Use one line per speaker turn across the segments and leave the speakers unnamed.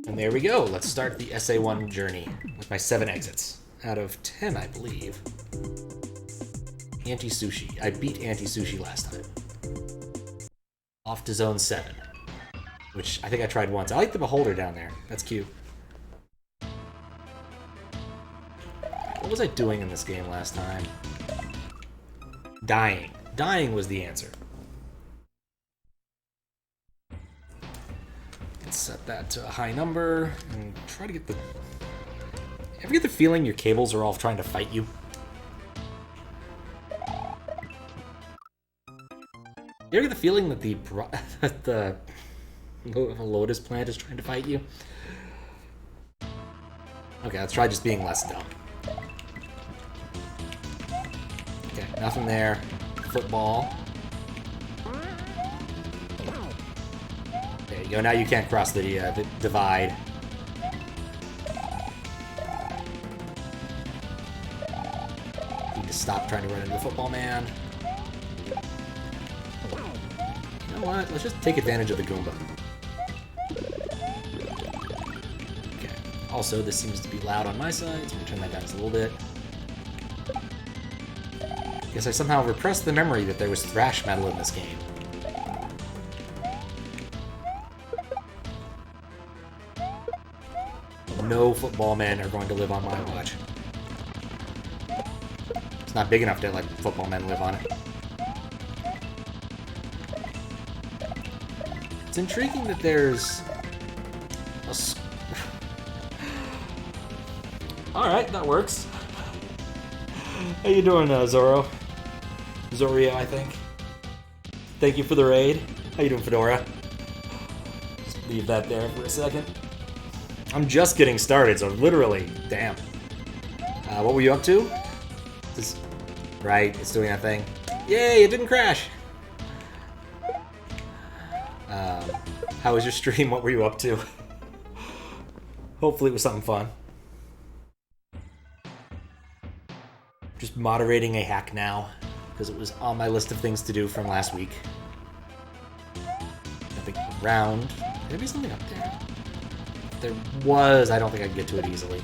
And there we go. Let's start the SA1 journey with my 7 exits. Out of 10, I believe. Anti-sushi. I beat anti-sushi last time. Off to zone 7. Which I think I tried once. I like the beholder down there. That's cute. What was I doing in this game last time? Dying. Dying was the answer. Let's set that to a high number and try to get the... Ever get the feeling your cables are all trying to fight you? You ever get the feeling that the Lotus plant is trying to fight you? Okay, let's try just being less dumb. Okay, nothing there. Football. There you go. Now you can't cross the divide. Need to stop trying to run into the football man. You know what? Let's just take advantage of the Goomba. Okay. Also, this seems to be loud on my side, so I'm gonna turn that down just a little bit. Guess I somehow repressed the memory that there was thrash metal in this game. No football men are going to live on my watch. It's not big enough to let football men live on it. It's intriguing that there's a... Alright, that works. How you doing, Zoro? Zorio, I think. Thank you for the raid. How you doing, Fedora? Just leave that there for a second. I'm just getting started, so literally, damn. What were you up to? Right, it's doing that thing. Yay, it didn't crash! How was your stream? What were you up to? Hopefully it was something fun. Just moderating a hack now, because it was on my list of things to do from last week. Nothing around. Could there be something up there? If there was, I don't think I could get to it easily.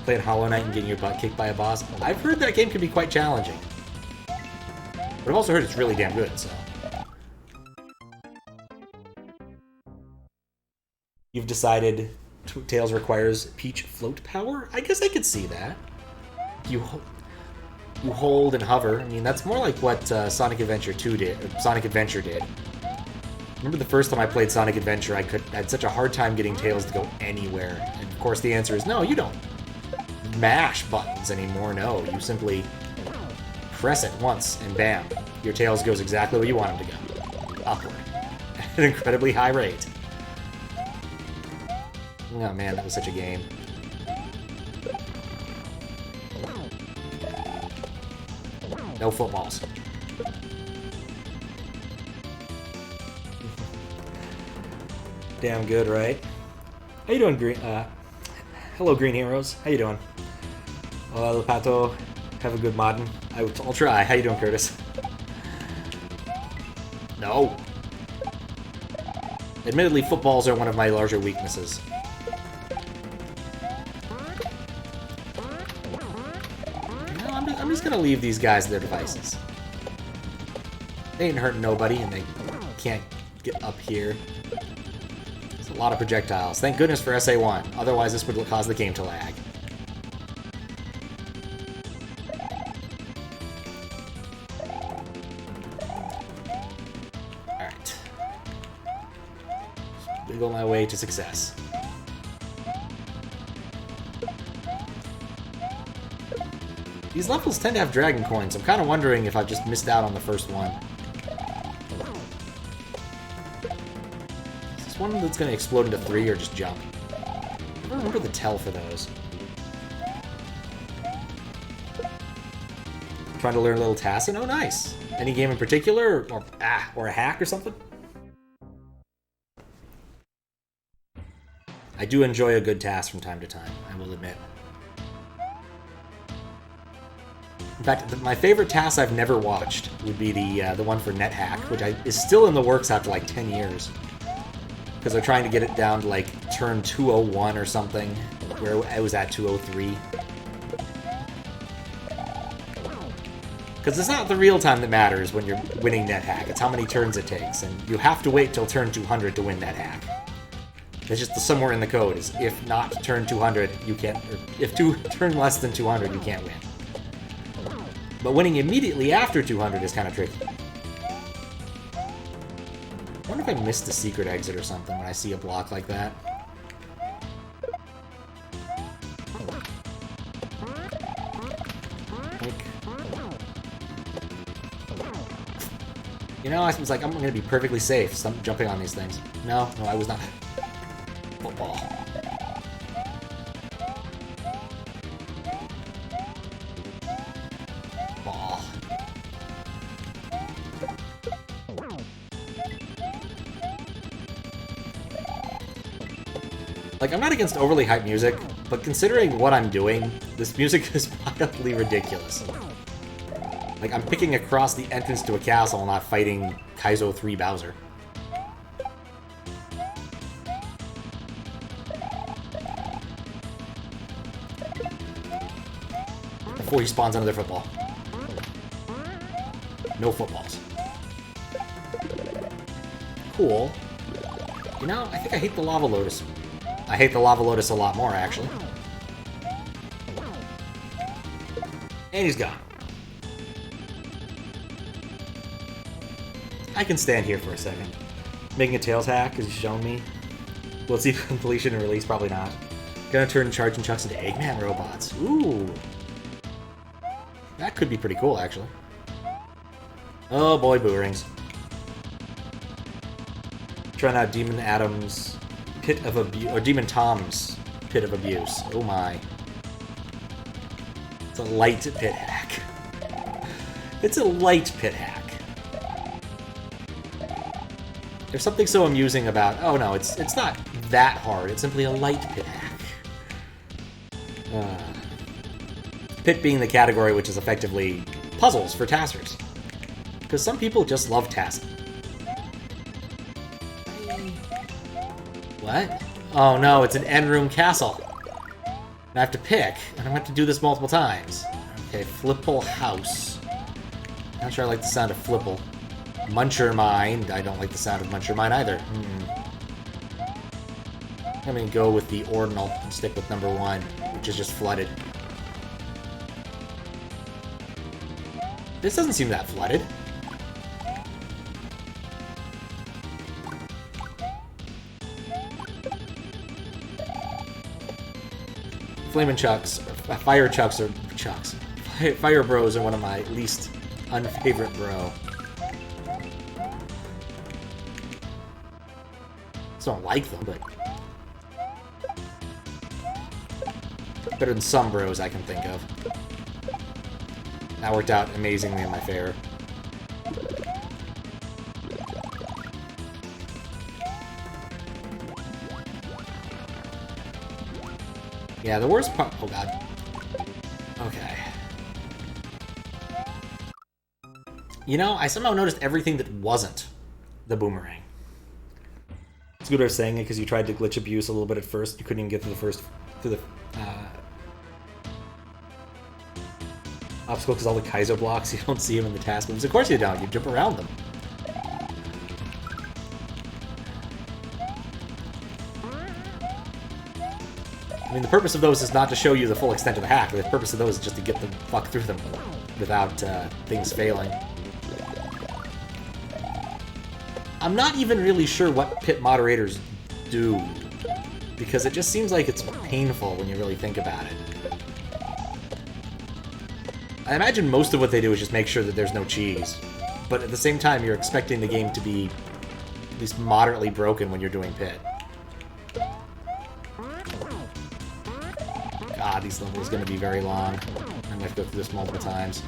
Playing Hollow Knight and getting your butt kicked by a boss. I've heard that game can be quite challenging. But I've also heard it's really damn good, so. You've decided Tails requires Peach float power? I guess I could see that. You hold and hover. I mean, that's more like what Sonic Adventure 2 did. Sonic Adventure did. Remember the first time I played Sonic Adventure, I had such a hard time getting Tails to go anywhere. And of course the answer is no, you don't mash buttons anymore. No, you simply press it once and bam, your Tails goes exactly where you want him to go. Upward. At an incredibly high rate. Oh man, that was such a game. No footballs. Damn good, right? How you doing, Green? Hello, Green Heroes. How you doing? Lepato, have a good modding. I'll try. How you doing, Curtis? No. Admittedly, footballs are one of my larger weaknesses. I'm just gonna leave these guys their devices. They ain't hurting nobody, and they can't get up here. There's a lot of projectiles. Thank goodness for SA1. Otherwise, this would cause the game to lag. Alright. Wiggle my way to success. These levels tend to have dragon coins. I'm kind of wondering if I've just missed out on the first one. Is this one that's going to explode into 3 or just jump? I don't remember the tell for those. Trying to learn a little Tassin? Oh, nice. Any game in particular? Or a hack or something? I do enjoy a good task from time to time, I will admit. In fact, my favorite task I've never watched would be the one for NetHack, which is still in the works after like 10 years. Because they're trying to get it down to, like, turn 201 or something, where I was at 203. Because it's not the real time that matters when you're winning NetHack, it's how many turns it takes, and you have to wait till turn 200 to win NetHack. It's just somewhere in the code is if not turn 200, you can't, or if turn less than 200, you can't win. But winning immediately after 200 is kind of tricky. I wonder if I missed the secret exit or something when I see a block like that. You know, I was like, I'm going to be perfectly safe jumping on these things. No, I was not. Football. Ball. Like, I'm not against overly hyped music, but considering what I'm doing, this music is wildly ridiculous. Like, I'm picking across the entrance to a castle, not fighting Kaizo 3 Bowser. Before he spawns another football. No footballs. Cool. You know, I think I hate the Lava Lotus. I hate the Lava Lotus a lot more, actually. And he's gone. I can stand here for a second. Making a Tails hack, as you've shown me. Will it see completion and release? Probably not. Gonna turn Charging Chucks into Eggman robots. Ooh. That could be pretty cool, actually. Oh boy, boomerangs. Trying out Demon Adam's Pit of Abuse, or Demon Tom's Pit of Abuse. Oh my. It's a light pit hack. It's a light pit hack. There's something so amusing about, oh no, it's not that hard, it's simply a light pit hack. Pit being the category which is effectively puzzles for taskers. Because some people just love tasking. What? Oh no, it's an end room castle. And I have to pick, and I'm going to have to do this multiple times. Okay, Flipple House. Not sure I like the sound of Flipple. Muncher Mine. I don't like the sound of Muncher Mine either. I'm going to go with the ordinal and stick with number 1, which is just flooded. This doesn't seem that flooded. Flamin' Chucks, or Fire Chucks, or Chucks. Fire Bros are one of my least unfavorite bro. I don't like them, but better than some bros I can think of. That worked out amazingly in my favor. Yeah, the worst part... Oh, God. Okay. You know, I somehow noticed everything that wasn't the boomerang. It's good I was saying it because you tried to glitch abuse a little bit at first. You couldn't even get to the first... to the... obstacle because all the Kaizo blocks, you don't see them in the task moves. Of course you don't. You jump around them. I mean, the purpose of those is not to show you the full extent of the hack. The purpose of those is just to get the fuck through them without things failing. I'm not even really sure what pit moderators do, because it just seems like it's painful when you really think about it. I imagine most of what they do is just make sure that there's no cheese, but at the same time, you're expecting the game to be at least moderately broken when you're doing pit. God, these levels are going to be very long. I'm going to have to go through this multiple times.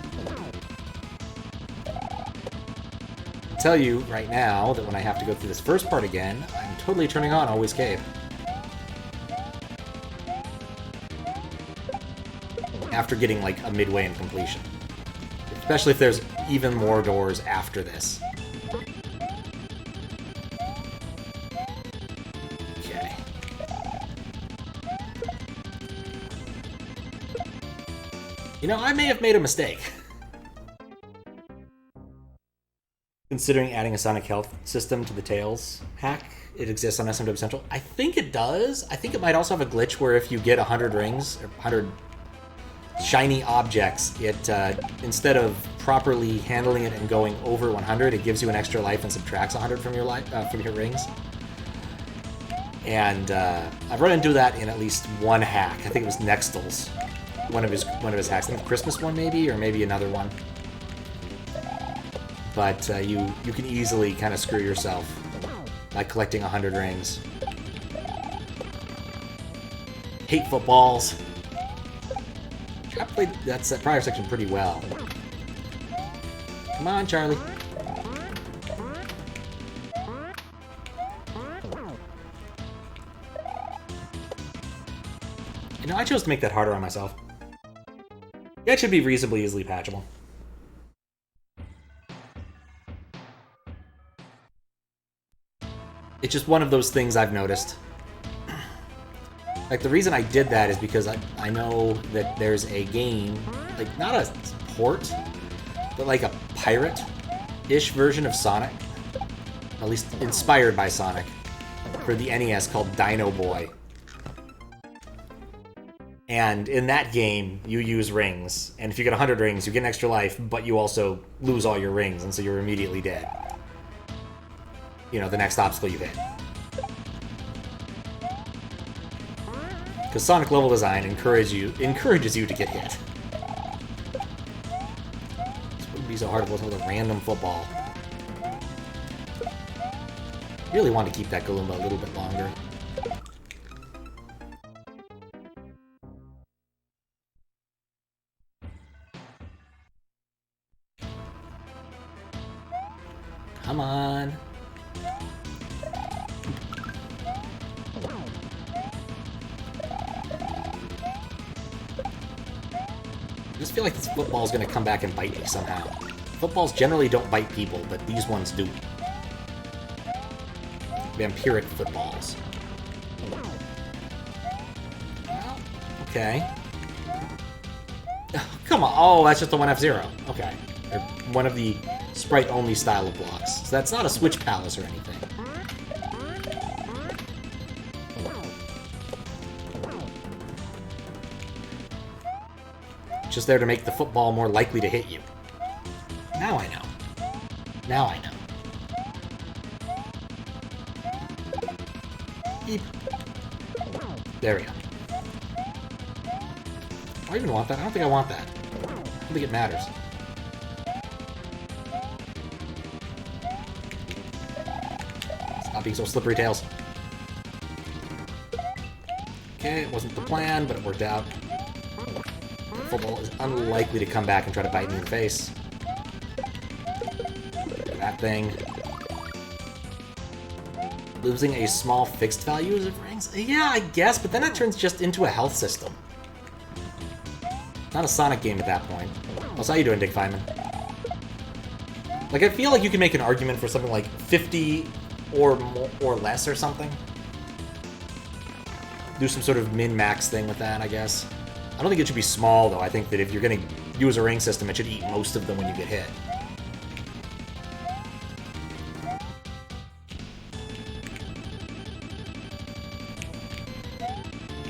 I'll tell you right now that when I have to go through this first part again, I'm totally turning on Always Cave. After getting, like, a midway in completion. Especially if there's even more doors after this. You know, I may have made a mistake. Considering adding a Sonic health system to the Tails hack, it exists on SMW Central. I think it does. I think it might also have a glitch where if you get 100 rings, or 100 shiny objects, it instead of properly handling it and going over 100, it gives you an extra life and subtracts 100 from your rings. And I've run into that in at least one hack. I think it was Nextel's, one of his hacks. I think Christmas one maybe, or maybe another one. But you can easily kind of screw yourself by collecting 100 rings. Hate footballs. I played that prior section pretty well. Come on, Charlie. You know, I chose to make that harder on myself. That should be reasonably easily patchable. It's just one of those things I've noticed. Like, the reason I did that is because I know that there's a game, like, not a port, but like a pirate-ish version of Sonic, at least inspired by Sonic, for the NES called Dino Boy. And in that game, you use rings, and if you get 100 rings, you get an extra life, but you also lose all your rings, and so you're immediately dead. You know, the next obstacle you hit. Because Sonic level design encourages you to get hit. This wouldn't be so hard if it wasn't with a random football. Really want to keep that Goomba a little bit longer. Come on. I just feel like this football is going to come back and bite me somehow. Footballs generally don't bite people, but these ones do. Vampiric footballs. Well, okay. Oh, come on. Oh, that's just the 1F0. Okay. Or one of the sprite-only style of blocks. So that's not a Switch Palace or anything. Just there to make the football more likely to hit you. Now I know. Now I know. Beep. There we go. Do I even want that? I don't think I want that. I don't think it matters. Stop being so slippery, Tails. Okay, it wasn't the plan, but it worked out. Football is unlikely to come back and try to bite me in the face. That thing. Losing a small fixed value of rings? Yeah, I guess, but then that turns just into a health system. Not a Sonic game at that point. What's how you doing, Dick Feynman? Like, I feel like you can make an argument for something like 50 or more, or less or something. Do some sort of min-max thing with that, I guess. I don't think it should be small, though. I think that if you're going to use a ring system, it should eat most of them when you get hit.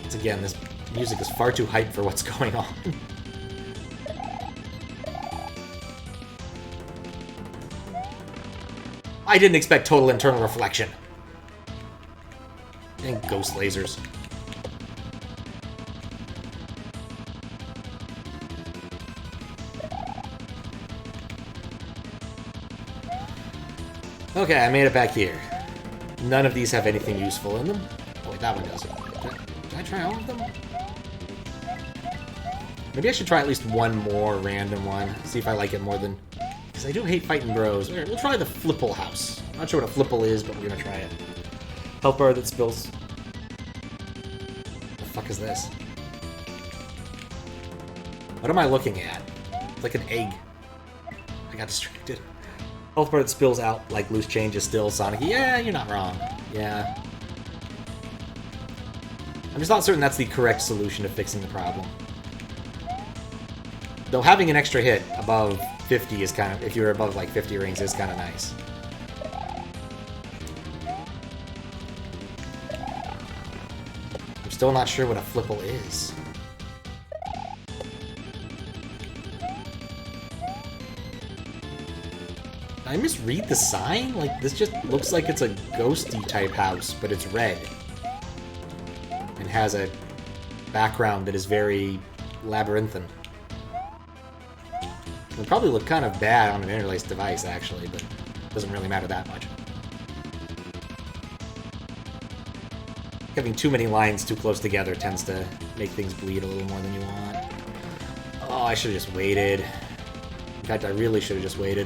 Once again, this music is far too hyped for what's going on. I didn't expect total internal reflection. And ghost lasers. Okay, I made it back here. None of these have anything useful in them. Oh wait, that one does. Did I try all of them? Maybe I should try at least one more random one. See if I like it more than... Because I do hate fighting bros. Alright, we'll try the Flipple House. I'm not sure what a Flipple is, but we're gonna try it. Health bar that spills... What the fuck is this? What am I looking at? It's like an egg. I got distracted. Health bar that spills out like loose change is still Sonic. Yeah, you're not wrong. Yeah. I'm just not certain that's the correct solution to fixing the problem. Though having an extra hit above 50 is kind of, if you're above like 50 rings, is kind of nice. I'm still not sure what a flipple is. Did I misread the sign? Like, this just looks like it's a ghosty type house, but it's red. And has a background that is very labyrinthine. It would probably look kind of bad on an interlaced device, actually, but it doesn't really matter that much. Having too many lines too close together tends to make things bleed a little more than you want. Oh, I should have just waited. In fact, I really should have just waited.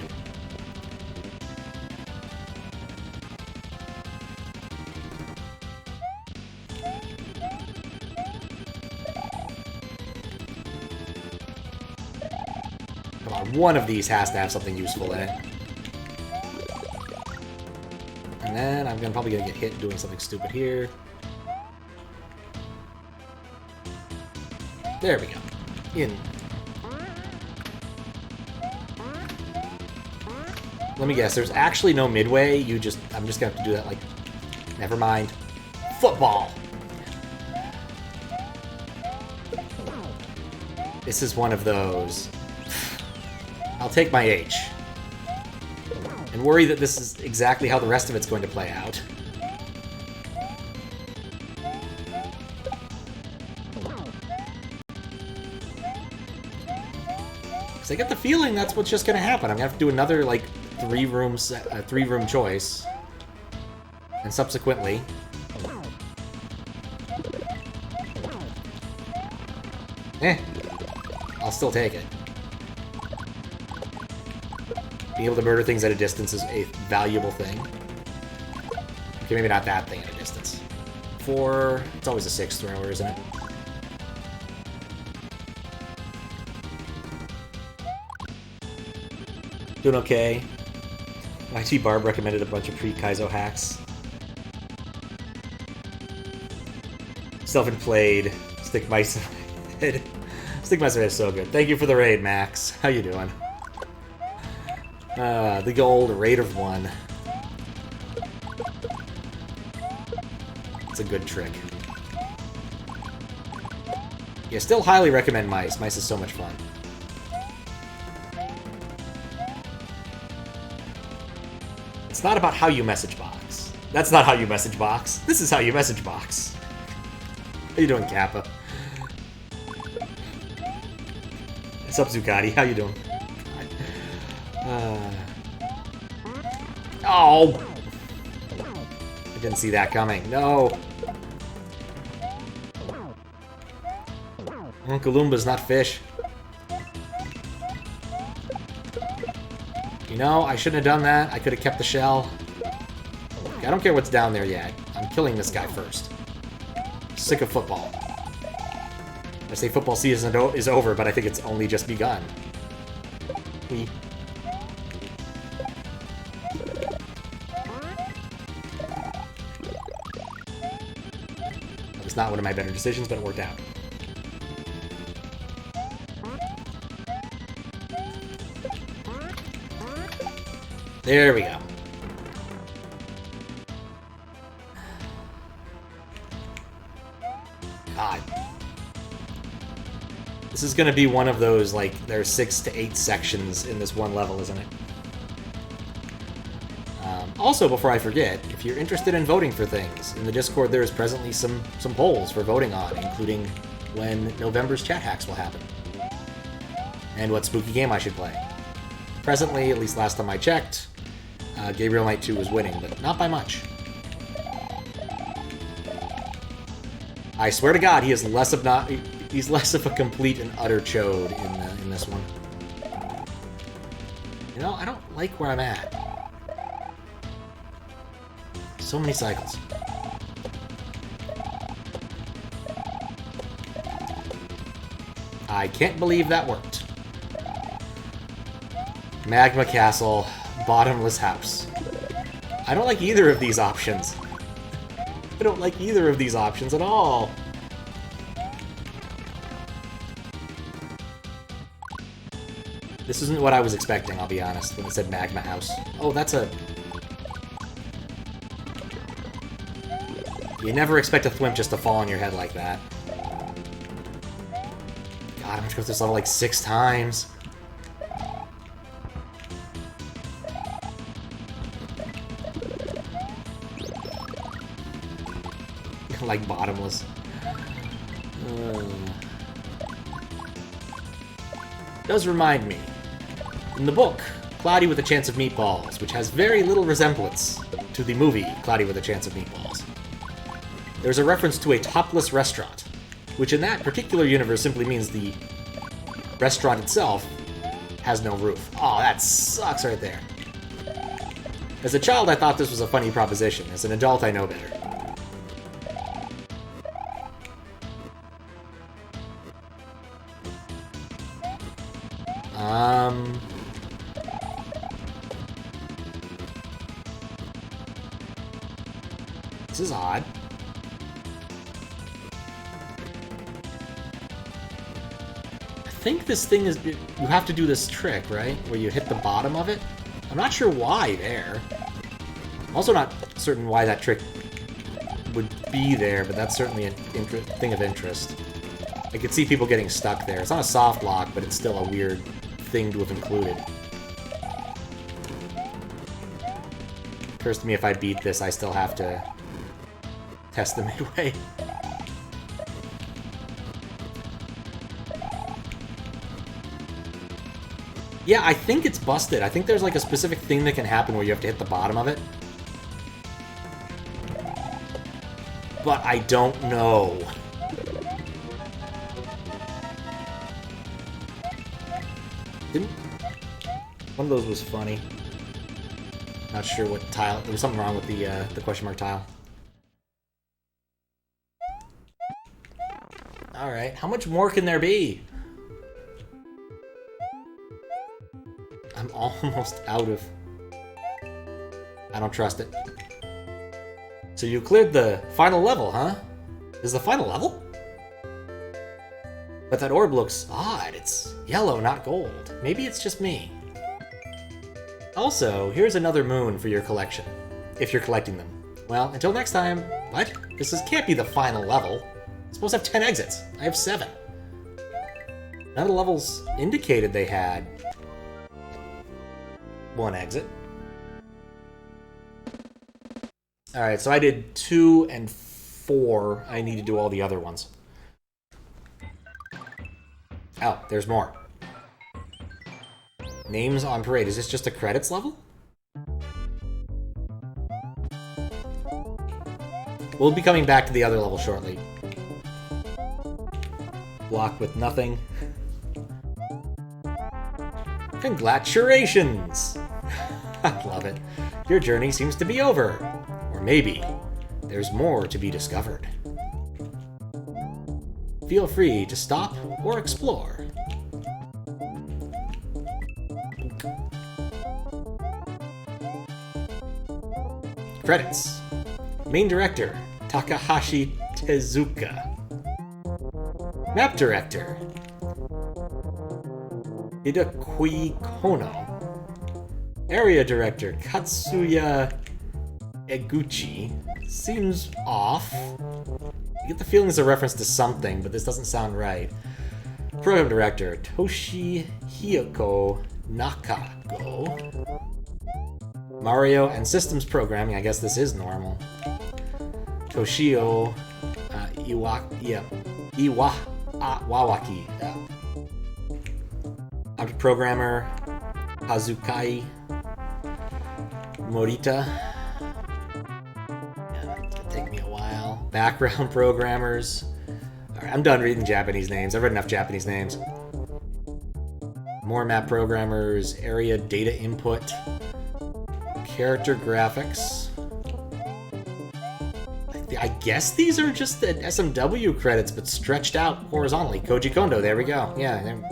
One of these has to have something useful in it. And then I'm probably gonna get hit doing something stupid here. There we go. In. Let me guess, there's actually no midway. I'm just gonna have to do that like, never mind. Football! This is one of those. I'll take my H. And worry that this is exactly how the rest of it's going to play out. Because I get the feeling that's what's just going to happen. I'm going to have to do another, like, three-room choice. And subsequently... I'll still take it. Being able to murder things at a distance is a valuable thing. Okay, maybe not that thing at a distance. 4... It's always a 6 thrower, isn't it? Doing okay. IT Barb recommended a bunch of pre-Kaizo hacks. Self-inflated. Stick mice in my head. Stick mice in my head is so good. Thank you for the raid, Max. How you doing? The old Raider one. It's a good trick. Yeah, still highly recommend mice. Mice is so much fun. It's not about how you message box. That's not how you message box. This is how you message box. How you doing, Kappa? What's up, Zuccotti? How you doing? Oh! I didn't see that coming. No! Uncle Loomba's not fish. You know, I shouldn't have done that. I could have kept the shell. I don't care what's down there yet. I'm killing this guy first. Sick of football. I say football season is over, but I think it's only just begun. It's not one of my better decisions, but it worked out. There we go. God. This is gonna be one of those, like, there's 6 to 8 sections in this one level, isn't it? Also, before I forget, if you're interested in voting for things, in the Discord there is presently some polls for voting on, including when November's chat hacks will happen. And what spooky game I should play. Presently, at least last time I checked, Gabriel Knight 2 was winning, but not by much. I swear to God, he's less of a complete and utter chode in this one. You know, I don't like where I'm at. So many cycles. I can't believe that worked. Magma Castle, Bottomless House. I don't like either of these options. I don't like either of these options at all. This isn't what I was expecting, I'll be honest, when it said Magma House. Oh, that's a... You never expect a thwimp just to fall on your head like that. God, I'm gonna go through this level like 6 times. Like bottomless. Does remind me. In the book, Cloudy with a Chance of Meatballs, which has very little resemblance to the movie Cloudy with a Chance of Meatballs, there's a reference to a topless restaurant, which in that particular universe simply means the restaurant itself has no roof. Oh, that sucks right there. As a child, I thought this was a funny proposition. As an adult, I know better. This is odd. I think this thing is... You have to do this trick, right? Where you hit the bottom of it? I'm not sure why there. I'm also not certain why that trick would be there, but that's certainly a thing of interest. I could see people getting stuck there. It's not a soft lock, but it's still a weird thing to have included. Occurs to me if I beat this, I still have to test the midway. Yeah, I think it's busted. I think there's like a specific thing that can happen where you have to hit the bottom of it. But I don't know. One of those was funny. Not sure what tile. There was something wrong with the question mark tile. Alright, how much more can there be? I'm almost out of... I don't trust it. So you cleared the final level, huh? This is the final level? But that orb looks odd. It's yellow, not gold. Maybe it's just me. Also, here's another moon for your collection. If you're collecting them. Well, until next time... What? Can't be the final level. It's supposed to have 10 exits. I have 7. None of the levels indicated they had 1 exit. Alright, so I did 2 and 4. I need to do all the other ones. Oh, there's more. Names on parade. Is this just a credits level? We'll be coming back to the other level shortly. Block with nothing. Congratulations! I love it. Your journey seems to be over. Or maybe there's more to be discovered. Feel free to stop or explore. Credits. Main Director, Takahashi Tezuka. Map Director, Hidakui Kono. Area Director, Katsuya Eguchi. Seems off. I get the feeling it's a reference to something, but this doesn't sound right. Program Director, Toshihiko Nakago. Mario and Systems Programming, I guess this is normal. Toshio Wawaki. Object Programmer, Hazukai Morita. Yeah, it's gonna take me a while. Background Programmers. Alright, I'm done reading Japanese names. I've read enough Japanese names. More map programmers, area data input, character graphics. I guess these are just the SMW credits, but stretched out horizontally. Koji Kondo, there we go. Yeah, I'm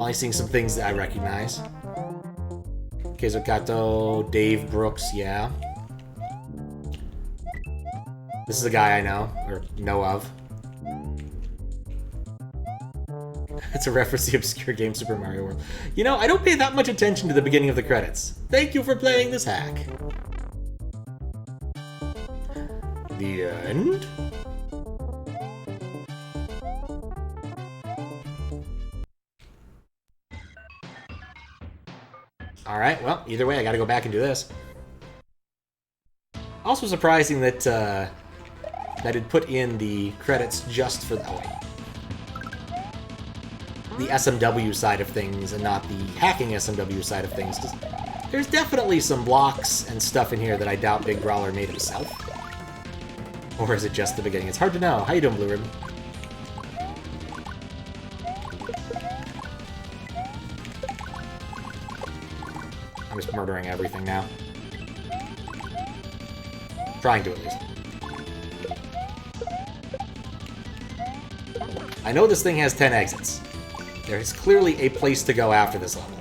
only seeing some things that I recognize. Keizo Kato, Dave Brooks, yeah. This is a guy I know, or know of. It's a reference to the obscure game Super Mario World. You know, I don't pay that much attention to the beginning of the credits. Thank you for playing this hack. The end? Alright, well, either way, I gotta go back and do this. Also surprising that that it put in the credits just for the SMW side of things and not the hacking SMW side of things. There's definitely some blocks and stuff in here that I doubt Big Brawler made himself. Or is it just the beginning? It's hard to know. How you doing, Blue Ribbon? I'm just murdering everything now. Trying to, at least. I know this thing has 10 exits. There is clearly a place to go after this level.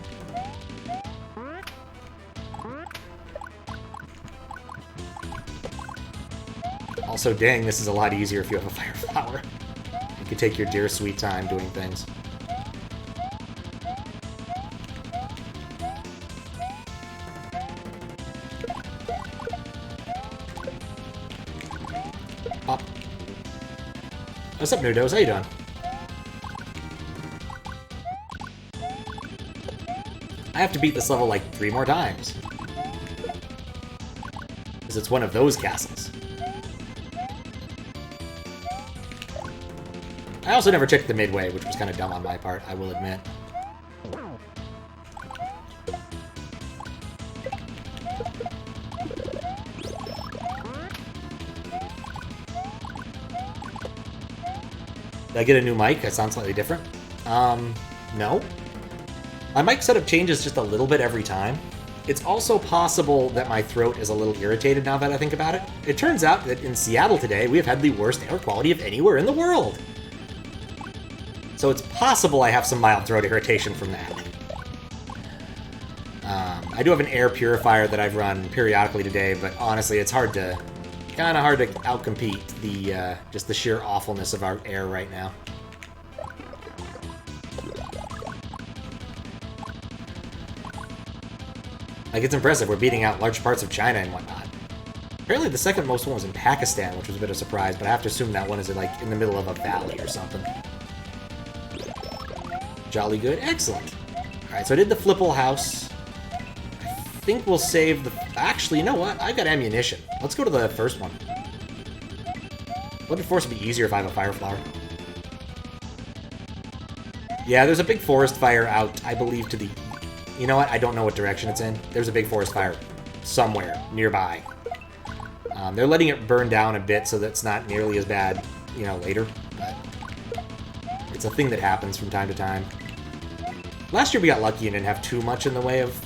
Also, dang, this is a lot easier if you have a fire flower. You can take your dear sweet time doing things. Pop. What's up, Nudos? How you doing? I have to beat this level like 3 more times. Because it's one of those castles. I also never checked the midway, which was kind of dumb on my part, I will admit. Did I get a new mic? That sounds slightly different. No. My mic setup changes just a little bit every time. It's also possible that my throat is a little irritated now that I think about it. It turns out that in Seattle today, we have had the worst air quality of anywhere in the world. So it's possible I have some mild throat irritation from that. I do have an air purifier that I've run periodically today, but honestly, it's kind of hard to outcompete the just the sheer awfulness of our air right now. Like, it's impressive. We're beating out large parts of China and whatnot. Apparently, the second most one was in Pakistan, which was a bit of a surprise, but I have to assume that one is like in the middle of a valley or something. Jolly good. Excellent. Alright, so I did the Flipple house. I think we'll save the... Actually, you know what? I've got ammunition. Let's go to the first one. Would the forest be easier if I have a fire flower? Yeah, there's a big forest fire out, I believe, to the... You know what? I don't know what direction it's in. There's a big forest fire somewhere nearby. They're letting it burn down a bit so that it's not nearly as bad, you know, later. But it's a thing that happens from time to time. Last year we got lucky and didn't have too much in the way of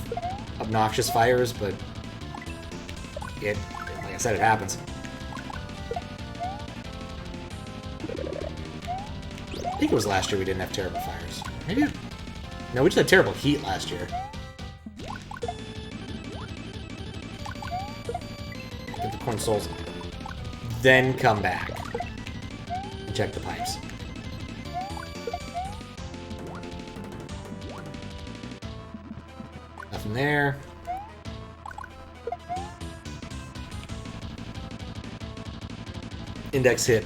obnoxious fires, but like I said, it happens. I think it was last year we didn't have terrible fires. Maybe... No, we just had terrible heat last year. Get the corn souls. Then come back. And check the pipes. Nothing there. Index hit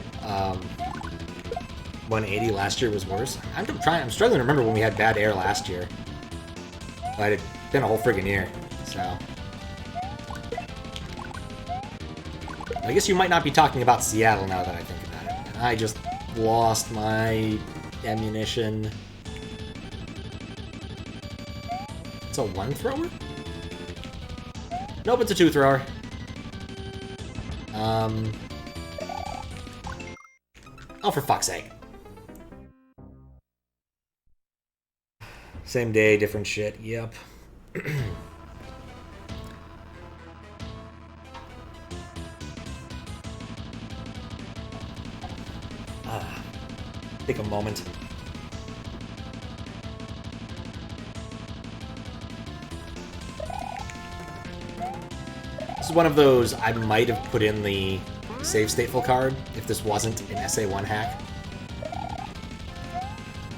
180 last year was worse. I'm struggling to remember when we had bad air last year. But it's been a whole friggin' year, so. I guess you might not be talking about Seattle now that I think about it. And I just lost my ammunition. It's a 1-thrower? Nope, it's a 2-thrower. Oh, for fuck's sake. Same day, different shit. Yep. Take a moment. This is one of those I might have put in the save stateful card if this wasn't an SA1 hack.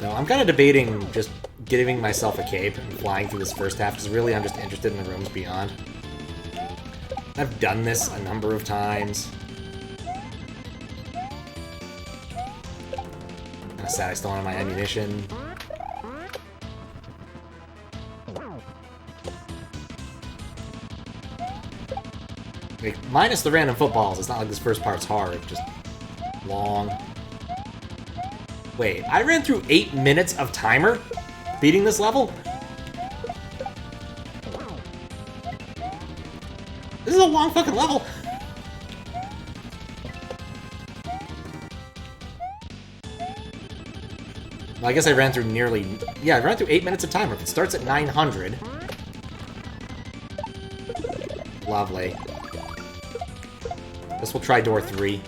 No, I'm kind of debating just giving myself a cape and flying through this first half, because really I'm just interested in the rooms beyond. I've done this a number of times. Kinda sad I still don't have my ammunition. Like, minus the random footballs, it's not like this first part's hard, just long. Wait, I ran through 8 minutes of timer beating this level? This is a long fucking level! Well, I guess I ran through nearly... Yeah, I ran through 8 minutes of timer. If it starts at 900... Lovely. This will try door 3.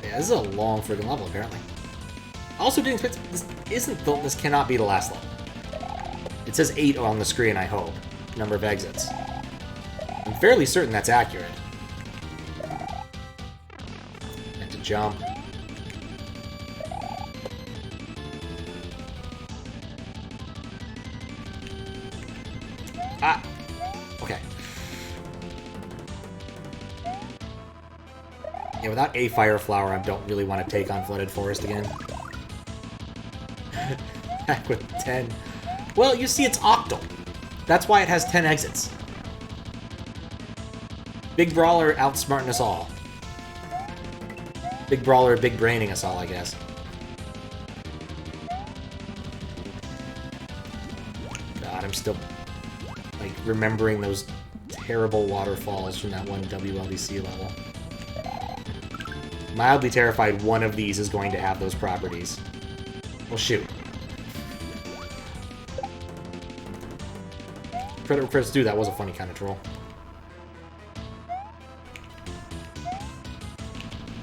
Yeah, this is a long friggin' level, apparently. I also didn't expect... This cannot be the last level. It says 8 on the screen, I hope. Number of exits. I'm fairly certain that's accurate. And to jump. Ah! Okay. Yeah, without a fire flower, I don't really want to take on Flooded Forest again. Back with 10. Well, you see, it's octal. That's why it has 10 exits. Big Brawler outsmarting us all. Big Brawler big braining us all, I guess. God, I'm still, like, remembering those terrible waterfalls from that one WLDC level. Mildly terrified one of these is going to have those properties. Well, shoot. Credit where credit's due, that was a funny kind of troll.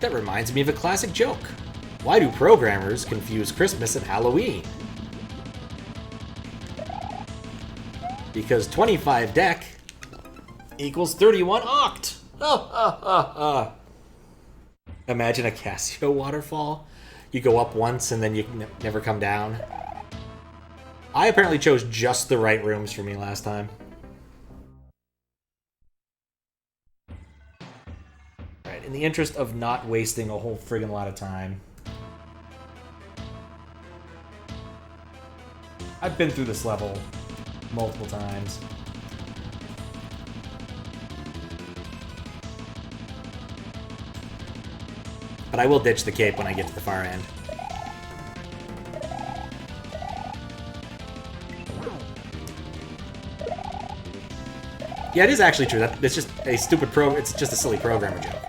That reminds me of a classic joke. Why do programmers confuse Christmas and Halloween? Because 25 dec equals 31 oct. Imagine a Casio waterfall. You go up once and then you never come down. I apparently chose just the right rooms for me last time. Alright, in the interest of not wasting a whole friggin' lot of time. I've been through this level multiple times. But I will ditch the cape when I get to the far end. Yeah, it is actually true. It's just a stupid it's just a silly programmer joke.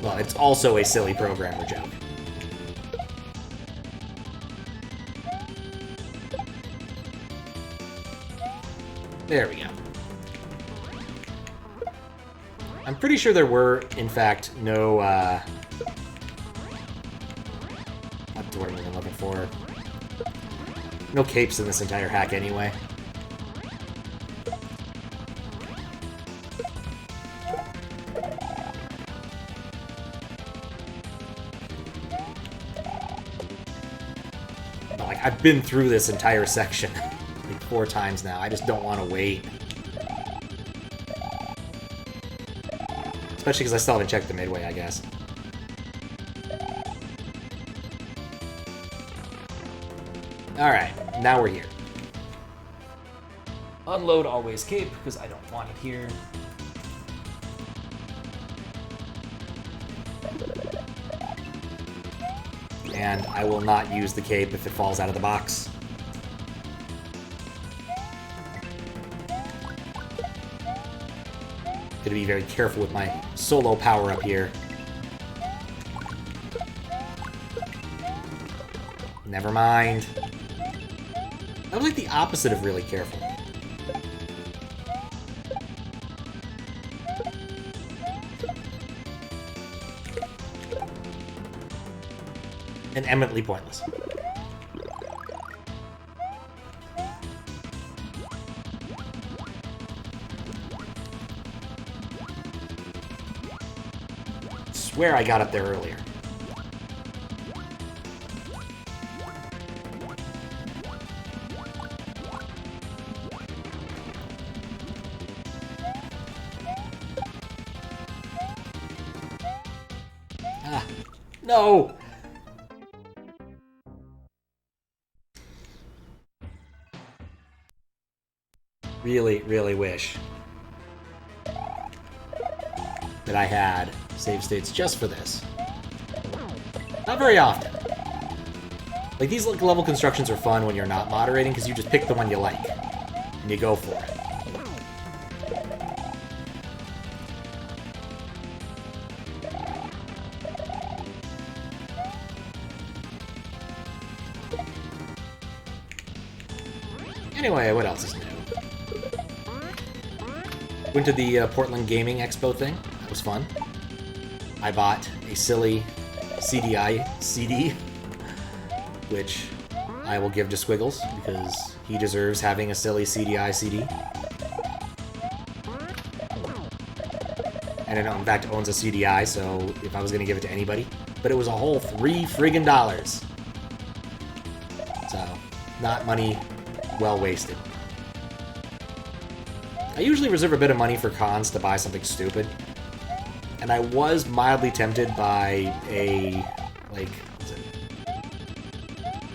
Well, it's also a silly programmer joke. There we go. I'm pretty sure there were, in fact, no, what's the word I'm looking for? No capes in this entire hack anyway. Like, I've been through this entire section like 4 times now. I just don't want to wait. Especially because I still haven't checked the midway, I guess. Alright, now we're here. Unload always cape, because I don't want it here. And I will not use the cape if it falls out of the box. Gonna be very careful with my solo power up here. Never mind. That was like the opposite of really careful. And eminently pointless. swear I got up there earlier. Ah, no! Really, really wish that I had save states just for this. Not very often. Like, these level constructions are fun when you're not moderating, because you just pick the one you like, and you go for it. Anyway, what else is new? Went to the Portland Gaming Expo thing. That was fun. I bought a silly CDI CD, which I will give to Squiggles, because he deserves having a silly CDI CD. And I know, in fact, owns a CDI, so if I was going to give it to anybody. But it was a whole $3 friggin'. So, not money well wasted. I usually reserve a bit of money for cons to buy something stupid. And I was mildly tempted by a, like, what's it?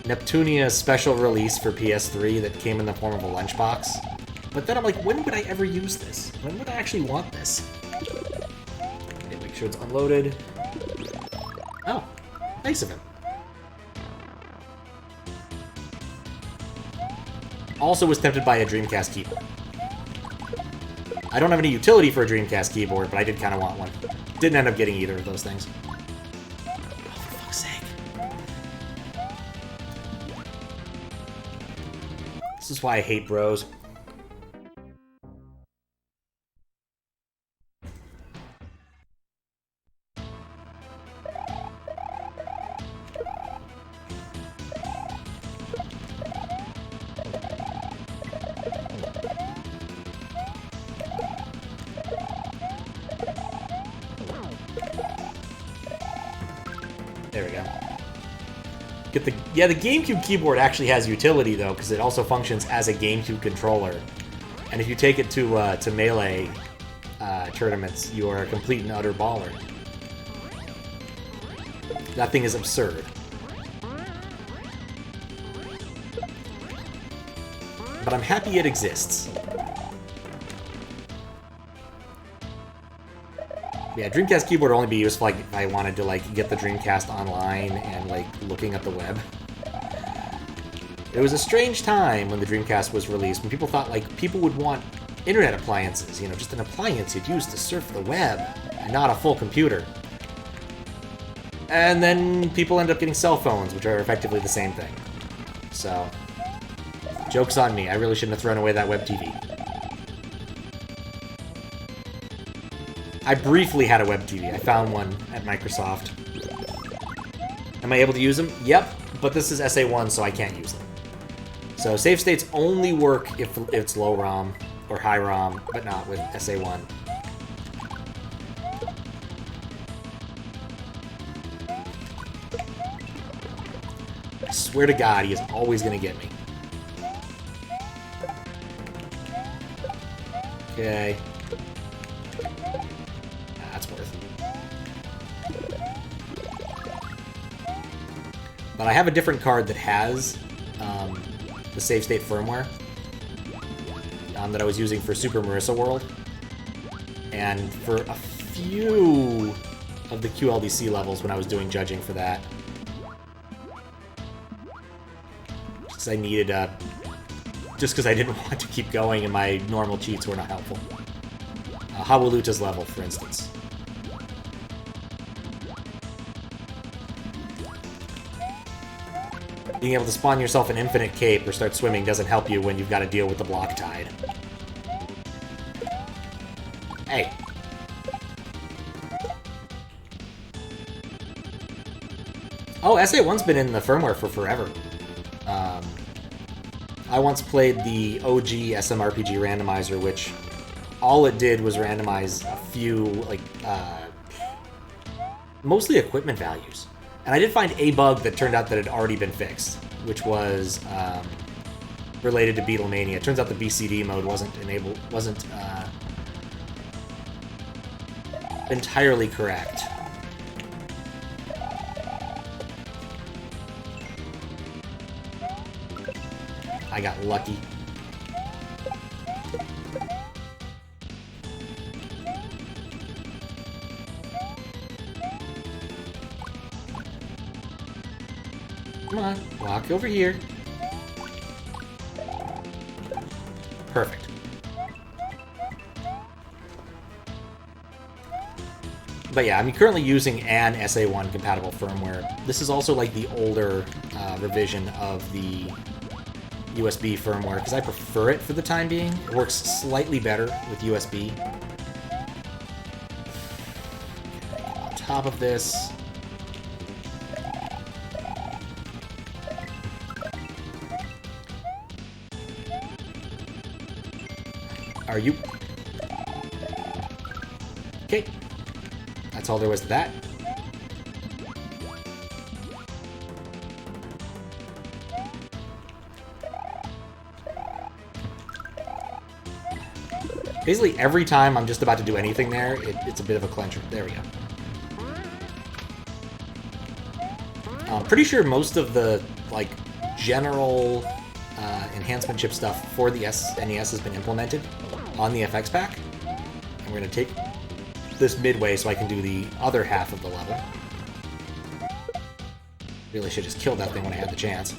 Neptunia special release for PS3 that came in the form of a lunchbox. But then I'm like, when would I ever use this? When would I actually want this? Okay, make sure it's unloaded. Oh, nice of him. Also was tempted by a Dreamcast keyboard. I don't have any utility for a Dreamcast keyboard, but I did kind of want one. Didn't end up getting either of those things. Oh, for fuck's sake. This is why I hate bros. There we go. Get the the GameCube keyboard actually has utility though, because it also functions as a GameCube controller. And if you take it to Melee tournaments, you are a complete and utter baller. That thing is absurd. But I'm happy it exists. Yeah, Dreamcast keyboard would only be useful like if I wanted to like get the Dreamcast online and like looking at the web. It was a strange time when the Dreamcast was released, when people thought like people would want internet appliances, you know, just an appliance you'd use to surf the web, and not a full computer. And then people end up getting cell phones, which are effectively the same thing. So, joke's on me. I really shouldn't have thrown away that web TV. I briefly had a web TV. I found one at Microsoft. Am I able to use them? Yep, but this is SA1, so I can't use them. So save states only work if it's low ROM or high ROM, but not with SA1. I swear to God, he is always going to get me. Okay. That's worth it. But I have a different card that has the save state firmware that I was using for Super Marissa World. And for a few of the QLDC levels when I was doing judging for that. Just because I needed just because I didn't want to keep going and my normal cheats were not helpful. Hawaluta's level, for instance. Being able to spawn yourself an infinite cape or start swimming doesn't help you when you've got to deal with the block tide. Hey. Oh, SA1's been in the firmware for forever. I once played the OG SMRPG randomizer, which all it did was randomize a few, like, mostly equipment values. And I did find a bug that turned out that had already been fixed, which was related to Beatlemania. It turns out the BCD mode wasn't entirely correct. I got lucky. Come on, walk over here. Perfect. But yeah, I'm currently using an SA1 compatible firmware. This is also like the older revision of the USB firmware because I prefer it for the time being. It works slightly better with USB. On top of this, are you? Okay. That's all there was to that. Basically, every time I'm just about to do anything there, it's a bit of a clencher. There we go. I'm pretty sure most of the, like, general enhancement chip stuff for the NES has been implemented on the FX pack. And we're going to take this midway so I can do the other half of the level. Really should just kill that thing when I had the chance.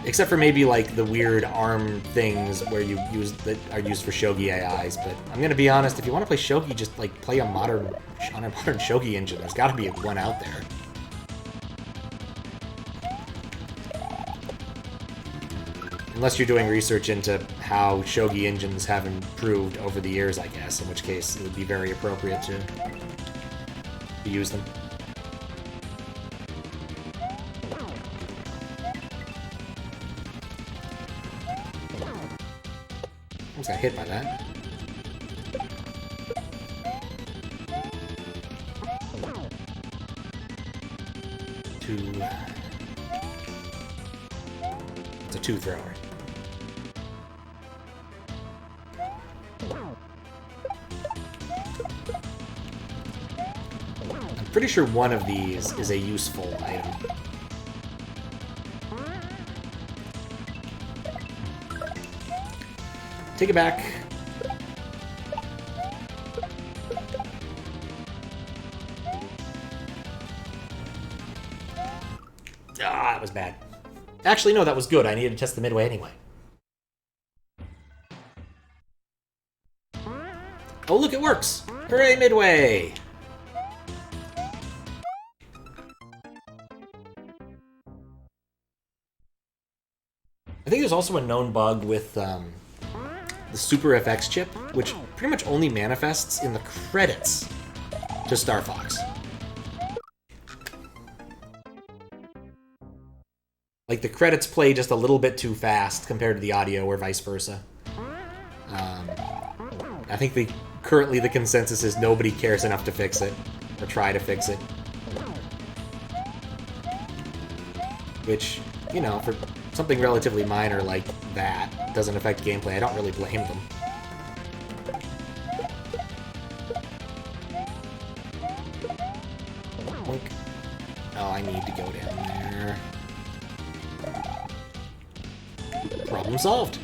Except for maybe like the weird ARM things where you use that are used for shogi AIs, but I'm gonna be honest, if you want to play shogi, just like play on a modern shogi engine. There's got to be one out there. Unless you're doing research into how shogi engines have improved over the years, I guess, in which case it would be very appropriate to use them. I got hit by that. It's a two thrower. I'm pretty sure one of these is a useful item. Take it back. Ah, that was bad. Actually, no, that was good. I needed to test the midway anyway. Oh, look, it works! Hooray, midway! I think there's also a known bug with the Super FX chip, which pretty much only manifests in the credits to Star Fox. Like, the credits play just a little bit too fast compared to the audio, or vice versa. I think currently the consensus is nobody cares enough to fix it, or try to fix it. Which, you know, for something relatively minor like that doesn't affect gameplay, I don't really blame them. Oh, I need to go down there. Problem solved.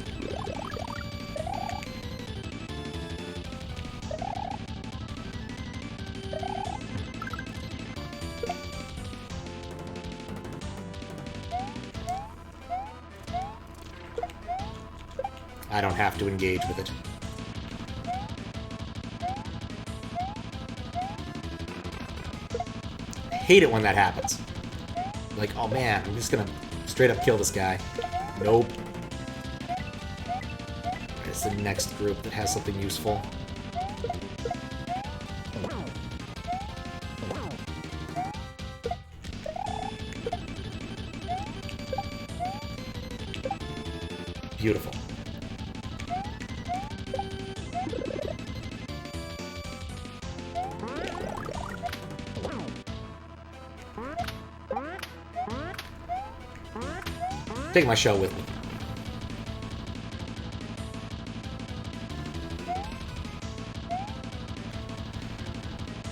I don't have to engage with it. I hate it when that happens. Like, oh man, I'm just gonna straight up kill this guy. Nope. It's the next group that has something useful. Beautiful. Take my shell with me.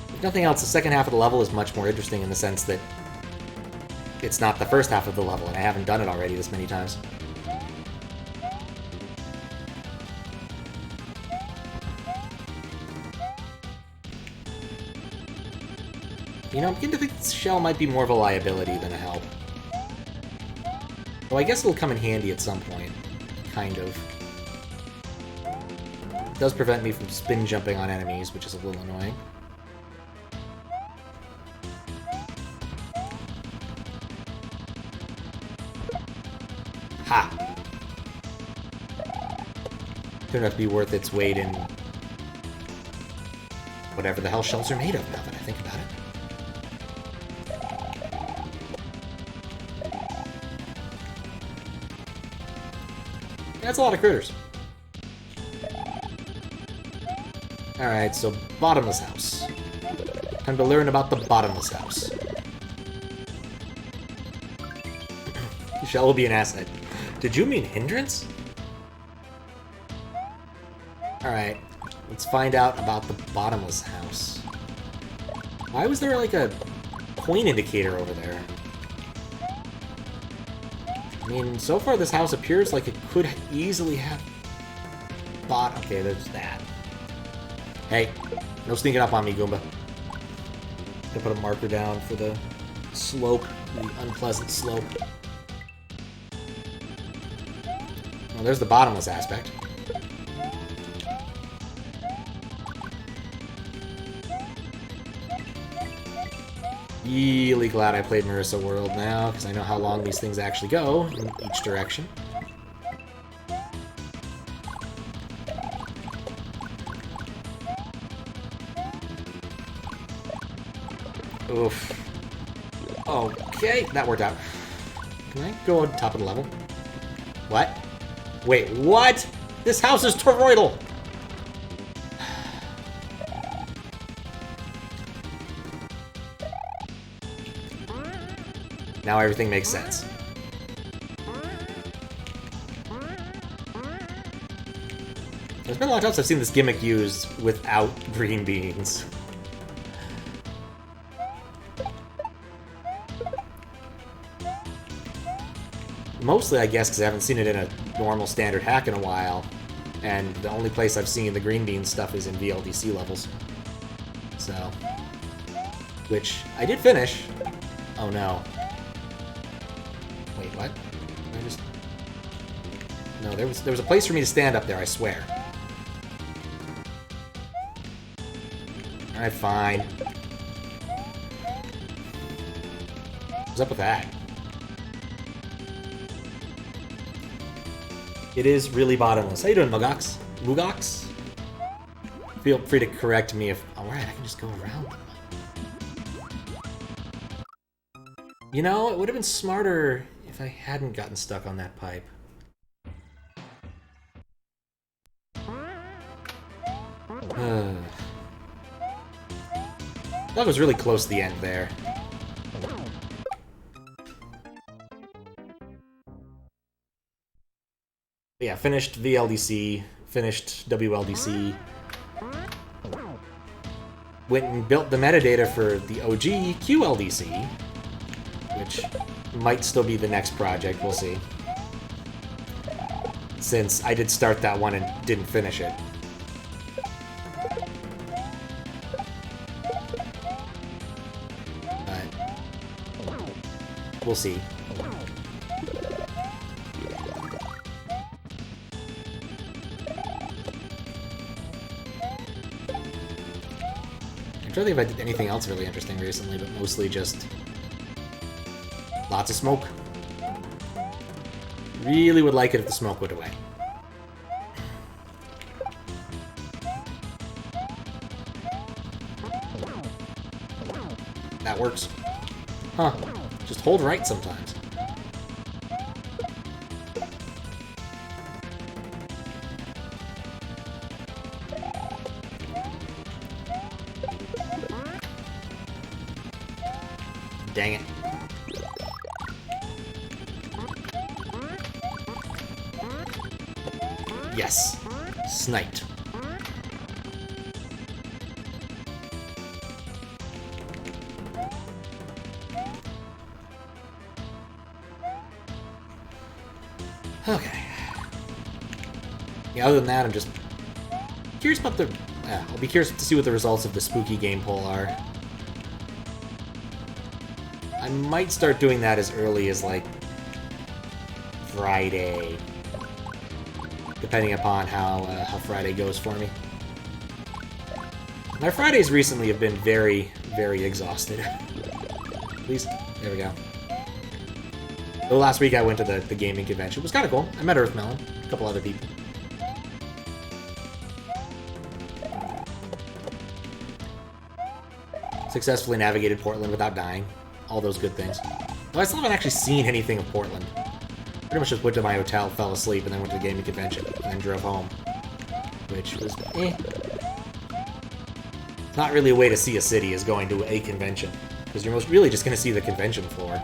If nothing else, the second half of the level is much more interesting in the sense that it's not the first half of the level, and I haven't done it already this many times. You know, I'm beginning to think this shell might be more of a liability than a help. Well, I guess it'll come in handy at some point. Kind of. It does prevent me from spin jumping on enemies, which is a little annoying. Ha! Turned out to be worth its weight in whatever the hell shells are made of, now that I think about it. That's a lot of critters. Alright, so bottomless house. Time to learn about the bottomless house. Shell will be an asset. Did you mean hindrance? Alright, let's find out about the bottomless house. Why was there like a coin indicator over there? I mean, so far this house appears like it could easily have... Okay, there's that. Hey, no sneaking up on me, Goomba. Gonna put a marker down for the slope, the unpleasant slope. Well, there's the bottomless aspect. Really glad I played Marissa World now, because I know how long these things actually go in each direction. Oof. Okay, that worked out. Can I go on top of the level? What? Wait, what? This house is toroidal! Now everything makes sense. There's been a lot of times I've seen this gimmick used without green beans. Mostly, I guess, because I haven't seen it in a normal standard hack in a while, and the only place I've seen the green bean stuff is in VLDC levels. So, which I did finish. Oh no. Wait, what? I just... No, there was a place for me to stand up there, I swear. Alright, fine. What's up with that? It is really bottomless. How you doing, Mugox? Mugox? Feel free to correct me if... Alright, I can just go around them. You know, it would have been smarter if I hadn't gotten stuck on that pipe. That was really close to the end there. Yeah, finished VLDC, finished WLDC. Went and built the metadata for the OG QLDC, which might still be the next project, we'll see. Since I did start that one and didn't finish it. But we'll see. I'm trying to think if I did anything else really interesting recently, but mostly just lots of smoke. Really would like it if the smoke went away. That works. Huh. Just hold right sometimes. Dang it. Yes. Sniped. Okay. Yeah, other than that, I'm just curious about the... I'll be curious to see what the results of the spooky game poll are. I might start doing that as early as, like, Friday. Depending upon how Friday goes for me. My Fridays recently have been very, very exhausted. At least, there we go. The last week I went to the gaming convention. It was kind of cool. I met Earth Melon, a couple other people. Successfully navigated Portland without dying. All those good things. Though I still haven't actually seen anything of Portland. Pretty much just went to my hotel, fell asleep, and then went to the gaming convention, and then drove home. Which was, Not really a way to see a city is going to a convention. Because you're most really just going to see the convention floor.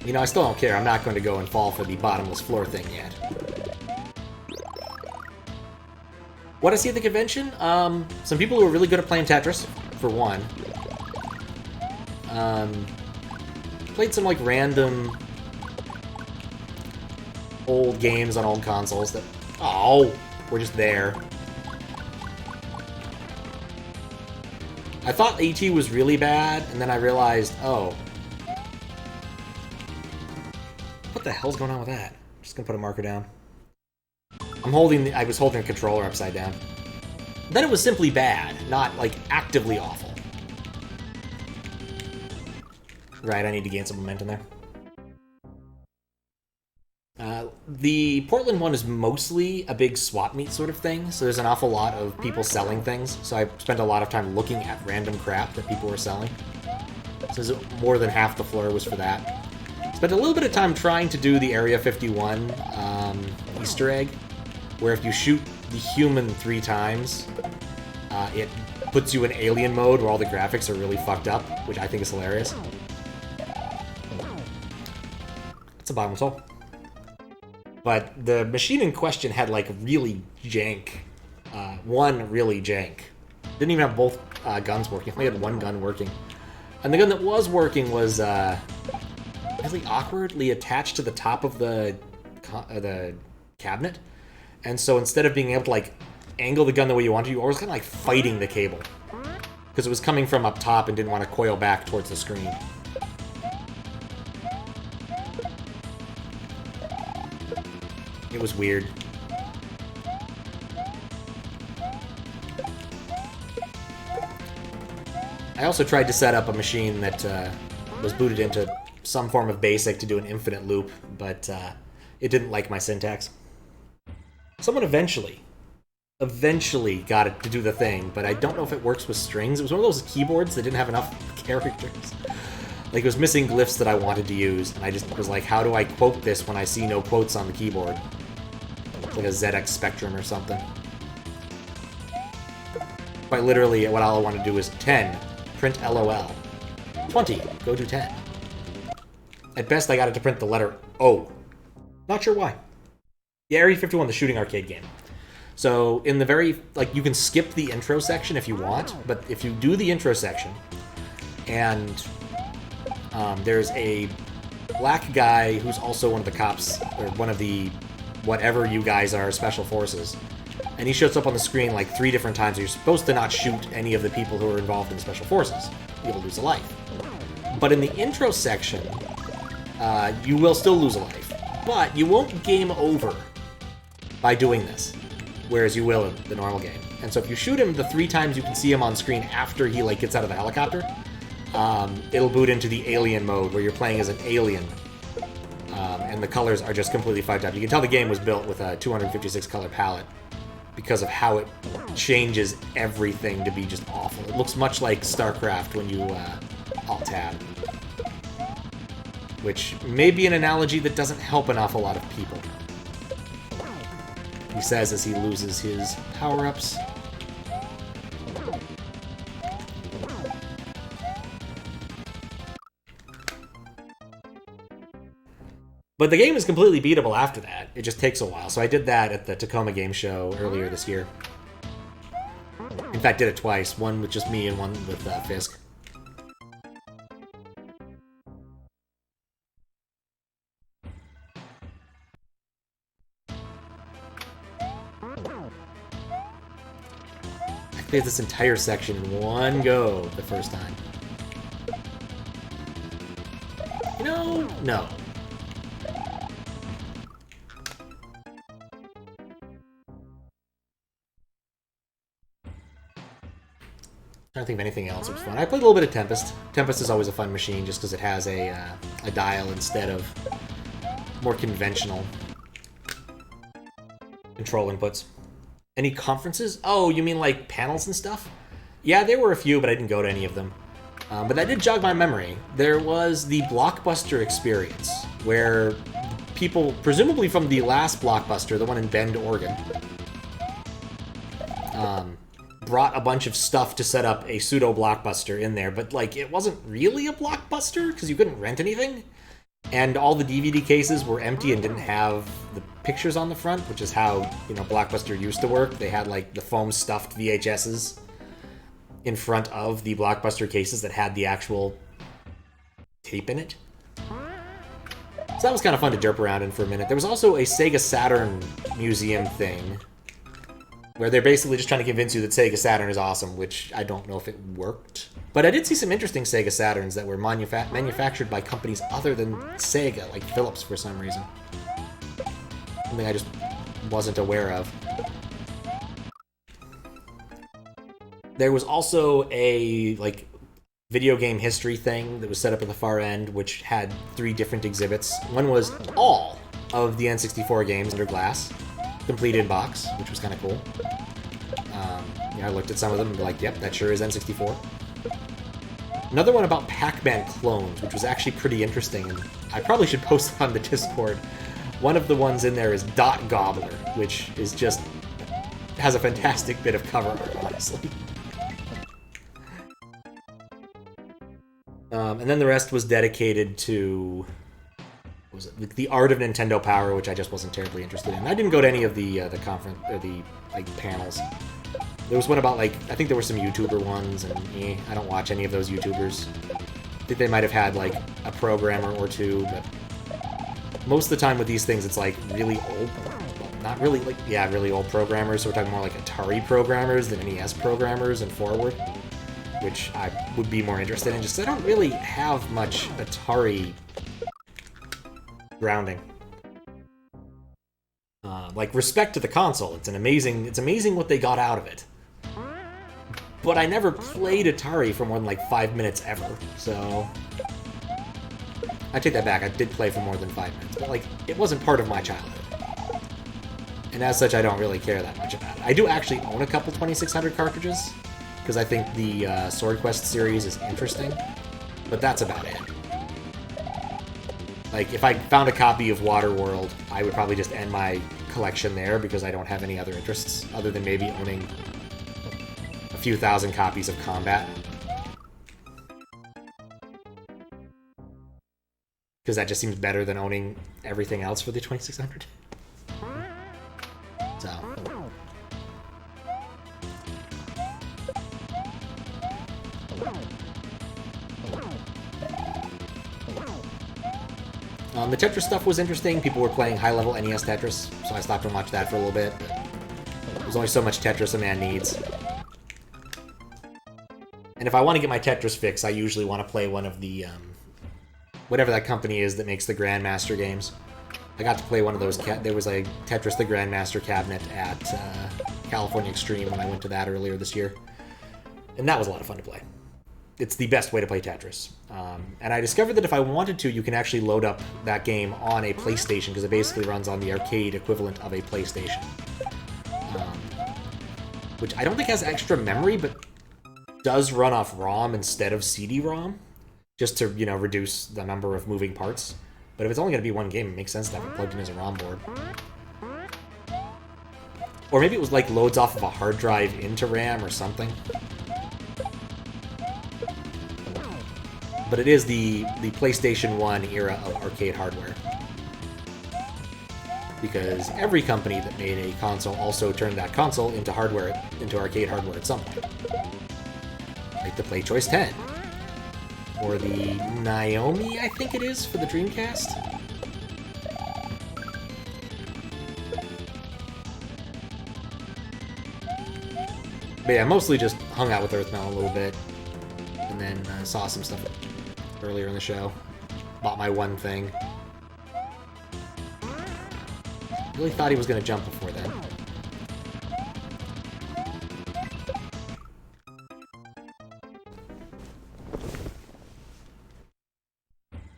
You know, I still don't care. I'm not going to go and fall for the bottomless floor thing yet. What I see at the convention? Some people who are really good at playing Tetris, for one. Played some, like, random old games on old consoles that, were just there. I thought AT was really bad, and then I realized, what the hell's going on with that? I'm just gonna put a marker down. I was holding the controller upside down. Then it was simply bad, not, like, actively awful. Right, I need to gain some momentum there. The Portland one is mostly a big swap meet sort of thing, so there's an awful lot of people selling things, so I spent a lot of time looking at random crap that people were selling. So more than half the floor was for that. Spent a little bit of time trying to do the Area 51 Easter egg, where if you shoot the human 3 times, it puts you in alien mode where all the graphics are really fucked up, which I think is hilarious. It's a bottomless hole. But the machine in question had, like, really jank. One really jank. Didn't even have both guns working. Only had one gun working. And the gun that was working was really awkwardly attached to the top of the cabinet. And so instead of being able to, like, angle the gun the way you wanted, you were always kind of, like, fighting the cable. Because it was coming from up top and didn't want to coil back towards the screen. It was weird. I also tried to set up a machine that was booted into some form of BASIC to do an infinite loop, but it didn't like my syntax. Someone eventually got it to do the thing, but I don't know if it works with strings. It was one of those keyboards that didn't have enough characters. Like, it was missing glyphs that I wanted to use, and I just was like, how do I quote this when I see no quotes on the keyboard? Like a ZX Spectrum or something. Quite literally, what all I want to do is 10, print LOL. 20, go to 10. At best, I got it to print the letter O. Not sure why. Yeah, Area 51, the shooting arcade game. So, in the very, like, you can skip the intro section if you want, but if you do the intro section, and there's a black guy who's also one of the cops, or one of the whatever you guys are, special forces, and he shows up on the screen like 3 different times. You're supposed to not shoot any of the people who are involved in special forces. You'll lose a life. But in the intro section, you will still lose a life, but you won't game over by doing this, whereas you will in the normal game. And so if you shoot him the 3 times you can see him on screen after he, like, gets out of the helicopter, it'll boot into the alien mode where you're playing as an alien. And the colors are just completely fucked up. You can tell the game was built with a 256 color palette because of how it changes everything to be just awful. It looks much like StarCraft when you Alt-Tab. Which may be an analogy that doesn't help an awful lot of people. he says as he loses his power-ups. But the game is completely beatable after that. It just takes a while. So I did that at the Tacoma Game Show earlier this year. In fact, did it twice. One with just me and one with Fisk. I played this entire section in one go the first time. You know, no. I don't think of anything else that was fun. I played a little bit of Tempest. Tempest is always a fun machine just because it has a dial instead of more conventional control inputs. Any conferences? Oh, you mean like panels and stuff? Yeah, there were a few, but I didn't go to any of them. But that did jog my memory. There was the Blockbuster experience, where people, presumably from the last Blockbuster, the one in Bend, Oregon, brought a bunch of stuff to set up a pseudo Blockbuster in there, but like it wasn't really a Blockbuster because you couldn't rent anything, and all the DVD cases were empty and didn't have the pictures on the front, which is how, you know, Blockbuster used to work. They had like the foam stuffed VHSs in front of the Blockbuster cases that had the actual tape in it. So that was kind of fun to derp around in for a minute. There was also a Sega Saturn museum thing where they're basically just trying to convince you that Sega Saturn is awesome, which I don't know if it worked. But I did see some interesting Sega Saturns that were manufactured by companies other than Sega, like Philips for some reason. Something I just wasn't aware of. There was also a like video game history thing that was set up at the far end, which had 3 different exhibits. One was all of the N64 games under glass, complete in box, which was kind of cool. I looked at some of them and be like, yep, that sure is N64. Another one about Pac-Man clones, which was actually pretty interesting, and I probably should post it on the Discord. One of the ones in there is Dot Gobbler, which is just has a fantastic bit of cover art, honestly. And then the rest was dedicated to, what was it, the art of Nintendo Power, which I just wasn't terribly interested in. I didn't go to any of the conference or the panels. There was one about I think there were some YouTuber ones, and I don't watch any of those YouTubers. I think they might have had a programmer or two, but most of the time with these things, it's really old, not really really old programmers. So we're talking more like Atari programmers than NES programmers and forward, which I would be more interested in. Just I don't really have much Atari grounding. Respect to the console. It's amazing what they got out of it. But I never played Atari for more than 5 minutes ever, so I take that back. I did play for more than 5 minutes, but it wasn't part of my childhood. And as such, I don't really care that much about it. I do actually own a couple 2600 cartridges, because I think the Sword Quest series is interesting, but that's about it. If I found a copy of Waterworld, I would probably just end my collection there, because I don't have any other interests, other than maybe owning a few thousand copies of Combat. Because that just seems better than owning everything else for the 2600. So. The Tetris stuff was interesting. People were playing high-level NES Tetris, so I stopped and watched that for a little bit. But there's only so much Tetris a man needs. And if I want to get my Tetris fix, I usually want to play one of the, whatever that company is that makes the Grandmaster games. I got to play one of those. There was a Tetris the Grandmaster cabinet at California Extreme when I went to that earlier this year. And that was a lot of fun to play. It's the best way to play Tetris. And I discovered that if I wanted to, you can actually load up that game on a PlayStation, because it basically runs on the arcade equivalent of a PlayStation. Which I don't think has extra memory, but does run off ROM instead of CD-ROM, just to, reduce the number of moving parts. But if it's only going to be one game, it makes sense to have it plugged in as a ROM board. Or maybe it was like loads off of a hard drive into RAM or something. But it is the PlayStation 1 era of arcade hardware. Because every company that made a console also turned that console into hardware, into arcade hardware at some point. Like the PlayChoice 10. Or the Naomi, I think it is, for the Dreamcast. But yeah, mostly just hung out with Earthmelon a little bit. And then saw some stuff earlier in the show. Bought my one thing. Really thought he was going to jump before then.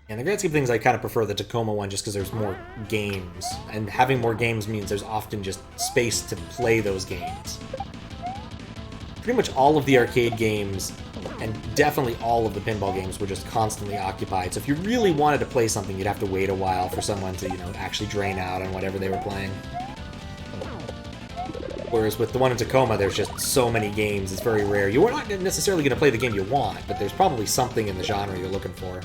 In the grand scheme of things, I kind of prefer the Tacoma one just because there's more games. And having more games means there's often just space to play those games. Pretty much all of the arcade games, and definitely all of the pinball games, were just constantly occupied. So if you really wanted to play something, you'd have to wait a while for someone to, actually drain out on whatever they were playing. Whereas with the one in Tacoma, there's just so many games, it's very rare. You're not necessarily going to play the game you want, but there's probably something in the genre you're looking for.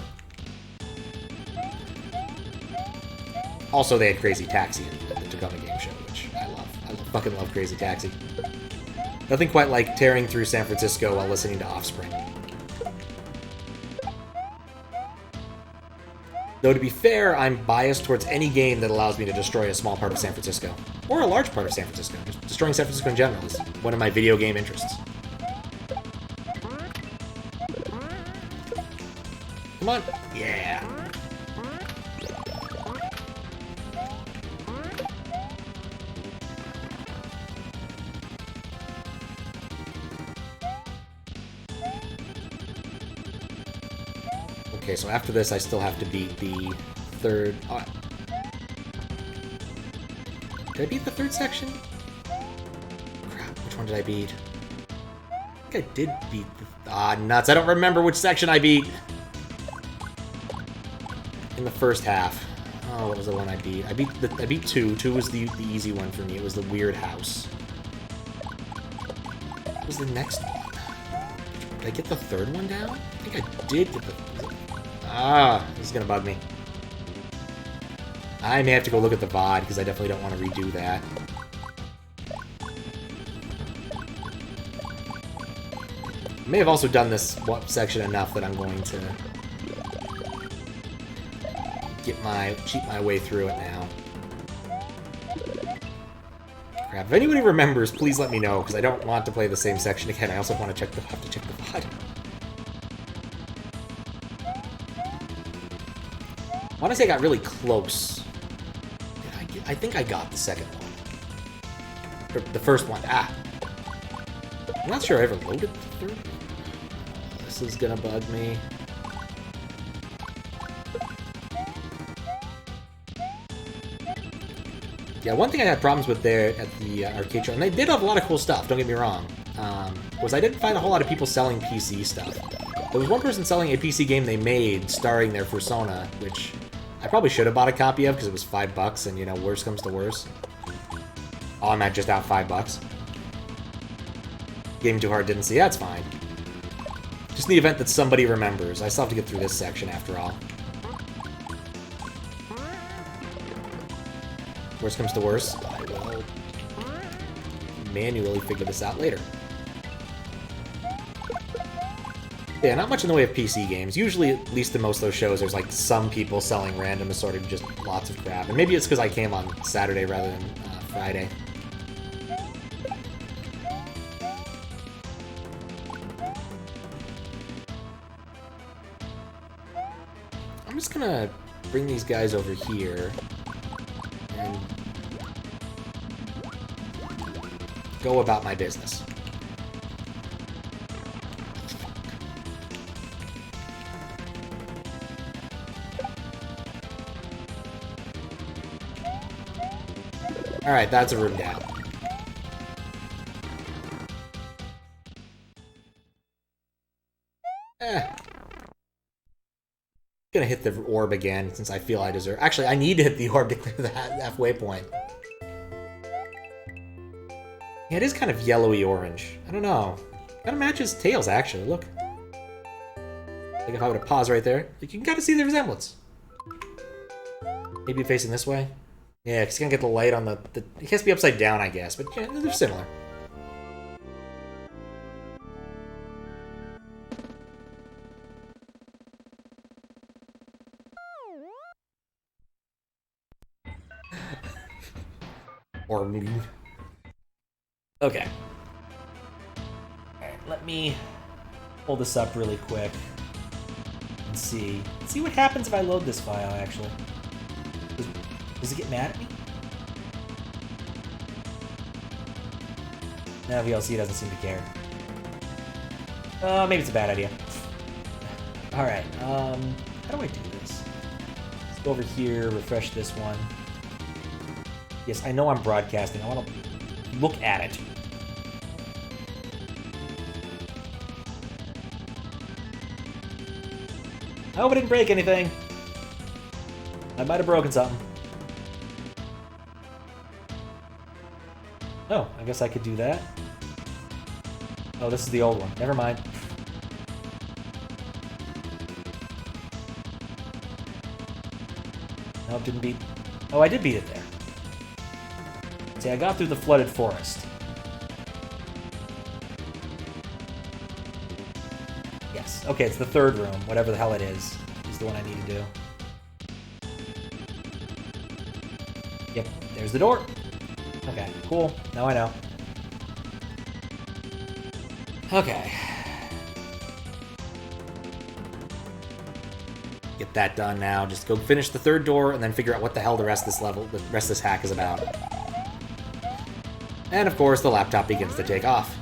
Also, they had Crazy Taxi at the Tacoma Game Show, which I love. I fucking love Crazy Taxi. Nothing quite like tearing through San Francisco while listening to Offspring. Though to be fair, I'm biased towards any game that allows me to destroy a small part of San Francisco. Or a large part of San Francisco. Just destroying San Francisco in general is one of my video game interests. Come on. Yeah. Okay, so after this, I still have to beat the third... Oh, did I beat the third section? Crap, which one did I beat? I think I did beat the... Ah, nuts, I don't remember which section I beat! In the first half. Oh, what was the one I beat? I beat two. Two was the easy one for me. It was the weird house. What was the next one? Did I get the third one down? I think I did get the... Ah, this is gonna bug me. I may have to go look at the VOD, because I definitely don't want to redo that. I may have also done this section enough that I'm going to cheat my way through it now. Crap. If anybody remembers, please let me know, because I don't want to play the same section again. I also want to have to check the VOD. I want to say I got really close. I think I got the second one. Or the first one. Ah. I'm not sure I ever loaded the third. This is gonna bug me. Yeah, one thing I had problems with there at the arcade show, and they did have a lot of cool stuff, don't get me wrong, was I didn't find a whole lot of people selling PC stuff. There was one person selling a PC game they made starring their Fursona, which I probably should have bought a copy of because it was $5, and worst comes to worst. Oh, I'm at just out $5. Game too hard, didn't see. That's fine. Just in the event that somebody remembers. I still have to get through this section after all. Worst comes to worst, I will manually figure this out later. Yeah, not much in the way of PC games. Usually, at least in most of those shows, there's like some people selling random assorted, just lots of crap. And maybe it's because I came on Saturday rather than Friday. I'm just gonna bring these guys over here and go about my business. Alright, that's a room down. Gonna hit the orb again, since I feel I deserve... Actually, I need to hit the orb to clear the halfway point. Yeah, it is kind of yellowy orange. I don't know. Kind of matches Tails, actually. Look. Like if I were to pause right there, you can kind of see the resemblance. Maybe facing this way? Yeah, because you're gonna get the light on the... It has to be upside down, I guess, but yeah, they're similar. Or... Okay. Alright, let me pull this up really quick and see. See what happens if I load this file, actually. Does it get mad at me? No, VLC doesn't seem to care. Maybe it's a bad idea. Alright, how do I do this? Let's go over here, refresh this one. Yes, I know I'm broadcasting. I want to look at it. I hope I didn't break anything. I might have broken something. Oh, I guess I could do that. Oh, this is the old one. Never mind. Nope, didn't beat... Oh, I did beat it there. See, I got through the flooded forest. Yes. Okay, it's the third room. Whatever the hell it is the one I need to do. Yep, there's the door. Okay, cool. Now I know. Okay. Get that done now. Just go finish the third door and then figure out what the hell the rest of this level, the rest of this hack is about. And of course, the laptop begins to take off.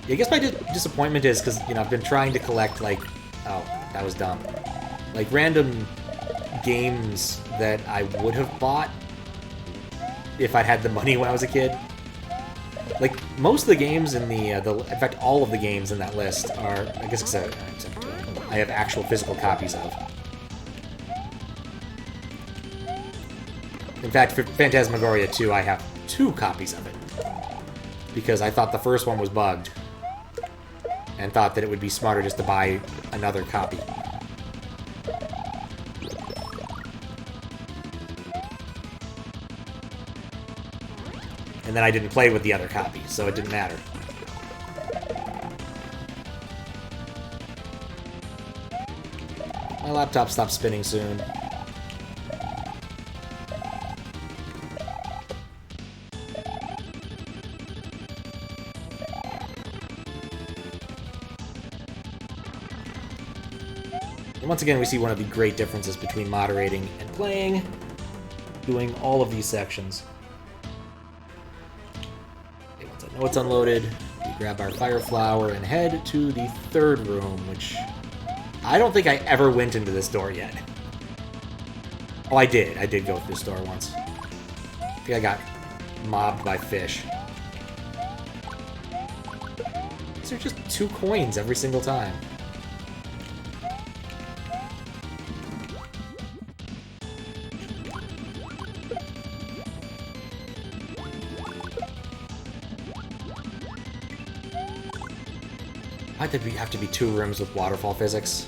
I guess my disappointment is because, you know, I've been trying to collect, like... Oh, that was dumb. Like, random games that I would have bought if I'd had the money when I was a kid. Like, most of the games in in fact, all of the games in that list are, I guess except I have actual physical copies of. In fact, for Phantasmagoria 2, I have 2 copies of it. Because I thought the first one was bugged. And thought that it would be smarter just to buy another copy. And then I didn't play with the other copy, so it didn't matter. My laptop stops spinning soon. And once again, we see one of the great differences between moderating and playing, doing all of these sections. Know it's unloaded. We grab our fire flower and head to the third room, which I don't think I ever went into this door yet. Oh, I did. I did go through this door once. I think I got mobbed by fish. These are just 2 coins every single time. Why did we have to be 2 rooms with waterfall physics?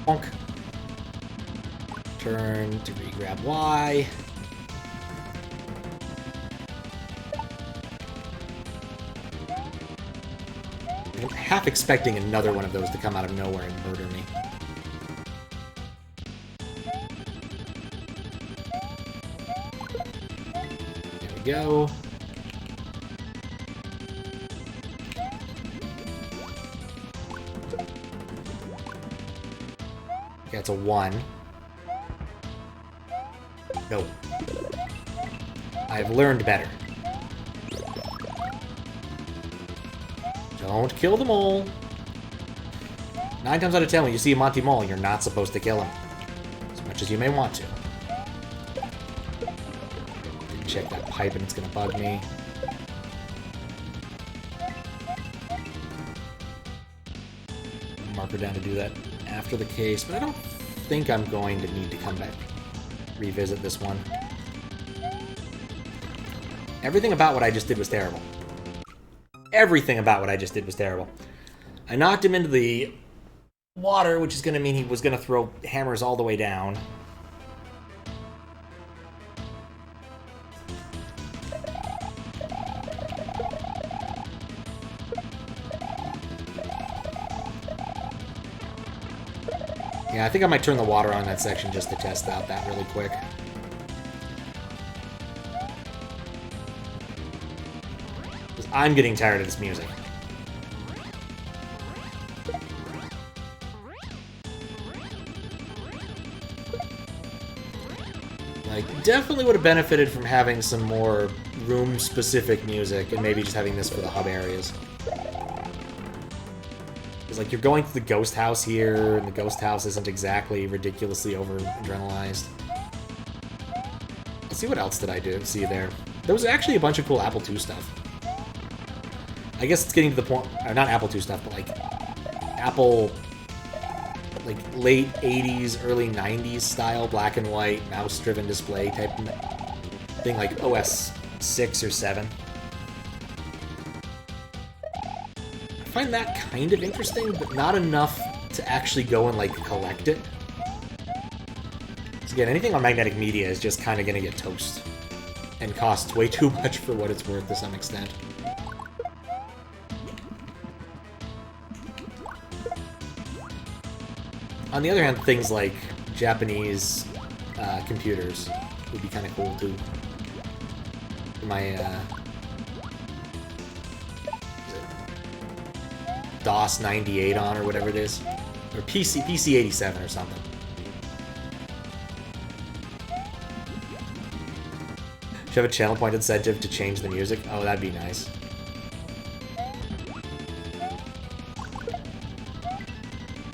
Bonk. Turn to re-grab Y. I'm half expecting another one of those to come out of nowhere and murder me. Go. Okay, it's a 1. No. I've learned better. Don't kill the mole. 9 times out of 10, when you see a Monty Mole, you're not supposed to kill him. As much as you may want to. Check that pipe and it's gonna bug me. marker down to do that after the case, but I don't think I'm going to need to come back, revisit this one. Everything about what I just did was terrible. Everything about what I just did was terrible. I knocked him into the water, which is going to mean he was going to throw hammers all the way down. Yeah, I think I might turn the water on that section just to test out that really quick. Because I'm getting tired of this music. Like, definitely would have benefited from having some more room-specific music and maybe just having this for the hub areas. Because, like, you're going to the ghost house here, and the ghost house isn't exactly ridiculously over-adrenalized. Let's see, what else did I see there? There was actually a bunch of cool Apple II stuff. I guess it's getting to the point... Or not Apple II stuff, but, like, Apple... like, late 80s, early 90s style, black and white, mouse-driven display type thing, like OS 6 or 7. I find that kind of interesting, but not enough to actually go and, like, collect it. So again, anything on magnetic media is just kind of going to get toast. And costs way too much for what it's worth to some extent. On the other hand, things like Japanese computers would be kind of cool too. My DOS 98 on or whatever it is, or PC 87 or something. Should have a channel point incentive to change the music. Oh, that'd be nice.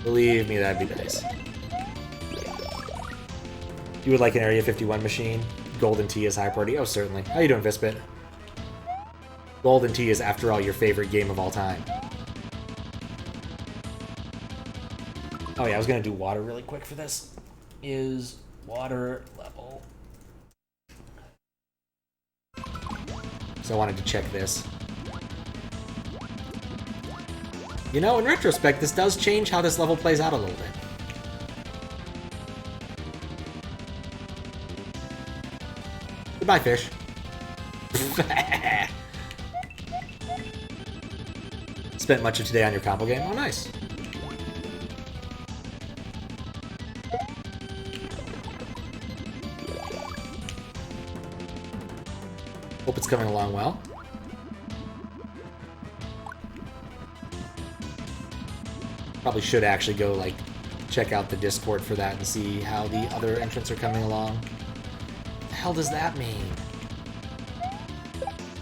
Believe me, that'd be nice. You would like an Area 51 machine? Golden Tee is high priority? Oh, certainly. How you doing, Vispit? Golden Tee is, after all, your favorite game of all time. Oh yeah, I was gonna do water really quick for this. Is water level. So I wanted to check this. You know, in retrospect, this does change how this level plays out a little bit. Goodbye, fish. Spent much of today on your combo game? Oh, nice. Hope it's coming along well. Probably should actually go, like, check out the Discord for that and see how the other entrants are coming along. What the hell does that mean?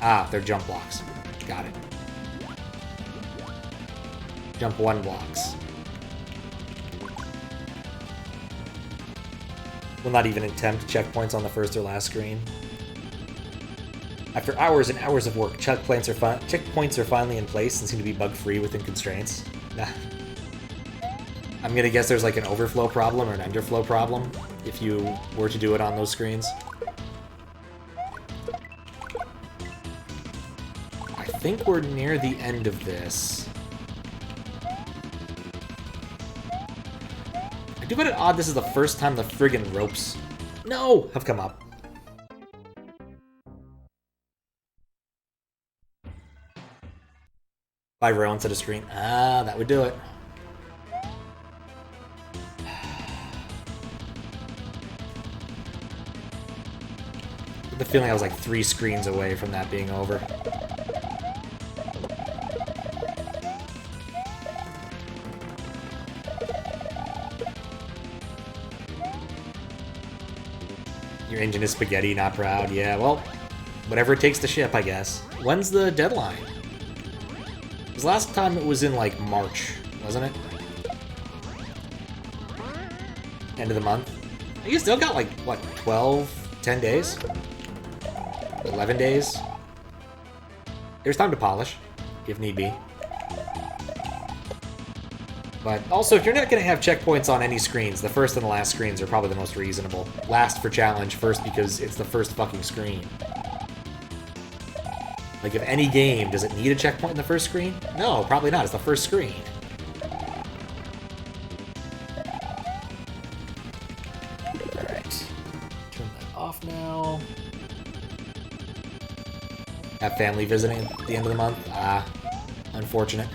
Ah, they're jump blocks. Got it. Jump 1 blocks. Will not even attempt checkpoints on the first or last screen. After hours and hours of work, checkpoints are finally in place and seem to be bug-free within constraints. Nah. I'm gonna guess there's like an overflow problem or an underflow problem if you were to do it on those screens. I think we're near the end of this. I do find it odd this is the first time the friggin' ropes have come up. By row instead of screen. Ah, that would do it. The feeling I was like 3 screens away from that being over. Your engine is spaghetti, not proud. Yeah, well, whatever it takes to ship, I guess. When's the deadline? Because last time it was in like March, wasn't it? End of the month. You still got like, what, 10 days? 11 days? There's time to polish, if need be. But also, if you're not going to have checkpoints on any screens, the first and the last screens are probably the most reasonable. Last for challenge, first because it's the first fucking screen. Like, if any game, does it need a checkpoint in the first screen? No, probably not. It's the first screen. Alright. Turn that off now. Have family visiting at the end of the month? Ah, unfortunate.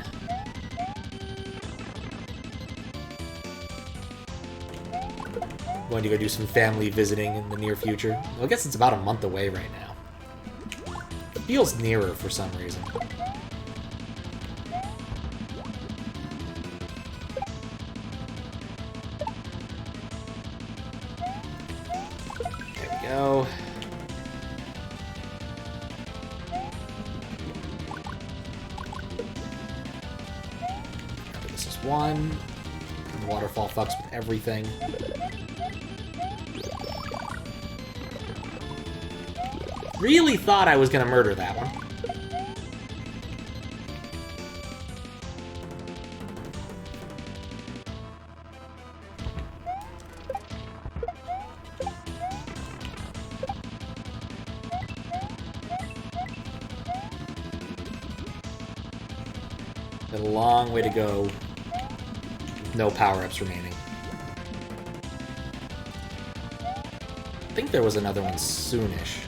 Going to go do some family visiting in the near future. Well, I guess it's about a month away right now. It feels nearer for some reason. There we go. This is one. And the waterfall fucks with everything. Really thought I was gonna murder that one. Been a long way to go. No power-ups remaining. I think there was another one soonish.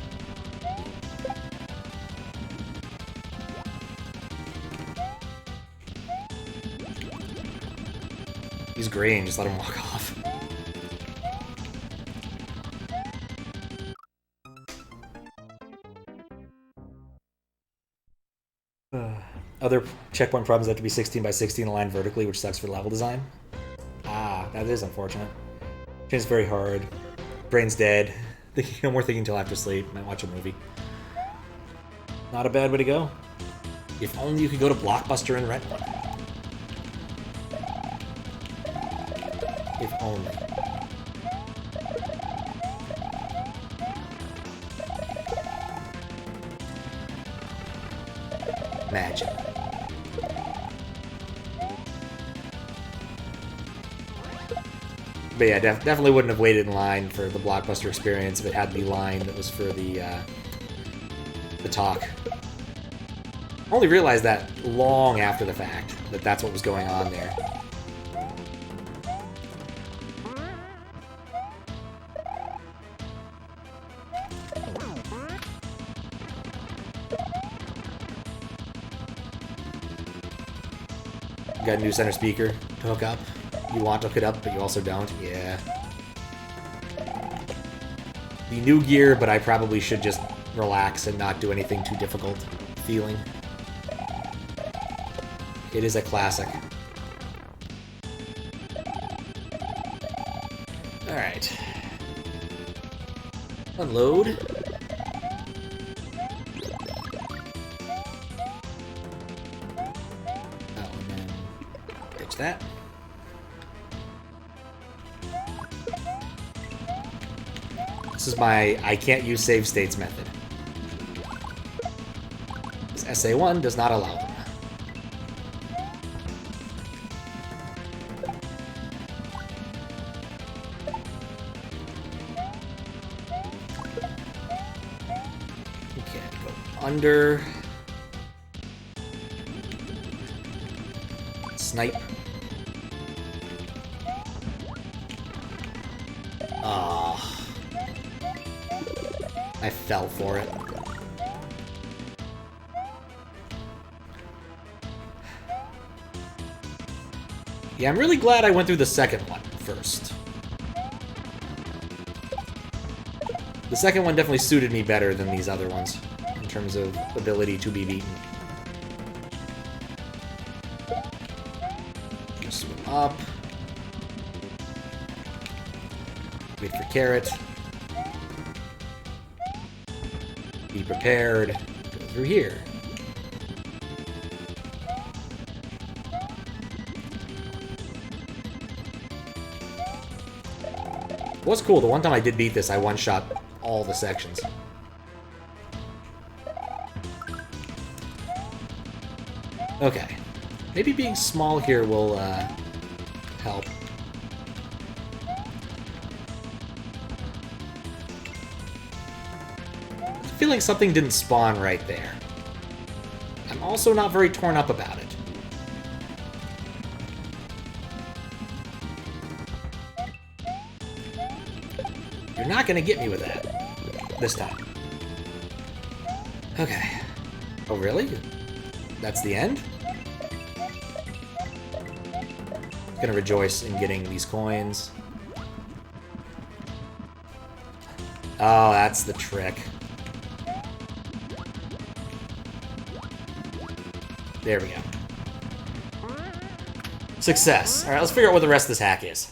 He's green, just let him walk off. Other checkpoint problems have to be 16 by 16 aligned vertically, which sucks for level design. Ah, that is unfortunate. It's very hard. Brain's dead. No more thinking until after sleep. Might watch a movie. Not a bad way to go. If only you could go to Blockbuster and rent one. If only. Imagine. But yeah, definitely wouldn't have waited in line for the Blockbuster experience if it had the line that was for the talk. I only realized that long after the fact, that that's what was going on there. Got a new center speaker to hook up. You want to hook it up, but you also don't. Yeah. The new gear, but I probably should just relax and not do anything too difficult feeling. It is a classic. Alright. Unload. That. This is my I can't use save states method. This SA1 does not allow them. Okay, go under. Snipe. I fell for it. Yeah, I'm really glad I went through the second one first. The second one definitely suited me better than these other ones in terms of ability to be beaten. Just swim up. Wait for carrot. Be prepared. Go through here. What's cool, the one time I did beat this, I one-shot all the sections. Okay. Maybe being small here will help. I'm feeling something didn't spawn right there. I'm also not very torn up about it. You're not gonna get me with that. This time. Okay. Oh, really? That's the end? Gonna rejoice in getting these coins. Oh, that's the trick. There we go. Success. Alright, let's figure out what the rest of this hack is.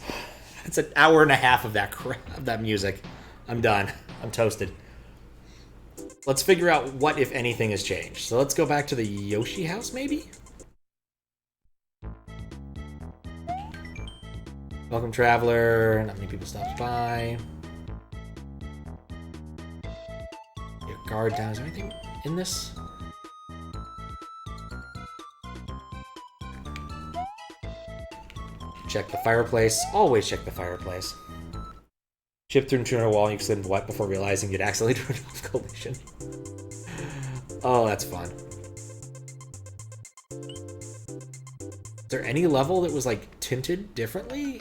It's an hour and a half of that crap, of that music. I'm done. I'm toasted. Let's figure out what, if anything, has changed. So let's go back to the Yoshi house, maybe? Welcome, traveler. Not many people stopped by. Your guard down. Is there anything in this? Check the fireplace. Always check the fireplace. Chip through a wall, you slid wet before realizing you'd accidentally turned off collision. Oh, that's fun. Is there any level that was, like, tinted differently?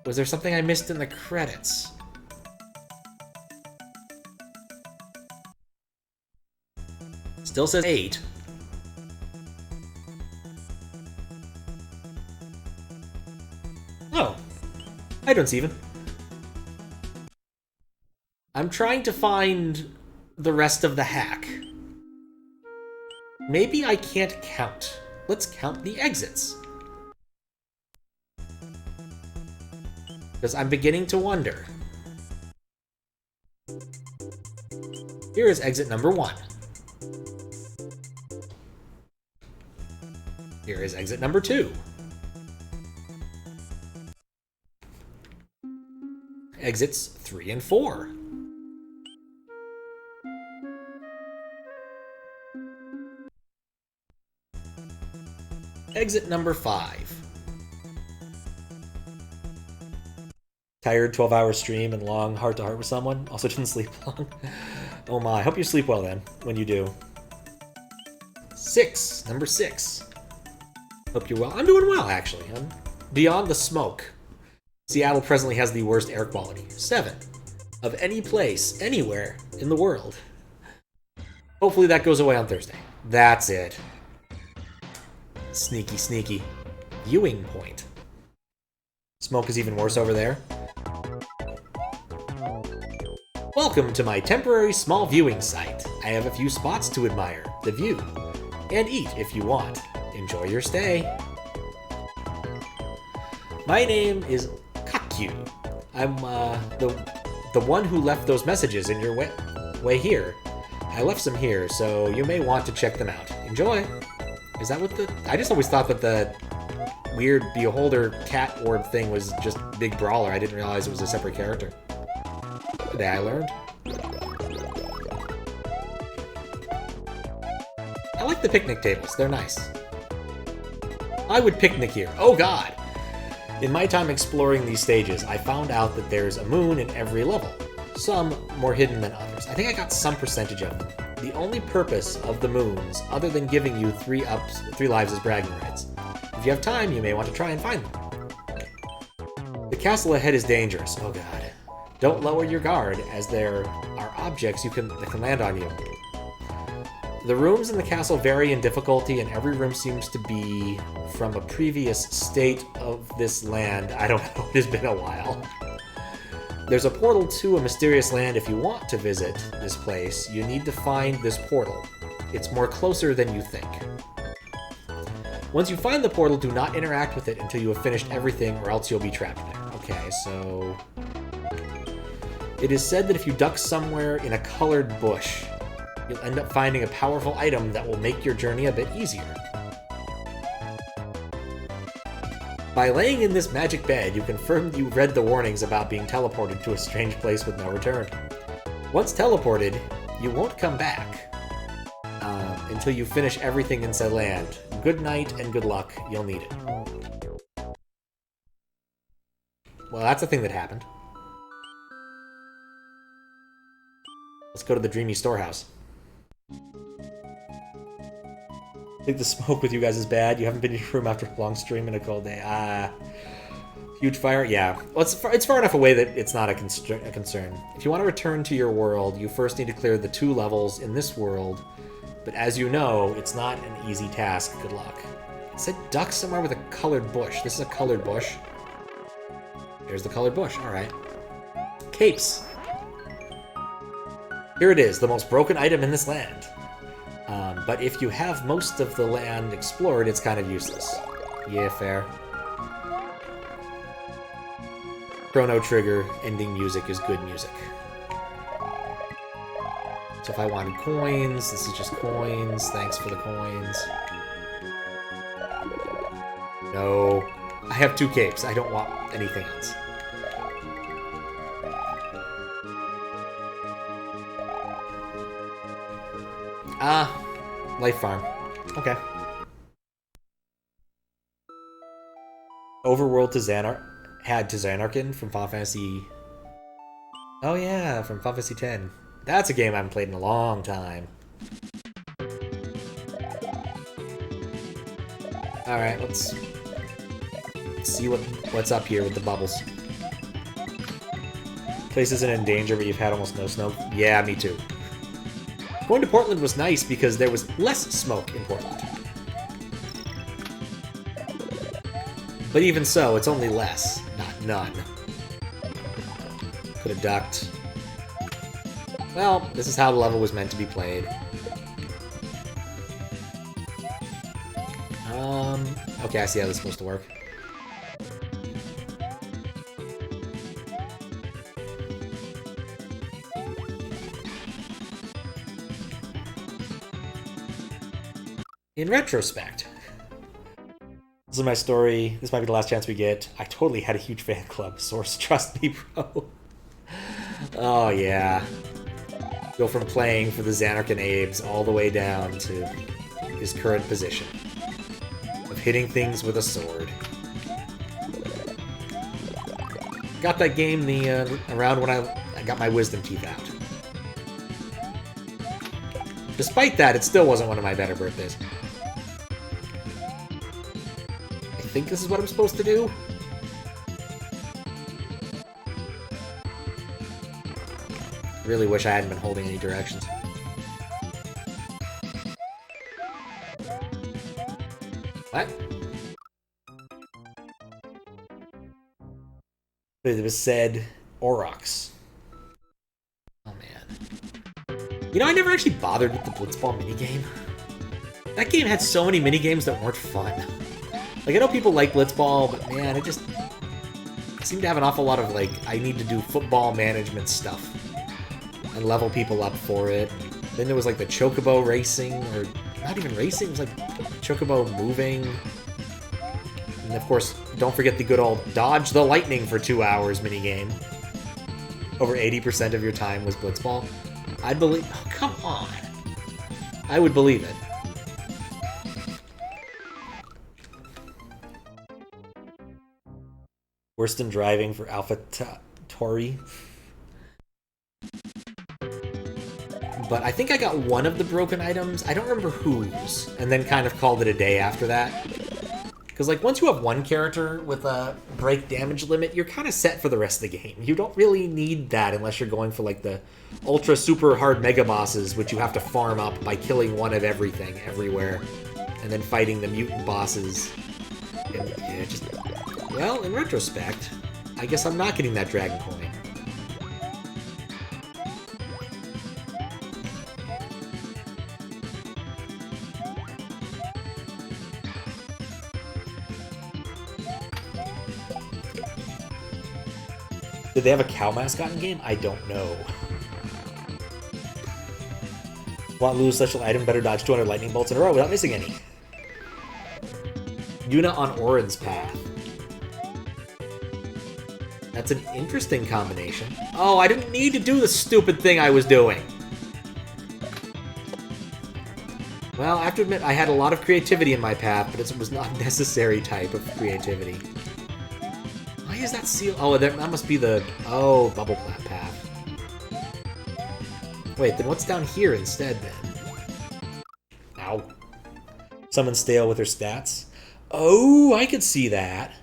Was there something I missed in the credits? Still says 8. Oh. Items even. I'm trying to find the rest of the hack. Maybe I can't count. Let's count the exits. Because I'm beginning to wonder. Here is exit number 1. Here is exit number 2. Exits 3 and 4. Exit number 5. Tired 12-hour stream and long heart-to-heart with someone. Also didn't sleep long. Oh my, hope you sleep well then, when you do. 6. Number 6. Hope you're well. I'm doing well, actually. I'm beyond the smoke. Seattle presently has the worst air quality. 7. Of any place, anywhere in the world. Hopefully that goes away on Thursday. That's it. Sneaky, sneaky. Viewing point. Smoke is even worse over there. Welcome to my temporary small viewing site. I have a few spots to admire, the view, and eat if you want. Enjoy your stay. My name is Kakyu. I'm the one who left those messages in your way here. I left some here, so you may want to check them out. Enjoy. Is that what the... I just always thought that the weird Beholder cat orb thing was just Big Brawler. I didn't realize it was a separate character. Today I learned. I like the picnic tables. They're nice. I would picnic here. Oh god! In my time exploring these stages, I found out that there's a moon in every level. Some more hidden than others. I think I got some percentage of them. The only purpose of the moons, other than giving you 3 lives as bragging rights. If you have time, you may want to try and find them. The castle ahead is dangerous. Oh god. Don't lower your guard, as there are objects that can land on you. The rooms in the castle vary in difficulty, and every room seems to be from a previous state of this land. I don't know, it has been a while. There's a portal to a mysterious land. If you want to visit this place, you need to find this portal. It's more closer than you think. Once you find the portal, do not interact with it until you have finished everything, or else you'll be trapped there. Okay, so... It is said that if you duck somewhere in a colored bush, you'll end up finding a powerful item that will make your journey a bit easier. By laying in this magic bed, you confirm you read the warnings about being teleported to a strange place with no return. Once teleported, you won't come back until you finish everything in said land. Good night and good luck, you'll need it. Well, that's a thing that happened. Let's go to the Dreamy Storehouse. I think the smoke with you guys is bad. You haven't been in your room after a long stream and a cold day. Huge fire? Yeah. Well, it's far enough away that it's not a concern. If you want to return to your world, you first need to clear the 2 levels in this world. But as you know, it's not an easy task. Good luck. It said duck somewhere with a colored bush. This is a colored bush. There's the colored bush. Alright. Capes. Here it is, the most broken item in this land. But if you have most of the land explored, it's kind of useless. Yeah, fair. Chrono Trigger ending music is good music. So if I wanted coins, this is just coins. Thanks for the coins. No. I have 2 capes. I don't want anything else. Life Farm. Okay. Overworld to Xanarkin from Final Fantasy... Oh yeah, from Final Fantasy X. That's a game I haven't played in a long time. Alright, let's see what's up here with the bubbles. Place isn't in danger, but you've had almost no snow. Yeah, me too. Going to Portland was nice because there was less smoke in Portland. But even so, it's only less, not none. Could have ducked. Well, this is how the level was meant to be played. Okay, I see how this is supposed to work. In retrospect, this is my story. This might be the last chance we get. I totally had a huge fan club. Source, trust me, bro. Oh, yeah. Go from playing for the Xanarkin Abes all the way down to his current position of hitting things with a sword. Got that game around when I got my wisdom teeth out. Despite that, it still wasn't one of my better birthdays. I think this is what I'm supposed to do. Really wish I hadn't been holding any directions. What? It was said Aurochs. Oh man. You know, I never actually bothered with the Blitzball minigame. That game had so many minigames that weren't fun. Like, I know people like Blitzball, but man, it just seemed to have an awful lot of, like, I need to do football management stuff and level people up for it. Then there was, like, the Chocobo racing, or not even racing, it was, like, Chocobo moving. And, of course, don't forget the good old Dodge the Lightning for 2 hours minigame. Over 80% of your time was Blitzball. I'd believe... Oh, come on. I would believe it. Worse than driving for Alpha Tauri. But I think I got one of the broken items. I don't remember whose. And then kind of called it a day after that. Because, like, once you have one character with a break damage limit, you're kind of set for the rest of the game. You don't really need that unless you're going for, like, the ultra super hard mega bosses, which you have to farm up by killing one of everything everywhere. And then fighting the mutant bosses. And, yeah, just... Well, in retrospect, I guess I'm not getting that dragon coin. Did they have a cow mascot in game? I don't know. Want lose special item, better dodge 200 lightning bolts in a row without missing any. Yuna on Orin's path. That's an interesting combination. Oh, I didn't need to do the stupid thing I was doing. Well, I have to admit, I had a lot of creativity in my path, but it was not necessary type of creativity. Why is that seal? Oh, that must be the... Oh, bubble plat path. Wait, then what's down here instead, then? Ow. Summon stale with her stats? Oh, I could see that.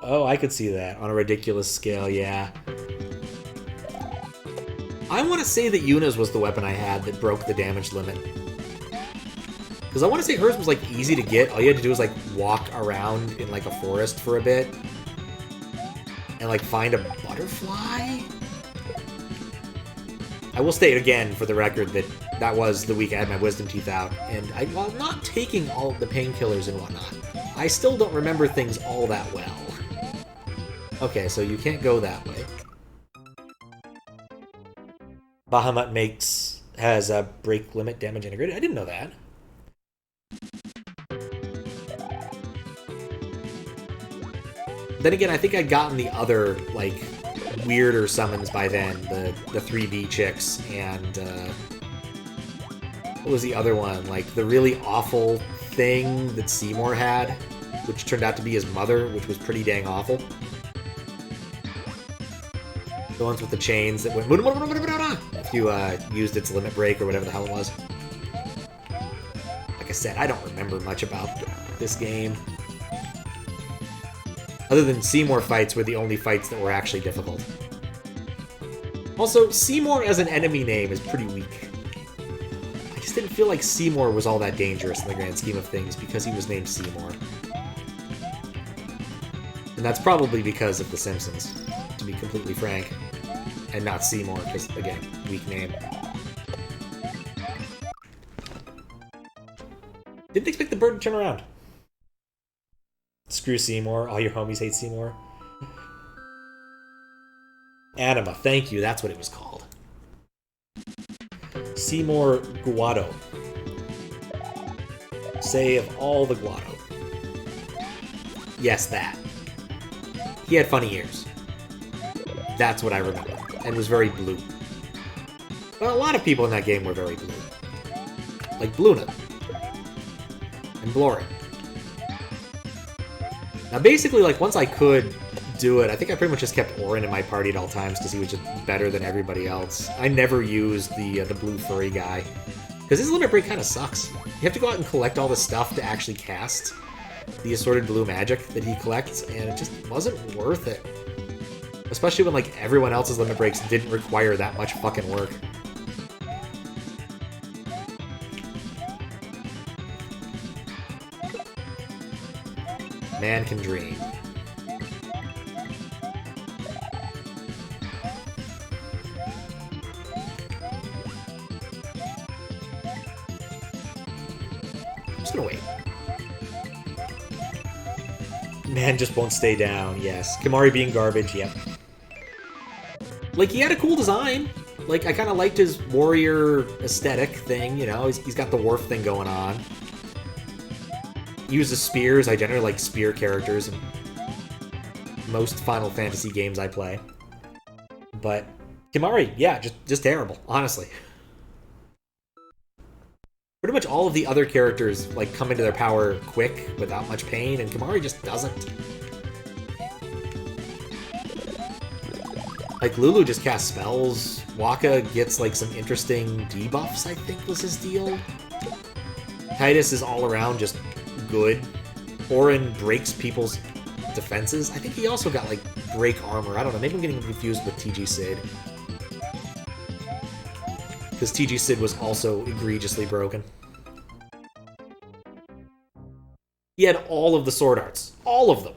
Oh, I could see that on a ridiculous scale, yeah. I want to say that Yuna's was the weapon I had that broke the damage limit. Because I want to say hers was, like, easy to get. All you had to do was, like, walk around in, like, a forest for a bit. And, like, find a butterfly? I will state again, for the record, that that was the week I had my wisdom teeth out. And while not taking all of the painkillers and whatnot, I still don't remember things all that well. Okay, so you can't go that way. Bahamut has a break limit damage integrated. I didn't know that. Then again, I think I'd gotten the other, like, weirder summons by then. The 3B chicks and, what was the other one? Like, the really awful thing that Seymour had, which turned out to be his mother, which was pretty dang awful. The ones with the chains that went... If you used its limit break or whatever the hell it was. Like I said, I don't remember much about this game. Other than Seymour fights were the only fights that were actually difficult. Also, Seymour as an enemy name is pretty weak. I just didn't feel like Seymour was all that dangerous in the grand scheme of things because he was named Seymour. And that's probably because of The Simpsons, to be completely frank. And not Seymour, because, again, weak name. Didn't expect the bird to turn around. Screw Seymour. All your homies hate Seymour. Anima. Thank you. That's what it was called. Seymour Guado. Say of all the Guado. Yes, that. He had funny ears. That's what I remember. And was very blue. Well, a lot of people in that game were very blue. Like Bluna. And Blorin. Now, basically, like, once I could do it, I think I pretty much just kept Orin in my party at all times because he was just better than everybody else. I never used the blue furry guy. Because his limit break kind of sucks. You have to go out and collect all the stuff to actually cast the assorted blue magic that he collects, and it just wasn't worth it. Especially when, like, everyone else's limit breaks didn't require that much fucking work. Man can dream. I'm just gonna wait. Man just won't stay down, yes. Kimahri being garbage, yep. Like, he had a cool design. Like, I kind of liked his warrior aesthetic thing, you know? He's got the Worf thing going on. He uses spears. I generally like spear characters in most Final Fantasy games I play. But Kimahri, yeah, just terrible, honestly. Pretty much all of the other characters, like, come into their power quick, without much pain, and Kimahri just doesn't. Like, Lulu just casts spells. Waka gets, like, some interesting debuffs, I think was his deal. Titus is all around just good. Orin breaks people's defenses. I think he also got, like, break armor. I don't know, maybe I'm getting confused with TG Sid. Because TG Sid was also egregiously broken. He had all of the sword arts. All of them.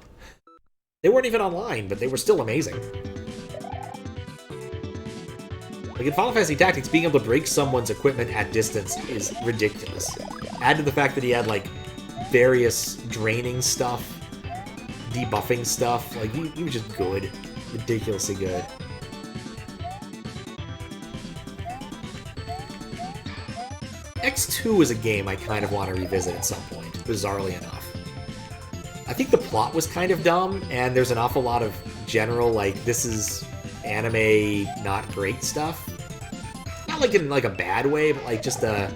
They weren't even online, but they were still amazing. Like, in Final Fantasy Tactics, being able to break someone's equipment at distance is ridiculous. Add to the fact that he had, like, various draining stuff, debuffing stuff. Like, he was just good. Ridiculously good. X2 is a game I kind of want to revisit at some point, bizarrely enough. I think the plot was kind of dumb, and there's an awful lot of general, like, this is anime not great stuff. Not like in, like, a bad way, but, like, just a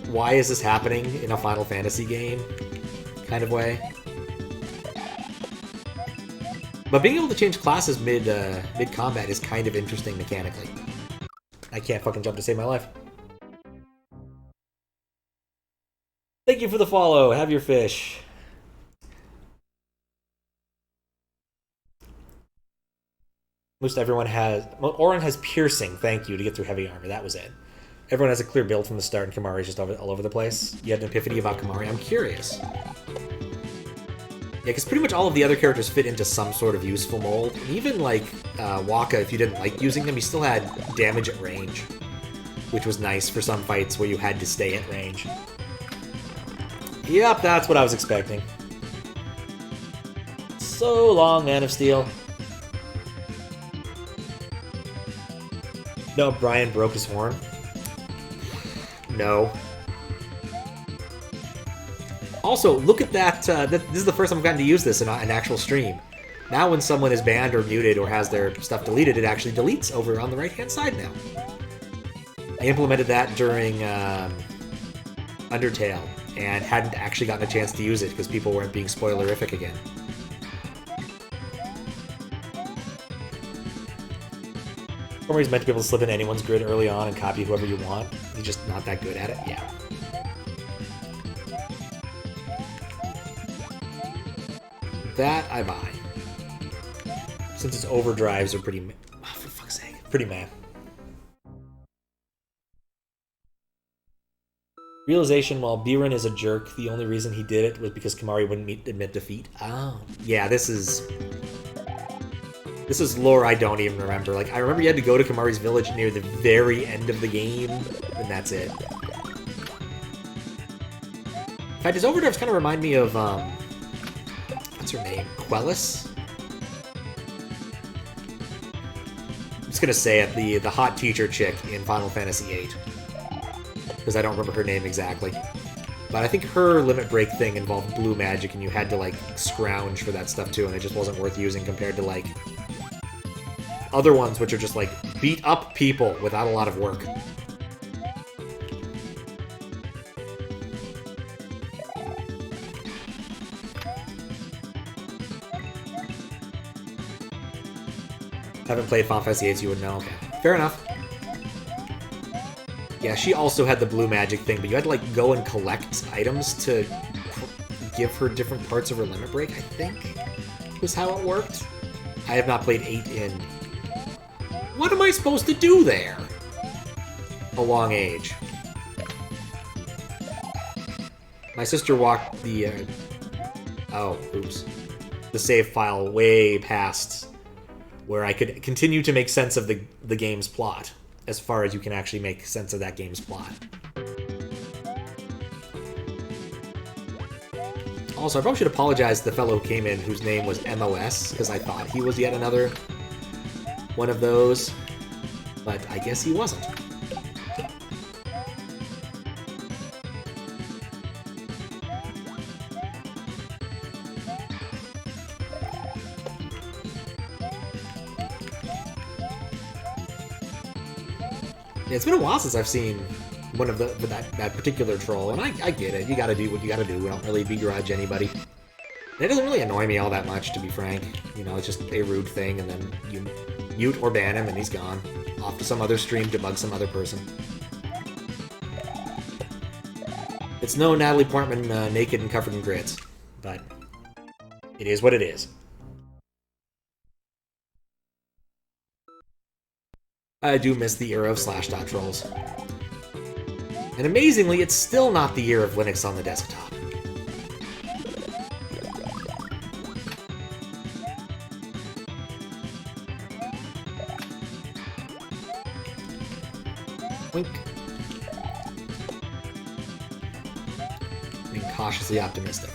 why is this happening in a Final Fantasy game kind of way. But being able to change classes mid combat is kind of interesting mechanically. I can't fucking jump to save my life. Thank you for the follow. Have your fish. Most everyone has... Orin has piercing, thank you, to get through heavy armor. That was it. Everyone has a clear build from the start, and Kimahri's just all over the place. You had an epiphany about Kimahri. I'm curious. Yeah, because pretty much all of the other characters fit into some sort of useful mold. And even, like, Waka, if you didn't like using them, he still had damage at range. Which was nice for some fights where you had to stay at range. Yep, that's what I was expecting. So long, Man of Steel. No, Brian broke his horn. No. Also, look at that. This is the first time I've gotten to use this in an actual stream. Now when someone is banned or muted or has their stuff deleted, it actually deletes over on the right-hand side now. I implemented that during Undertale and hadn't actually gotten a chance to use it because people weren't being spoilerific again. Kimahri's meant to be able to slip in anyone's grid early on and copy whoever you want. He's just not that good at it. Yeah. That I buy. Since its overdrives are pretty... Oh, for fuck's sake. Pretty meh. Realization, while Biren is a jerk, the only reason he did it was because Kimahri wouldn't admit defeat. Oh. Yeah, this is lore I don't even remember. Like, I remember you had to go to Kimahri's village near the very end of the game, and that's it. In fact, his overdrives kind of remind me of, what's her name? Quellis? I'm just gonna say it, the hot teacher chick in Final Fantasy VIII. Because I don't remember her name exactly. But I think her limit break thing involved blue magic, and you had to, like, scrounge for that stuff too, and it just wasn't worth using compared to, like, other ones which are just, like, beat up people without a lot of work. Haven't played Final Fantasy VIII, so you would know. Okay. Fair enough. Yeah, she also had the blue magic thing, but you had to, like, go and collect items to give her different parts of her limit break, I think, was how it worked. I have not played 8 in... What am I supposed to do there? A long age. My sister walked the... Oh, oops. The save file way past where I could continue to make sense of the game's plot. As far as you can actually make sense of that game's plot. Also, I probably should apologize to the fellow who came in whose name was MOS, because I thought he was yet another one of those, but I guess he wasn't. It's been a while since I've seen one of that particular troll, and I get it. You gotta do what you gotta do. We don't really begrudge anybody. And it doesn't really annoy me all that much, to be frank. You know, it's just a rude thing, and then you mute or ban him, and he's gone. Off to some other stream to bug some other person. It's no Natalie Portman naked and covered in grits, but it is what it is. I do miss the era of Slashdot trolls. And amazingly, it's still not the year of Linux on the desktop. Wink. Being cautiously optimistic.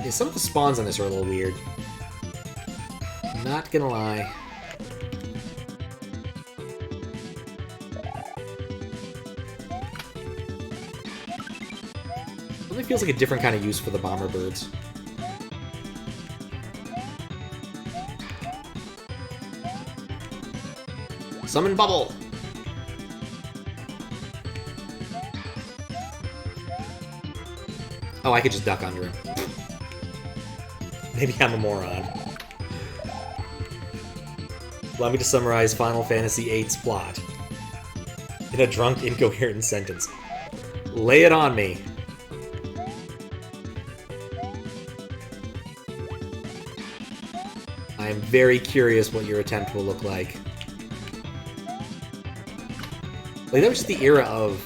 Yeah, some of the spawns on this are a little weird. Not gonna lie. It really feels like a different kind of use for the bomber birds. Summon Bubble! Oh, I could just duck under him. Maybe I'm a moron. Allow me to summarize Final Fantasy VIII's plot in a drunk, incoherent sentence. Lay it on me. I am very curious what your attempt will look like. Like, that was just the era of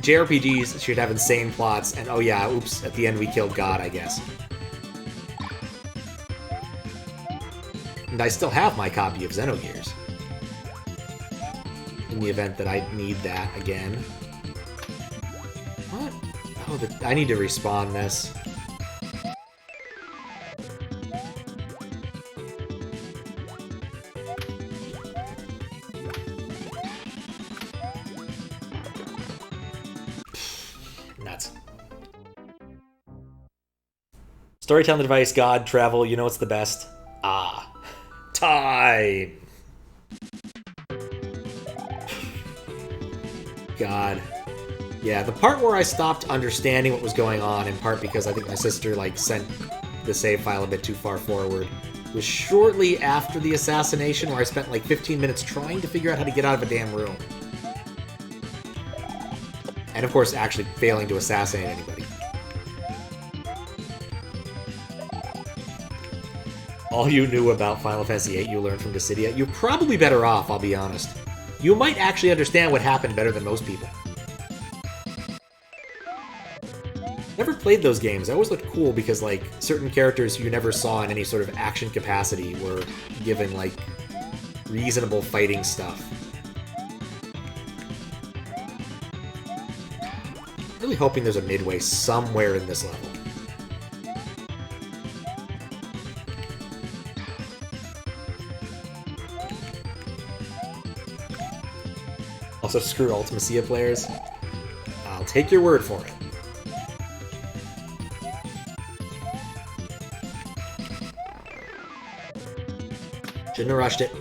JRPGs should have insane plots, and oh yeah, oops, at the end we killed God, I guess. And I still have my copy of Xenogears. In the event that I need that again. What? Oh, I need to respawn this. Nuts. Storytelling device, God, travel, you know what's the best? Ah. Time! God. Yeah, the part where I stopped understanding what was going on, in part because I think my sister, like, sent the save file a bit too far forward, was shortly after the assassination, where I spent, like, 15 minutes trying to figure out how to get out of a damn room. And, of course, actually failing to assassinate anybody. All you knew about Final Fantasy VIII you learned from Dissidia. You're probably better off, I'll be honest. You might actually understand what happened better than most people. Never played those games. I always looked cool because, like, certain characters you never saw in any sort of action capacity were given, like, reasonable fighting stuff. I'm really hoping there's a midway somewhere in this level. Also, screw Ultimacia players. I'll take your word for it. Shouldn't have rushed it.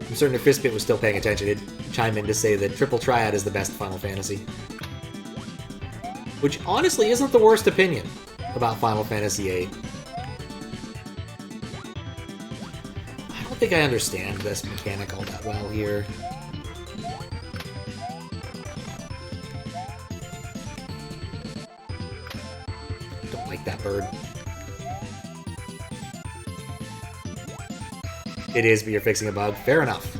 I'm certain if Fistbit was still paying attention, it'd chime in to say that Triple Triad is the best Final Fantasy. Which, honestly, isn't the worst opinion about Final Fantasy VIII. I don't think I understand this mechanic all that well here. Don't like that bird. It is, but you're fixing a bug. Fair enough.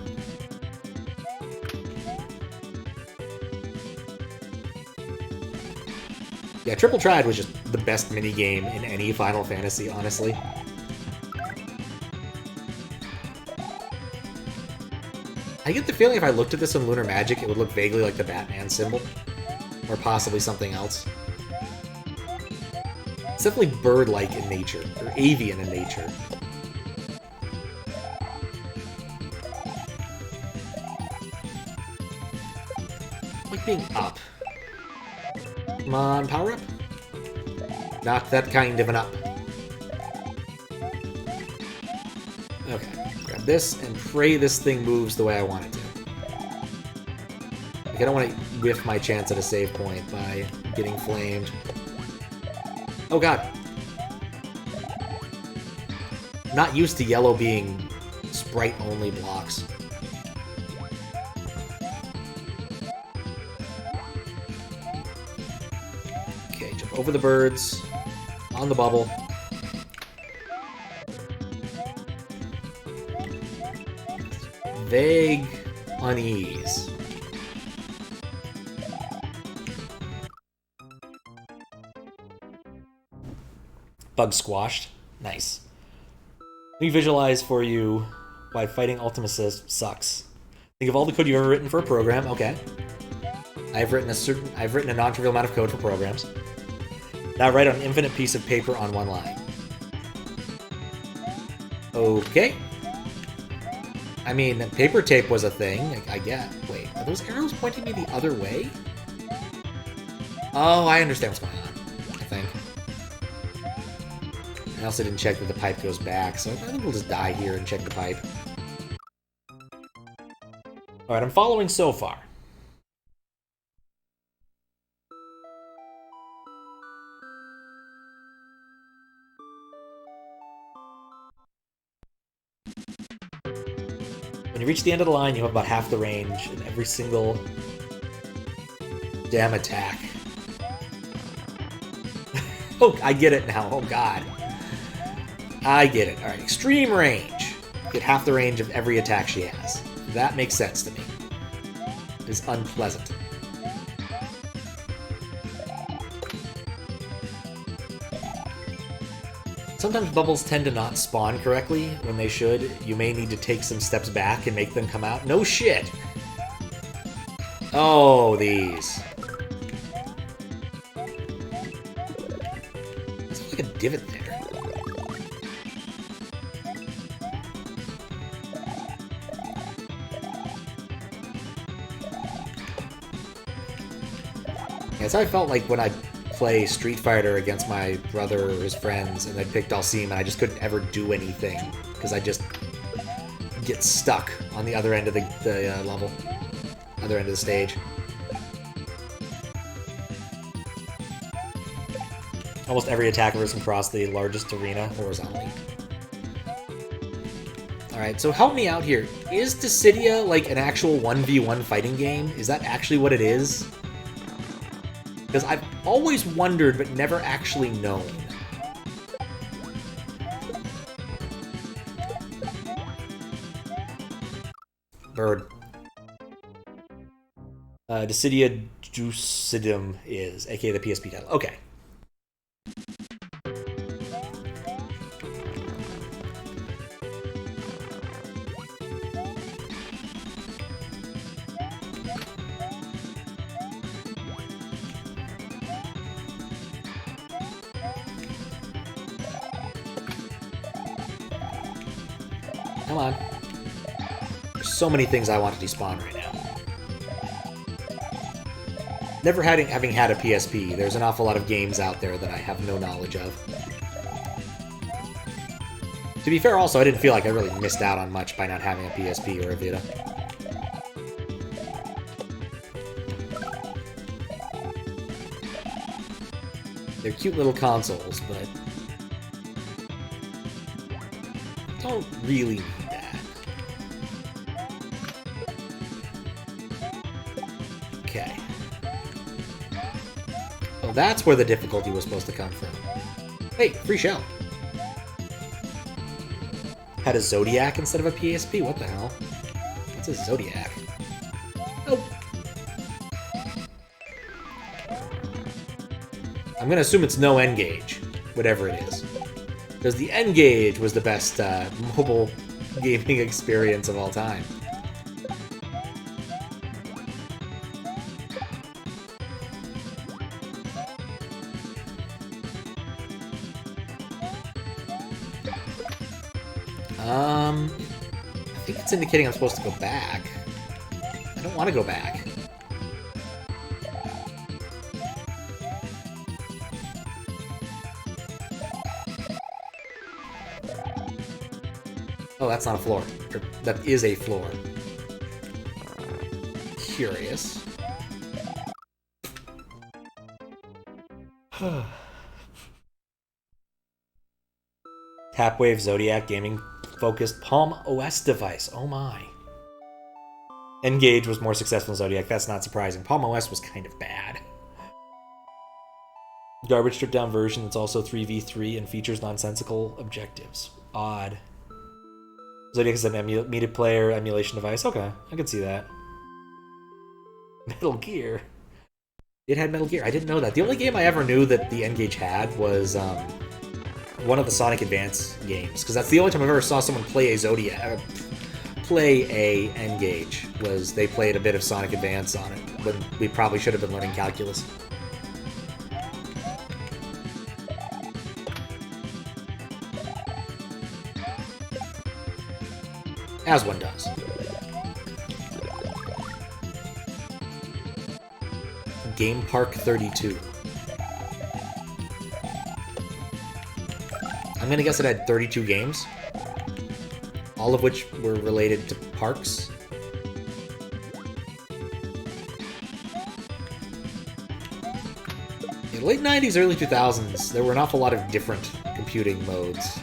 Yeah, Triple Triad was just the best minigame in any Final Fantasy, honestly. I get the feeling if I looked at this in Lunar Magic, it would look vaguely like the Batman symbol. Or possibly something else. It's definitely bird-like in nature, or avian in nature. Like being up. Come on, power up. Not that kind of an up. Okay, grab this and pray this thing moves the way I want it to. Like, I don't want to whiff my chance at a save point by getting flamed. Oh god. Not used to yellow being sprite-only blocks. Okay, jump over the birds, on the bubble. Vague unease. Bug squashed. Nice. Let me visualize for you why fighting Ultimacia sucks. Think of all the code you've ever written for a program. Okay. I've written a non-trivial amount of code for programs. Now write on an infinite piece of paper on one line. Okay. I mean, paper tape was a thing, I get. Wait, are those arrows pointing me the other way? Oh, I understand what's going on, I think. I also didn't check that the pipe goes back, so I think we'll just die here and check the pipe. Alright, I'm following so far. you reach the end of the line, you have about half the range in every single damn attack. Oh, I get it now. Oh, God. I get it. All right, extreme range. Get half the range of every attack she has. That makes sense to me. It is unpleasant. Sometimes bubbles tend to not spawn correctly when they should. You may need to take some steps back and make them come out. No shit! Oh, these. There's like a divot there. That's how I felt like when I play Street Fighter against my brother or his friends, and I'd pick Dalsim, and I just couldn't ever do anything because I just get stuck on the other end of the level, other end of the stage. Almost every attacker can cross the largest arena horizontally. Alright, so help me out here. Is Dissidia like an actual 1v1 fighting game? Is that actually what it is? Because I've always wondered, but never actually known. Bird. Dissidia Jucidum is, aka the PSP title. Okay. Come on. There's so many things I want to despawn right now. Never having had a PSP, there's an awful lot of games out there that I have no knowledge of. To be fair, also, I didn't feel like I really missed out on much by not having a PSP or a Vita. They're cute little consoles, but don't really need that. Okay. Oh, that's where the difficulty was supposed to come from. Hey, free shell. Had a Zodiac instead of a PSP? What the hell? What's a Zodiac? Oh. I'm gonna assume it's no N-Gage, whatever it is. Because the N-Gage was the best mobile gaming experience of all time. I think it's indicating I'm supposed to go back. I don't want to go back. Oh, that's not a floor. Or, that is a floor. Curious. Tapwave Zodiac Gaming focused Palm OS device. Oh my. N-Gage was more successful in Zodiac. That's not surprising. Palm OS was kind of bad. Garbage stripped down version that's also 3v3 and features nonsensical objectives. Odd. Zodiac is an media player emulation device. Okay, I can see that. Metal Gear. It had Metal Gear. I didn't know that. The only game I ever knew that the N-Gage had was one of the Sonic Advance games, because that's the only time I ever saw someone play a Zodiac, play a N-Gage, was they played a bit of Sonic Advance on it, when we probably should have been learning calculus. As one does. Game Park 32. I'm gonna guess it had 32 games, all of which were related to parks. In the late 90s, early 2000s, there were an awful lot of different computing modes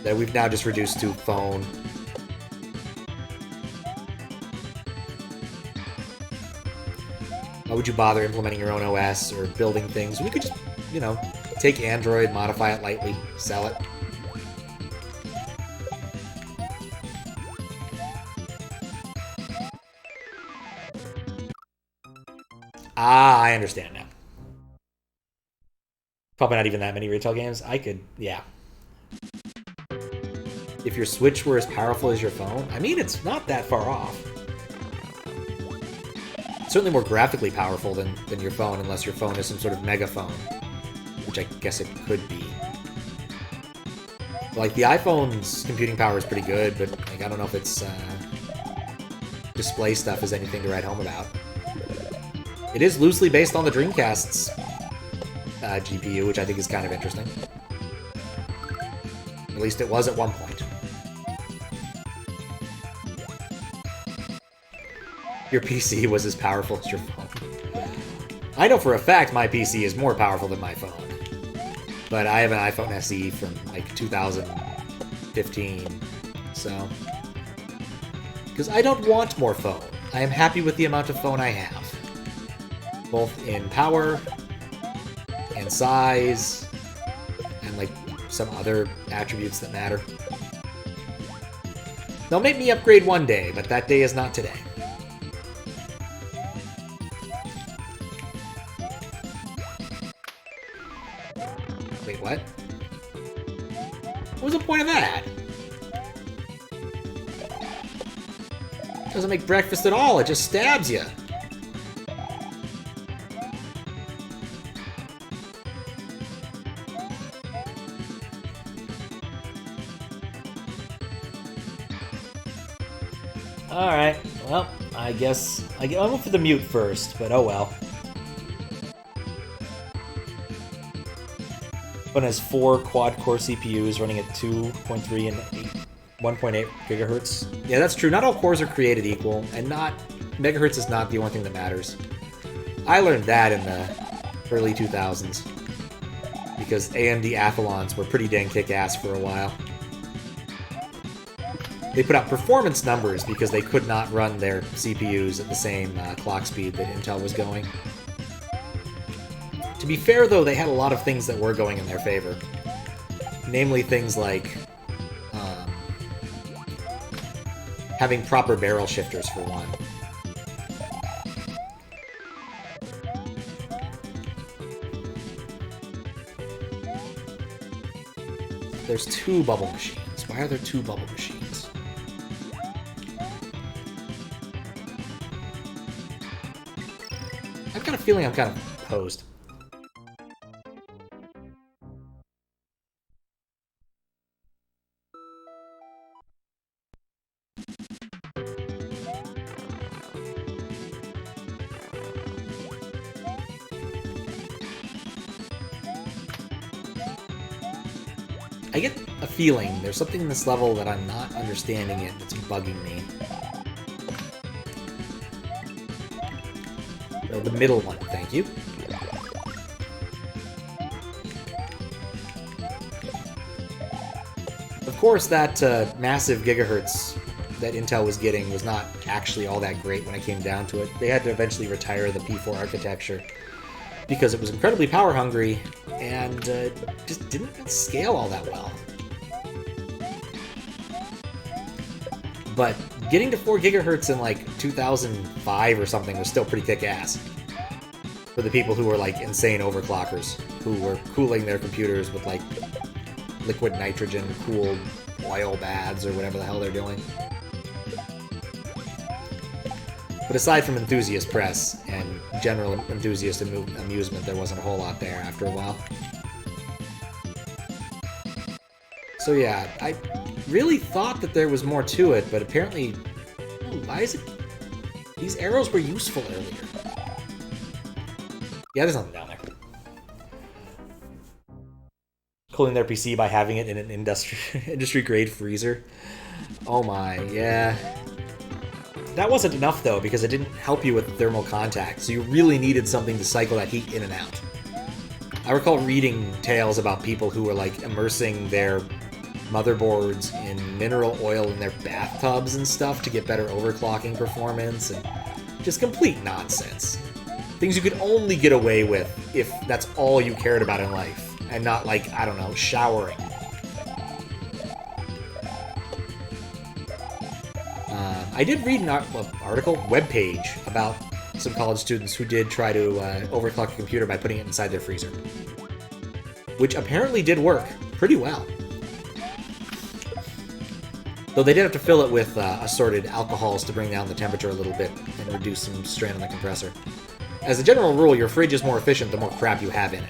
that we've now just reduced to phone, Why would you bother implementing your own OS or building things? We could just, you know, take Android, modify it lightly, sell it. Ah, I understand now. Probably not even that many retail games. I could, yeah. If your Switch were as powerful as your phone, I mean, it's not that far off. It's certainly more graphically powerful than your phone, unless your phone is some sort of megaphone, which I guess it could be. Like, the iPhone's computing power is pretty good, but like, I don't know if its display stuff is anything to write home about. It is loosely based on the Dreamcast's GPU, which I think is kind of interesting. At least it was at one point. Your PC was as powerful as your phone. I know for a fact my PC is more powerful than my phone. But I have an iPhone SE from like 2015, so... Because I don't want more phone. I am happy with the amount of phone I have. Both in power, and size, and like some other attributes that matter. They'll make me upgrade one day, but that day is not today. Wait, what? What was the point of that? It doesn't make breakfast at all, it just stabs you. Alright, well, I guess... I went for the mute first, but oh well. One has 4 quad-core CPUs running at 2.3 and 1.8 gigahertz. Yeah, that's true. Not all cores are created equal, and megahertz is not the only thing that matters. I learned that in the early 2000s, because AMD Athlons were pretty dang kick-ass for a while. They put out performance numbers because they could not run their CPUs at the same clock speed that Intel was going. To be fair, though, they had a lot of things that were going in their favor. Namely things like having proper barrel shifters, for one. There's 2 bubble machines. Why are there 2 bubble machines? I've got a feeling I'm kind of posed. I get a feeling there's something in this level that I'm not understanding it that's bugging me. Oh, the middle one, thank you. Of course, that massive gigahertz that Intel was getting was not actually all that great when it came down to it. They had to eventually retire the P4 architecture because it was incredibly power hungry and just didn't scale all that well. But getting to 4 gigahertz in like 2005 or something was still pretty kick-ass for the people who were like insane overclockers, who were cooling their computers with like liquid nitrogen cooled oil baths or whatever the hell they're doing. But aside from enthusiast press and general enthusiast amusement, there wasn't a whole lot there after a while. So yeah, I really thought that there was more to it, but apparently... why is it... These arrows were useful earlier. Yeah, there's nothing down there. Cooling their PC by having it in an industry-grade freezer. Oh my, yeah. That wasn't enough, though, because it didn't help you with thermal contact, so you really needed something to cycle that heat in and out. I recall reading tales about people who were, like, immersing their motherboards in mineral oil in their bathtubs and stuff to get better overclocking performance, and just complete nonsense. Things you could only get away with if that's all you cared about in life, and not like, I don't know, showering. I did read an article, webpage, about some college students who did try to overclock a computer by putting it inside their freezer. Which apparently did work pretty well. Though they did have to fill it with assorted alcohols to bring down the temperature a little bit and reduce some strain on the compressor. As a general rule, your fridge is more efficient the more crap you have in it.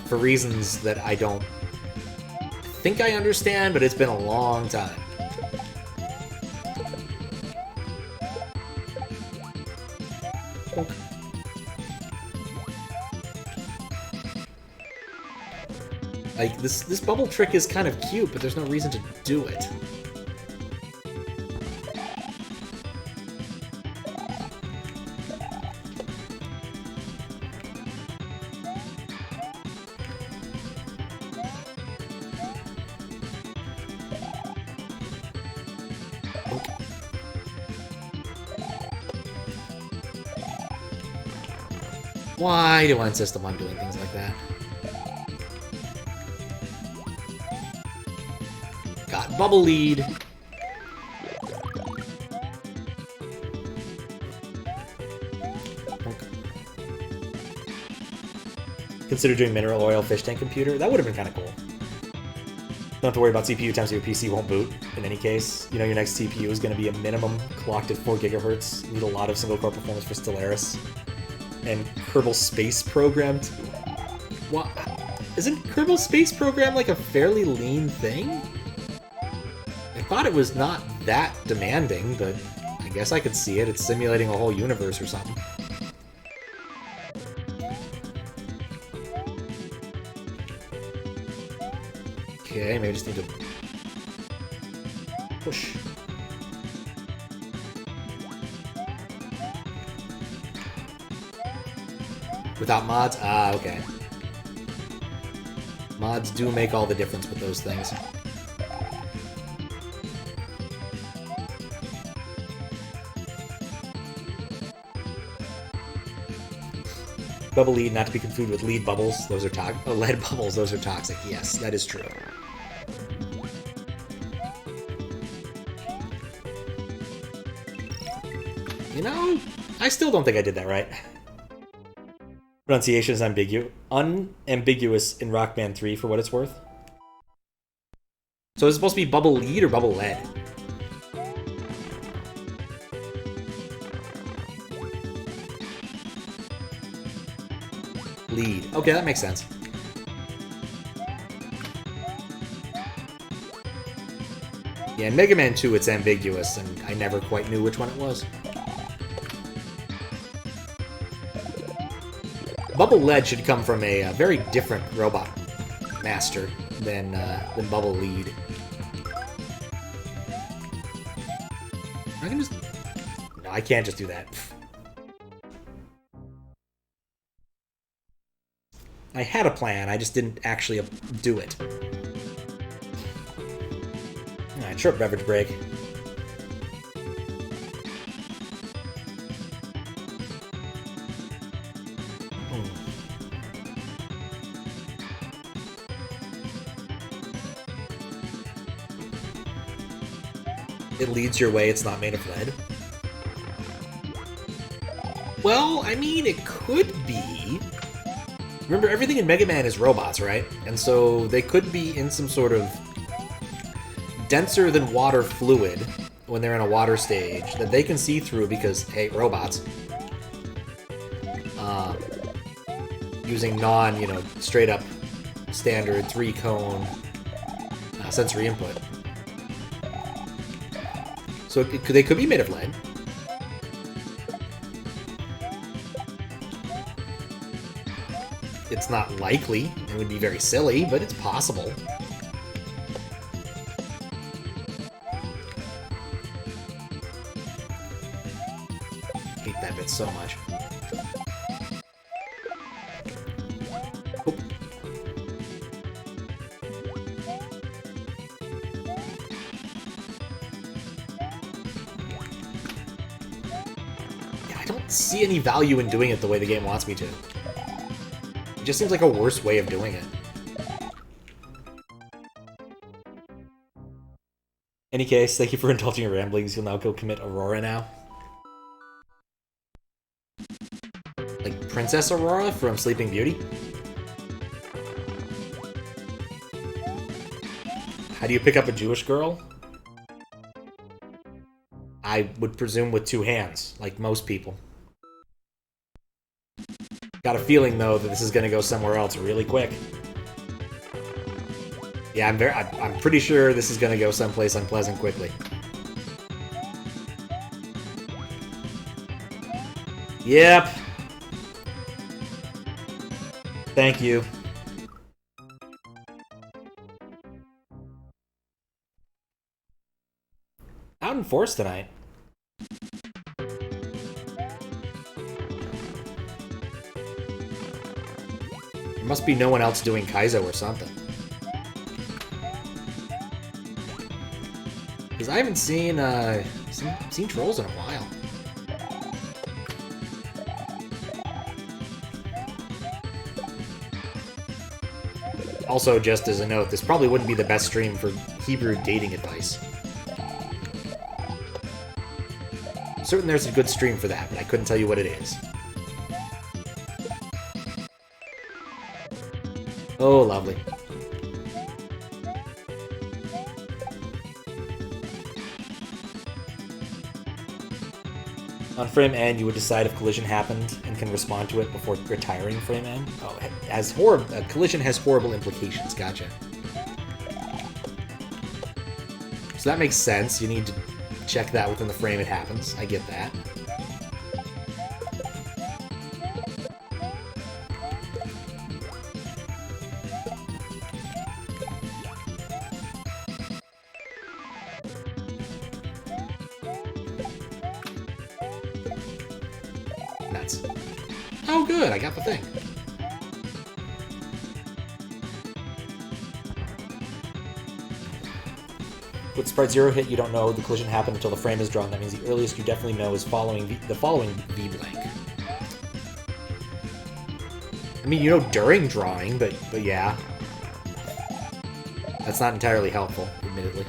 For reasons that I don't think I understand, but it's been a long time. Like, this bubble trick is kind of cute, but there's no reason to do it. Why do I insist on doing things like that? Got bubble lead. Consider doing mineral oil fish tank computer. That would have been kind of cool. Don't have to worry about CPU time so your PC won't boot. In any case, you know your next CPU is going to be a minimum clocked at 4 GHz. You need a lot of single core performance for Stellaris. And Kerbal Space Program too. What? Isn't Kerbal Space Program like a fairly lean thing? I thought it was not that demanding, but I guess I could see it. It's simulating a whole universe or something. Okay, maybe I just need to push. Without mods? Ah, okay. Mods do make all the difference with those things. Bubble lead, not to be confused with lead bubbles. Those are toxic. Oh, lead bubbles, those are toxic. Yes, that is true. You know, I still don't think I did that right. Pronunciation is unambiguous in Rock Band 3 for what it's worth. So is it supposed to be bubble lead or bubble lead? Lead. Okay, that makes sense. Yeah, in Mega Man 2 it's ambiguous, and I never quite knew which one it was. Bubble Lead should come from a very different robot master than Bubble Lead. I can just... No, I can't just do that. I had a plan, I just didn't actually do it. Alright, short beverage break. It leads your way, it's not made of lead. Well, I mean, it could be. Remember, everything in Mega Man is robots, right? And so they could be in some sort of denser than water fluid when they're in a water stage that they can see through because, hey, robots. Using straight up standard 3-cone sensory input. So they could be made of lead. It's not likely. It would be very silly, but it's possible. I hate that bit so much. Oop. don't see any value in doing it the way the game wants me to. It just seems like a worse way of doing it. Any case, thank you for indulging your ramblings. You'll now go commit Aurora now. Like Princess Aurora from Sleeping Beauty? How do you pick up a Jewish girl? I would presume with 2 hands, like most people. Got a feeling, though, that this is going to go somewhere else really quick. Yeah, I'm pretty sure this is going to go someplace unpleasant quickly. Yep. Thank you. Out in force tonight. There must be no one else doing Kaizo or something. Because I haven't seen trolls in a while. Also, just as a note, this probably wouldn't be the best stream for Hebrew dating advice. I'm certain there's a good stream for that, but I couldn't tell you what it is. Oh, lovely. On frame end, you would decide if collision happened and can respond to it before retiring frame end. Oh, collision has horrible implications. Gotcha. So that makes sense. You need to check that within the frame it happens. I get that. Nuts. Oh, good. I got the thing. With Sprite 0 hit, you don't know the collision happened until the frame is drawn. That means the earliest you definitely know is the following V blank. I mean, you know during drawing, but yeah. That's not entirely helpful, admittedly.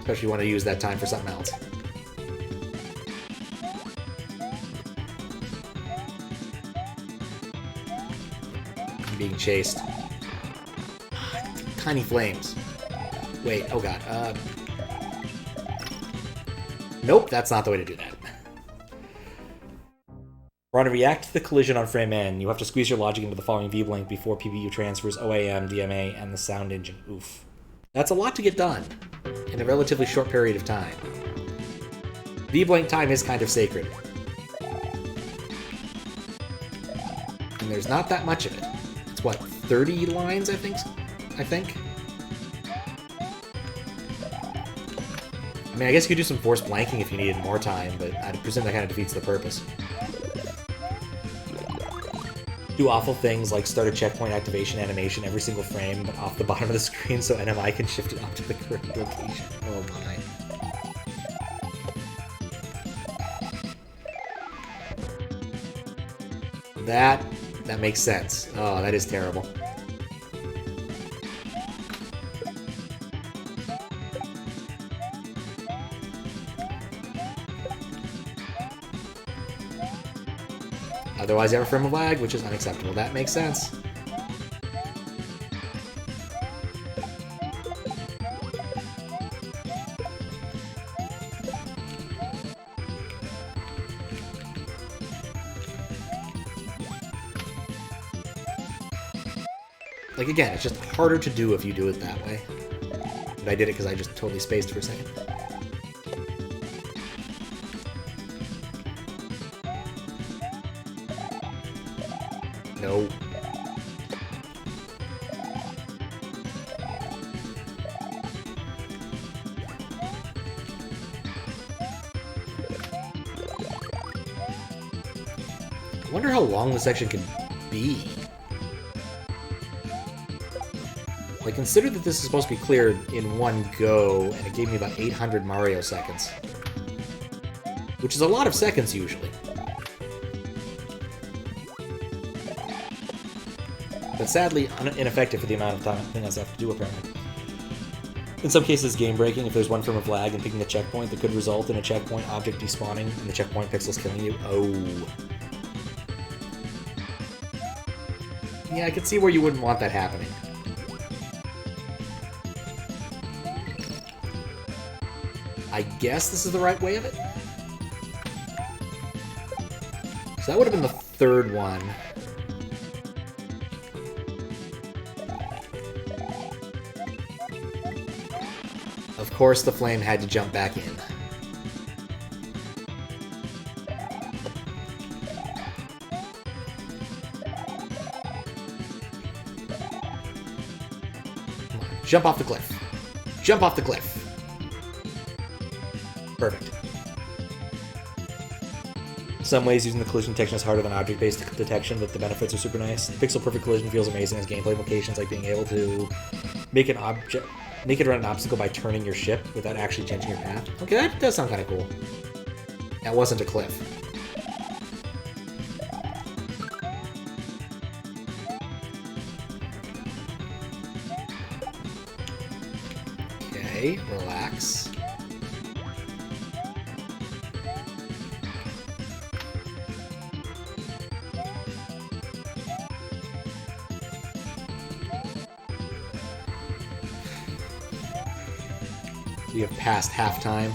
Especially want to use that time for something else. I'm being chased. Tiny flames. Wait, oh god. Nope, that's not the way to do that. Want to react to the collision on frame N, you have to squeeze your logic into the following V-blank before PBU transfers OAM, DMA, and the sound engine. Oof. That's a lot to get done in a relatively short period of time. V-blank time is kind of sacred. And there's not that much of it. It's what, 30 lines, I think? I mean, I guess you could do some forced blanking if you needed more time, but I'd presume that kind of defeats the purpose. Do awful things like start a checkpoint activation animation every single frame, but off the bottom of the screen so NMI can shift it up to the correct location. Oh my. That makes sense. Oh, that is terrible. Otherwise, every frame of lag, which is unacceptable. That makes sense. Like, again, it's just harder to do if you do it that way. But I did it because I just totally spaced for a second. No. I wonder how long this section can be. Like, consider that this is supposed to be cleared in one go, and it gave me about 800 Mario seconds. Which is a lot of seconds, usually. But sadly, ineffective for the amount of time I have to do, apparently. In some cases, game-breaking if there's one frame of lag and picking a checkpoint that could result in a checkpoint object despawning and the checkpoint pixels killing you. Oh. Yeah, I can see where you wouldn't want that happening. I guess this is the right way of it? So that would have been the third one. Of course, the flame had to jump back in. Come on, jump off the cliff. Jump off the cliff. Perfect. In some ways, using the collision detection is harder than object-based detection, but the benefits are super nice. Pixel-perfect collision feels amazing as gameplay implications, like being able to make it run an obstacle by turning your ship without actually changing your path. Okay, that does sound kind of cool. That wasn't a cliff. Okay, relax. We have passed halftime.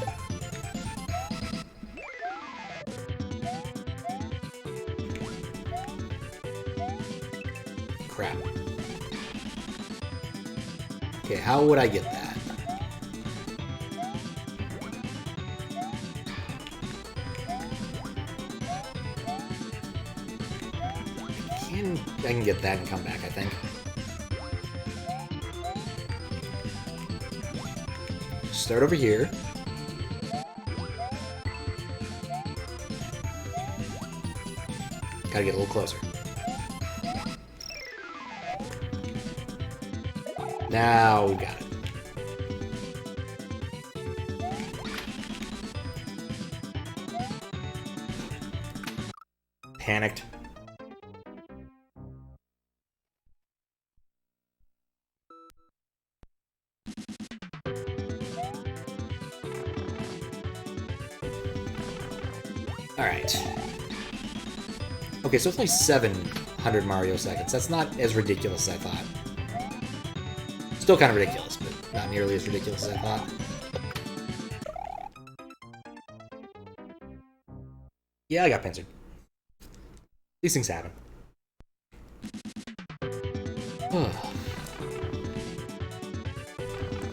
Crap. Okay, how would I get that? I can get that and come back, I think. Start over here. Gotta get a little closer. Now we got it. Panicked. Alright. Okay, so it's only 700 Mario seconds. That's not as ridiculous as I thought. Still kind of ridiculous, but not nearly as ridiculous as I thought. Yeah, I got pincered. These things happen.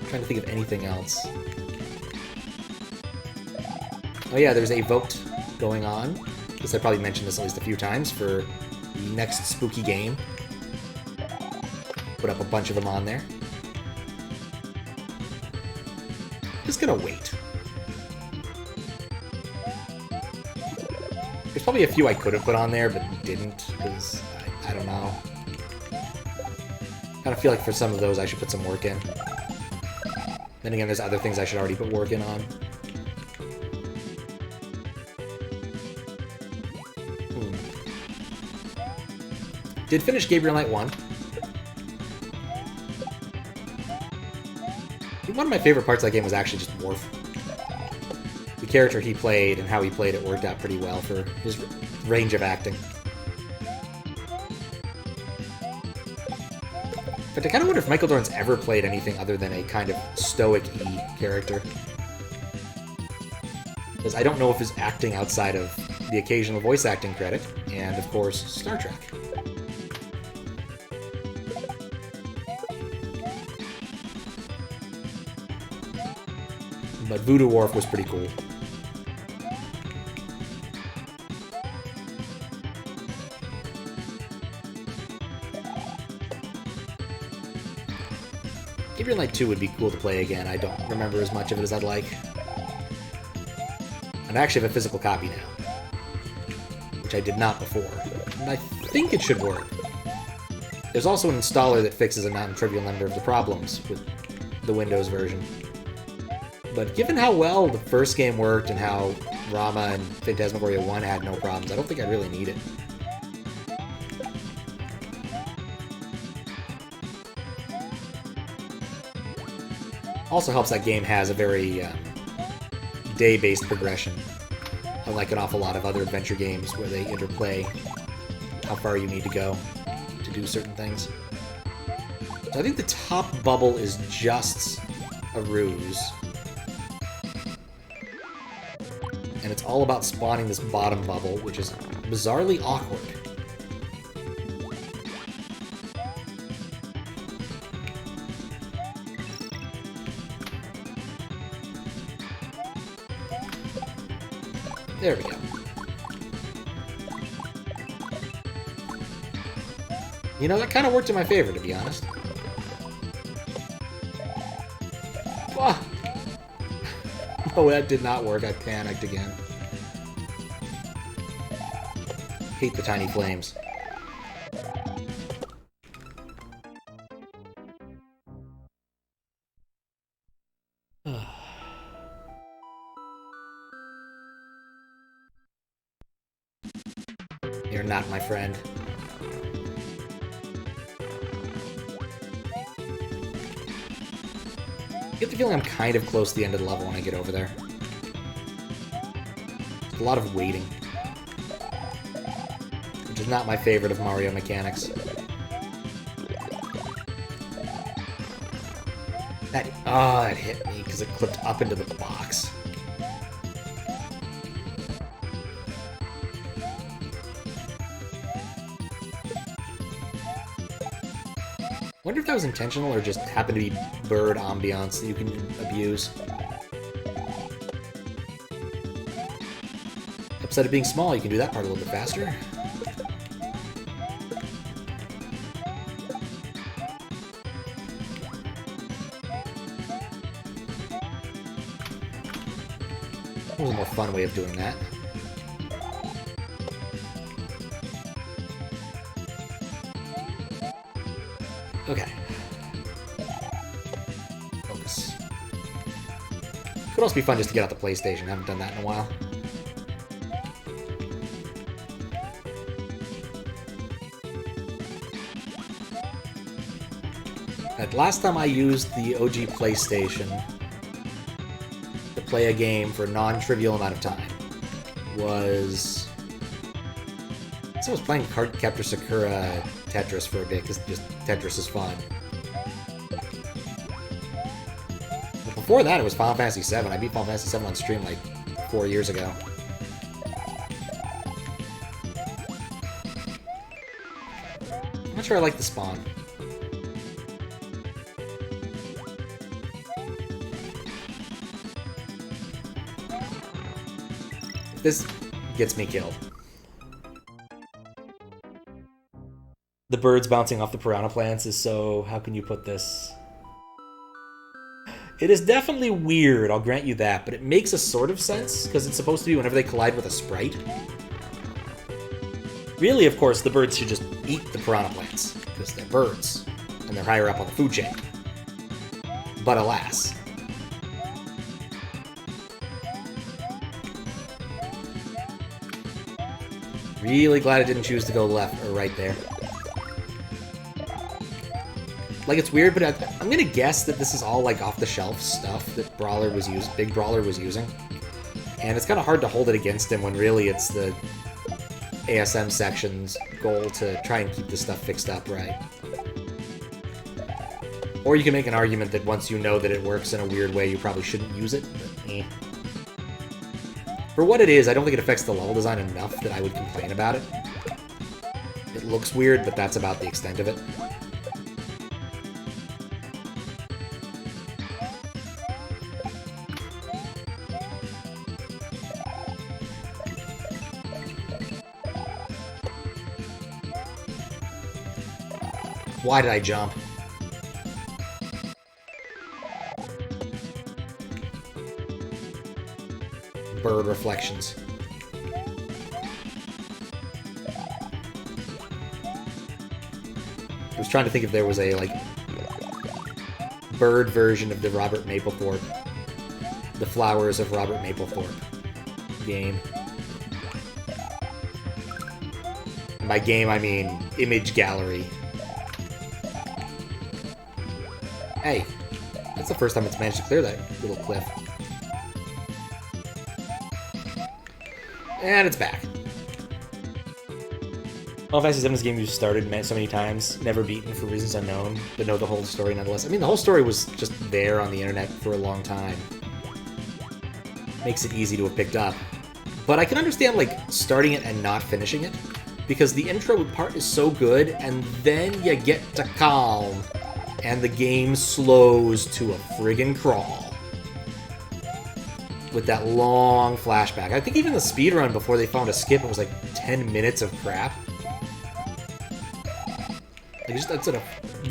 Trying to think of anything else. Oh yeah, there's a vote going on. I guess I probably mentioned this at least a few times for the next spooky game. Put up a bunch of them on there. Just gonna wait. There's probably a few I could have put on there, but didn't, because I don't know. Kind of feel like for some of those I should put some work in. Then again, there's other things I should already put work in on. Did finish Gabriel Knight 1. One of my favorite parts of that game was actually just Worf. The character he played and how he played it worked out pretty well for his range of acting. But I kind of wonder if Michael Dorn's ever played anything other than a kind of stoic-y character. Because I don't know if his acting outside of the occasional voice acting credit, and of course, Star Trek. But Voodoo Wharf was pretty cool. Gabriel Knight 2 would be cool to play again. I don't remember as much of it as I'd like. And I actually have a physical copy now, which I did not before. And I think it should work. There's also an installer that fixes a non-trivial number of the problems with the Windows version. But given how well the first game worked and how Rama and Phantasmagoria 1 had no problems, I don't think I really need it. Also helps that game has a very day-based progression, unlike an awful lot of other adventure games where they interplay how far you need to go to do certain things. So I think the top bubble is just a ruse. And it's all about spawning this bottom bubble, which is bizarrely awkward. There we go. You know, that kind of worked in my favor, to be honest. Ah! Oh, that did not work. I panicked again. Hate the tiny flames. You're not my friend. I get the feeling I'm kind of close to the end of the level when I get over there. A lot of waiting. Which is not my favorite of Mario mechanics. That hit me because it clipped up into the box. Wonder if that was intentional or just happened to be bird ambiance that you can abuse. Upset of being small, you can do that part a little bit faster. That was a more fun way of doing that. Okay. Focus. Could also be fun just to get out the PlayStation. I haven't done that in a while. Last time I used the OG PlayStation to play a game for a non-trivial amount of time was... I was playing Cardcaptor Sakura Tetris for a bit, because just Tetris is fun. But before that, it was Final Fantasy VII. I beat Final Fantasy VII on stream like 4 years ago. I'm not sure I like the spawn. This gets me killed. The birds bouncing off the piranha plants is so... how can you put this? It is definitely weird, I'll grant you that, but it makes a sort of sense, because it's supposed to be whenever they collide with a sprite. Really, of course, the birds should just eat the piranha plants, because they're birds, and they're higher up on the food chain. But alas. Really glad I didn't choose to go left or right there. Like, it's weird, but I'm gonna guess that this is all, like, off-the-shelf stuff that Big Brawler was using. And it's kind of hard to hold it against him when really it's the ASM section's goal to try and keep this stuff fixed up right. Or you can make an argument that once you know that it works in a weird way, you probably shouldn't use it, but eh. For what it is, I don't think it affects the level design enough that I would complain about it. It looks weird, but that's about the extent of it. Why did I jump? Bird reflections. I was trying to think if there was a, like, bird version of the Robert Mapplethorpe. The Flowers of Robert Mapplethorpe game. And by game, I mean image gallery. Hey, that's the first time it's managed to clear that little cliff. And it's back. Final Fantasy VII is a game you started so many times, never beaten for reasons unknown, but know the whole story nonetheless. I mean, the whole story was just there on the internet for a long time. Makes it easy to have picked up. But I can understand, like, starting it and not finishing it, because the intro part is so good, and then you get to Calm, and the game slows to a friggin' crawl. With that long flashback. I think even the speedrun before they found a skip, it was like 10 minutes of crap. Like, just that's a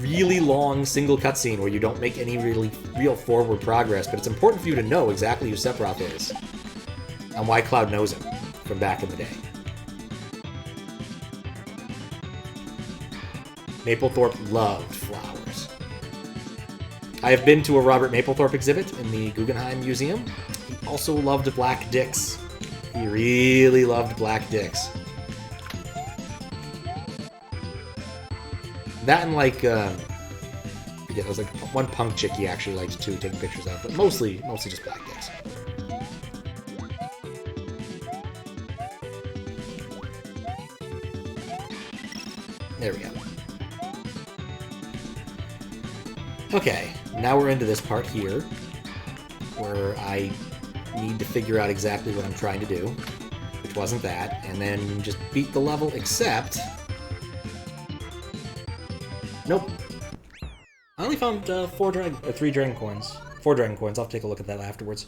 really long single cutscene where you don't make any real forward progress, but it's important for you to know exactly who Sephiroth is and why Cloud knows him from back in the day. Mapplethorpe loved flowers. I have been to a Robert Mapplethorpe exhibit in the Guggenheim Museum. He also loved black dicks. He really loved black dicks. That and, like, yeah, there was, like, one punk chick he actually liked, too, taking pictures of, but mostly just black dicks. There we go. Okay, now we're into this part here, where I need to figure out exactly what I'm trying to do, which wasn't that, and then just beat the level, except... Nope. I only found 3 dragon coins. 4 dragon coins. I'll take a look at that afterwards.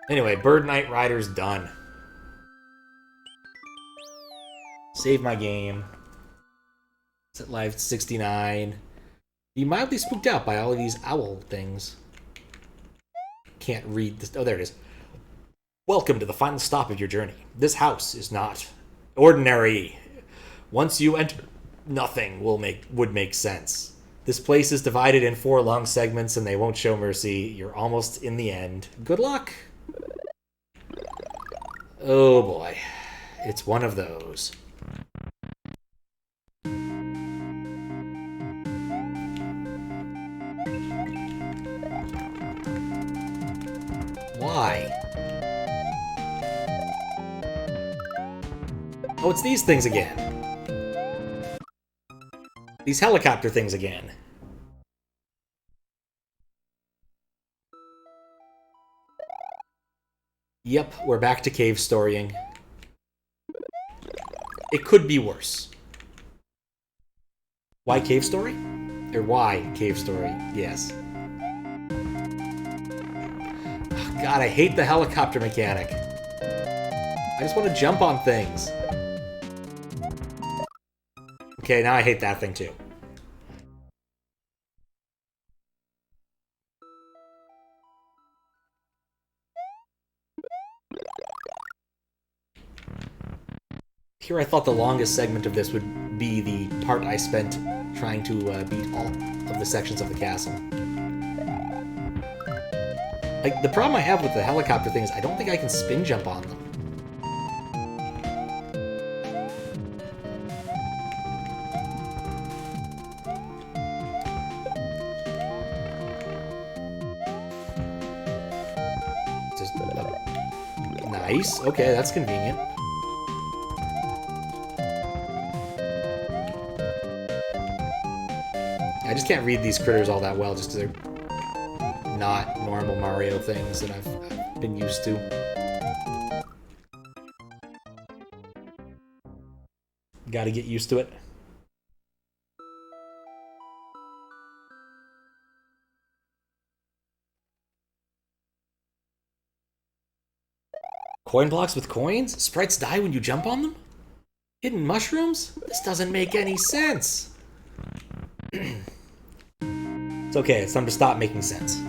Anyway, Bird Knight Rider's done. Save my game. Set live 69. Be mildly spooked out by all of these owl things. Can't read this. Oh, there it is. Welcome to the final stop of your journey. This house is not ordinary. Once you enter, nothing would make sense. This place is divided in 4 long segments and they won't show mercy. You're almost in the end. Good luck. Oh boy. It's one of those. Why? Oh, it's these things again. These helicopter things again. Yep, we're back to cave storying. It could be worse. Why cave story? Or why cave story? Yes. God, I hate the helicopter mechanic. I just want to jump on things. Okay, now I hate that thing too. Here I thought the longest segment of this would be the part I spent trying to beat all of the sections of the castle. Like, the problem I have with the helicopter thing is I don't think I can spin jump on them. Just nice. Okay, that's convenient. I just can't read these critters all that well just because they're not normal Mario things that I've been used to. Gotta get used to it. Coin blocks with coins? Sprites die when you jump on them? Hidden mushrooms? This doesn't make any sense. It's okay, it's time to stop making sense.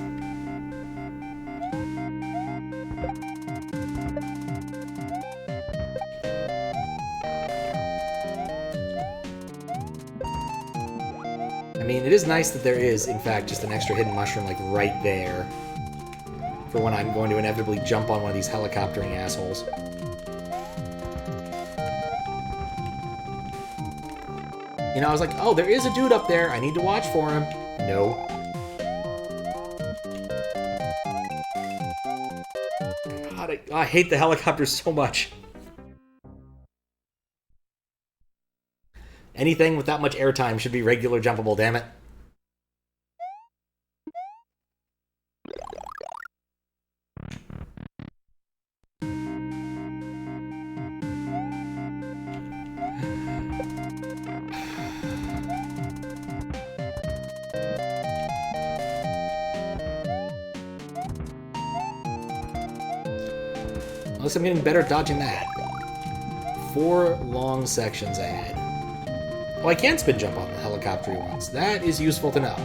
I mean, it is nice that there is, in fact, just an extra hidden mushroom, like, right there. For when I'm going to inevitably jump on one of these helicoptering assholes. You know, I was like, oh, there is a dude up there. I need to watch for him. No. God, I hate the helicopters so much. Anything with that much airtime should be regular jumpable, damn it. Unless I'm getting better at dodging that. 4 long sections ahead. Oh, I can spin jump on the helicopter ones. That is useful to know.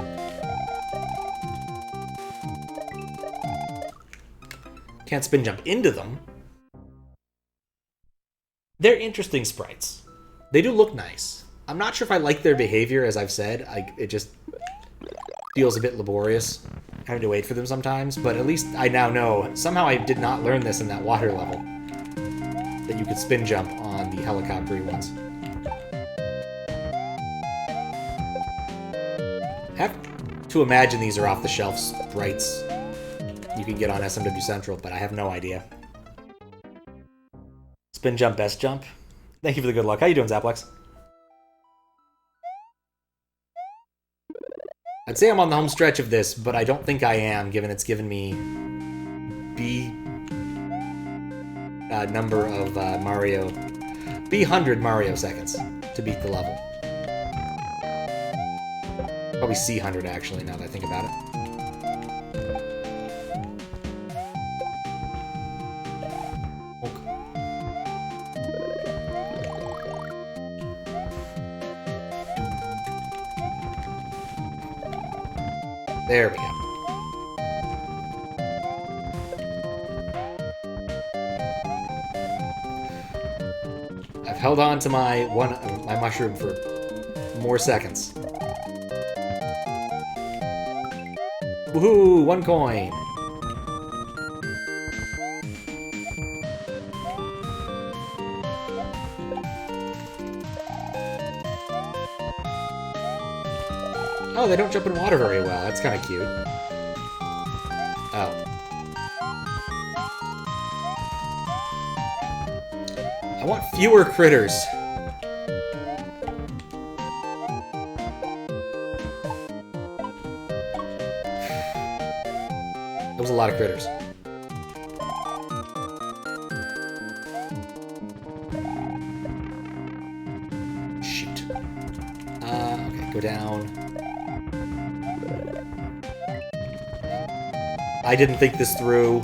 Can't spin jump into them. They're interesting sprites. They do look nice. I'm not sure if I like their behavior, as I've said. It just feels a bit laborious having to wait for them sometimes, but at least I now know. Somehow I did not learn this in that water level, that you could spin jump on the helicopter ones. I have to imagine these are off-the-shelf sprites you can get on SMW Central, but I have no idea. Spin jump, best jump. Thank you for the good luck. How you doing, Zaplex? I'd say I'm on the home stretch of this, but I don't think I am, given it's given me number of Mario... B100 Mario seconds to beat the level. Probably C100, actually, now that I think about it. There we go. I've held on to my mushroom for more seconds. Woohoo! 1 coin! Oh, they don't jump in water very well. That's kind of cute. Oh. I want fewer critters. That was a lot of critters. Shoot. Okay, go down. I didn't think this through.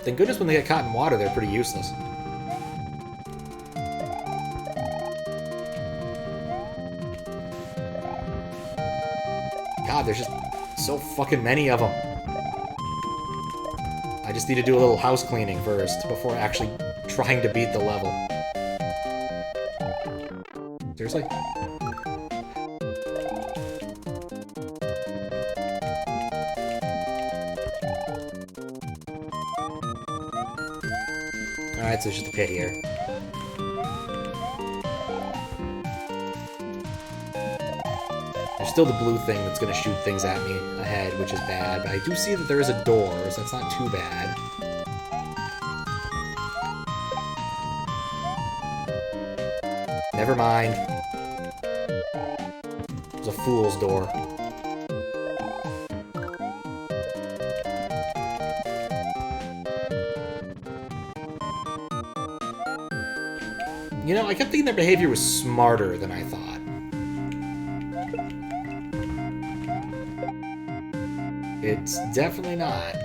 Thank goodness when they get caught in water, they're pretty useless. God, there's just so fucking many of them. I just need to do a little house cleaning first before actually trying to beat the level. Seriously? Alright, so it's just a pit here. There's still the blue thing that's going to shoot things at me ahead, which is bad, but I do see that there is a door, so that's not too bad. Never mind. It was a fool's door. You know, I kept thinking their behavior was smarter than I thought. It's definitely not.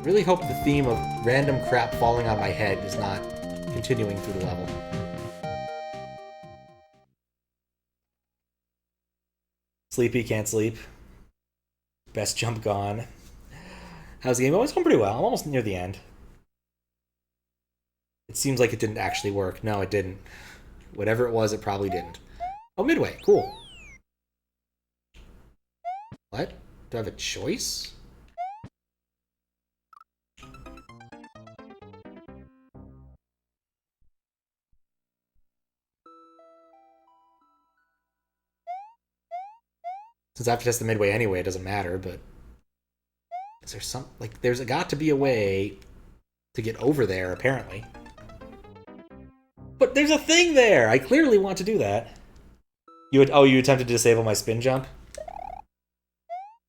Really hope the theme of random crap falling on my head is not continuing through the level. Sleepy, can't sleep. Best jump gone. How's the game? Oh, it's going pretty well. I'm almost near the end. It seems like it didn't actually work. No, it didn't. Whatever it was, it probably didn't. Oh, midway. Cool. What? Do I have a choice? Since I have to test the midway anyway, it doesn't matter, but... Is there some... Like, there's got to be a way to get over there, apparently. But there's a thing there! I clearly want to do that. You attempted to disable my spin jump?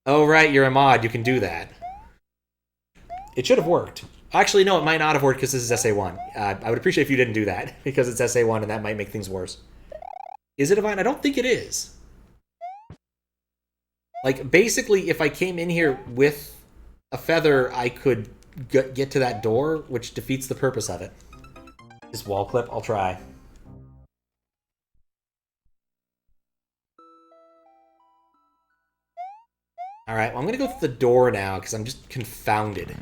Oh, right, you're a mod. You can do that. It should have worked. Actually, no, it might not have worked because this is SA1. I would appreciate if you didn't do that, because it's SA1 and that might make things worse. Is it a vine? I don't think it is. Like, basically, if I came in here with a feather, I could get to that door, which defeats the purpose of it. This wall clip, I'll try. Alright, well, I'm gonna go through the door now, because I'm just confounded.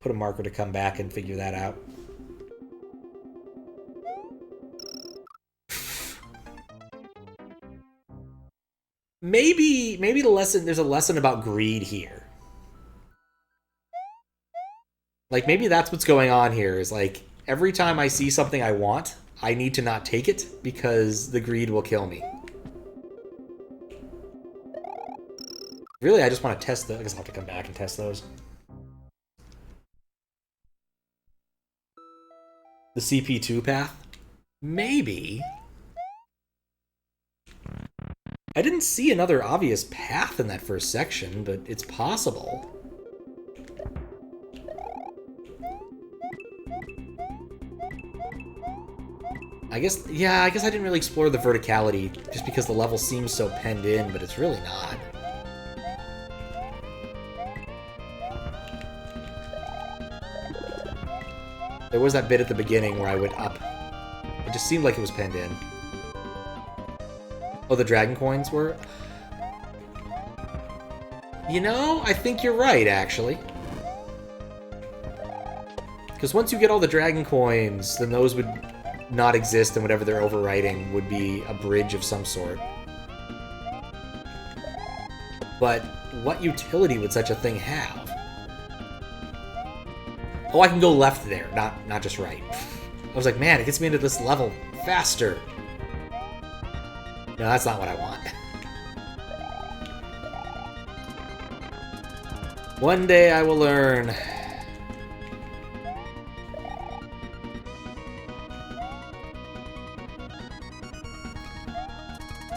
Put a marker to come back and figure that out. Maybe the lesson, there's a lesson about greed here. Like, maybe that's what's going on here, is like, every time I see something I want, I need to not take it, because the greed will kill me. Really, I just want to test those. I guess I'll have to come back and test those. The CP2 path? Maybe. I didn't see another obvious path in that first section, but it's possible. I guess I didn't really explore the verticality, just because the level seems so penned in, but it's really not. There was that bit at the beginning where I went up. It just seemed like it was penned in. Oh, the dragon coins were? You know, I think you're right, actually. Because once you get all the dragon coins, then those would not exist, and whatever they're overwriting would be a bridge of some sort. But what utility would such a thing have? Oh, I can go left there, not just right. I was like, man, it gets me into this level faster. No, that's not what I want. One day I will learn.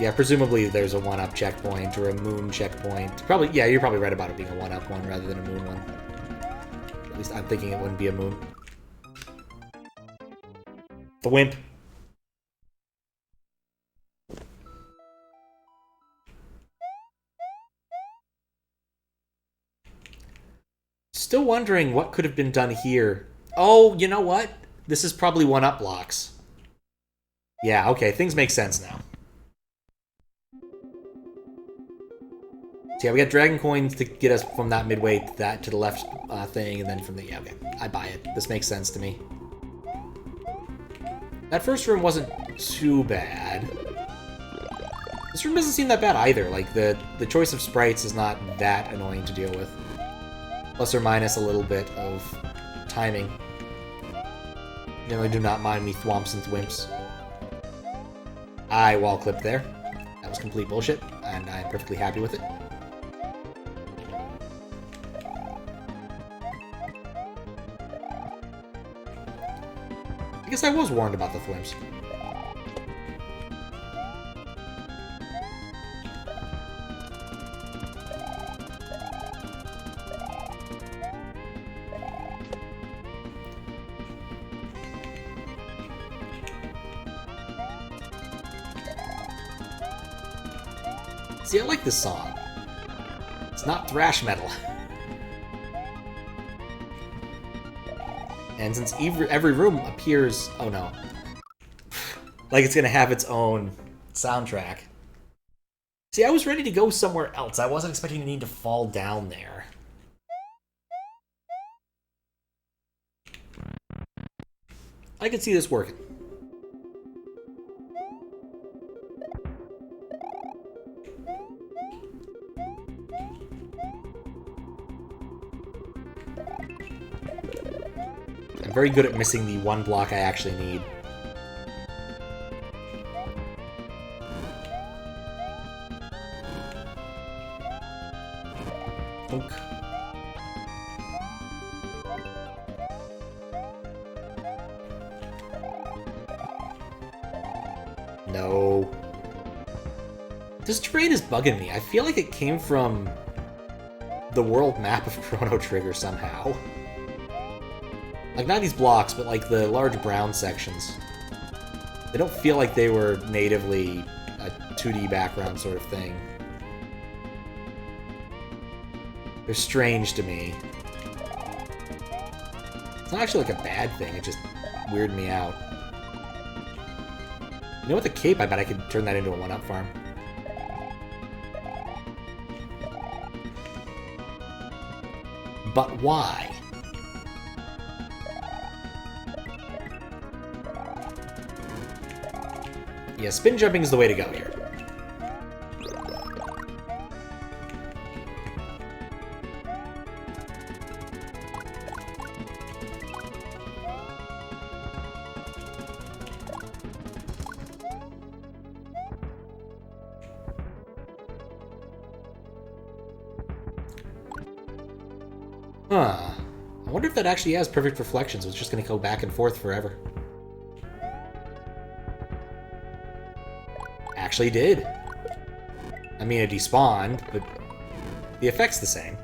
Yeah, presumably there's a one-up checkpoint or a moon checkpoint. Probably, yeah, you're probably right about it being a one-up one rather than a moon one. At least I'm thinking it wouldn't be a moon. The wimp. Still wondering what could have been done here. Oh, you know what? This is probably one-up blocks. Yeah, okay, things make sense now. So yeah, we got dragon coins to get us from that midway to the left thing, and then from the... Yeah, okay, I buy it. This makes sense to me. That first room wasn't too bad. This room doesn't seem that bad either. Like, the choice of sprites is not that annoying to deal with. Plus or minus a little bit of timing. Generally do not mind me thwomps and thwimps. I wall clipped there. That was complete bullshit, and I'm perfectly happy with it. I guess I was warned about the thwimps. See, I like this song. It's not thrash metal. And since every room appears... Oh no. Like it's gonna have its own soundtrack. See, I was ready to go somewhere else. I wasn't expecting to need to fall down there. I could see this working. I'm very good at missing the one block I actually need. Oak. No. This terrain is bugging me. I feel like it came from the world map of Chrono Trigger somehow. Like, not these blocks, but like the large brown sections. They don't feel like they were natively a 2D background sort of thing. They're strange to me. It's not actually like a bad thing, it just weirded me out. You know, with the cape, I bet I could turn that into a 1-up farm. But why? Yeah, spin jumping is the way to go here. Huh. I wonder if that actually has perfect reflections. It's just going to go back and forth forever. Actually did. I mean, it despawned, but the effect's the same.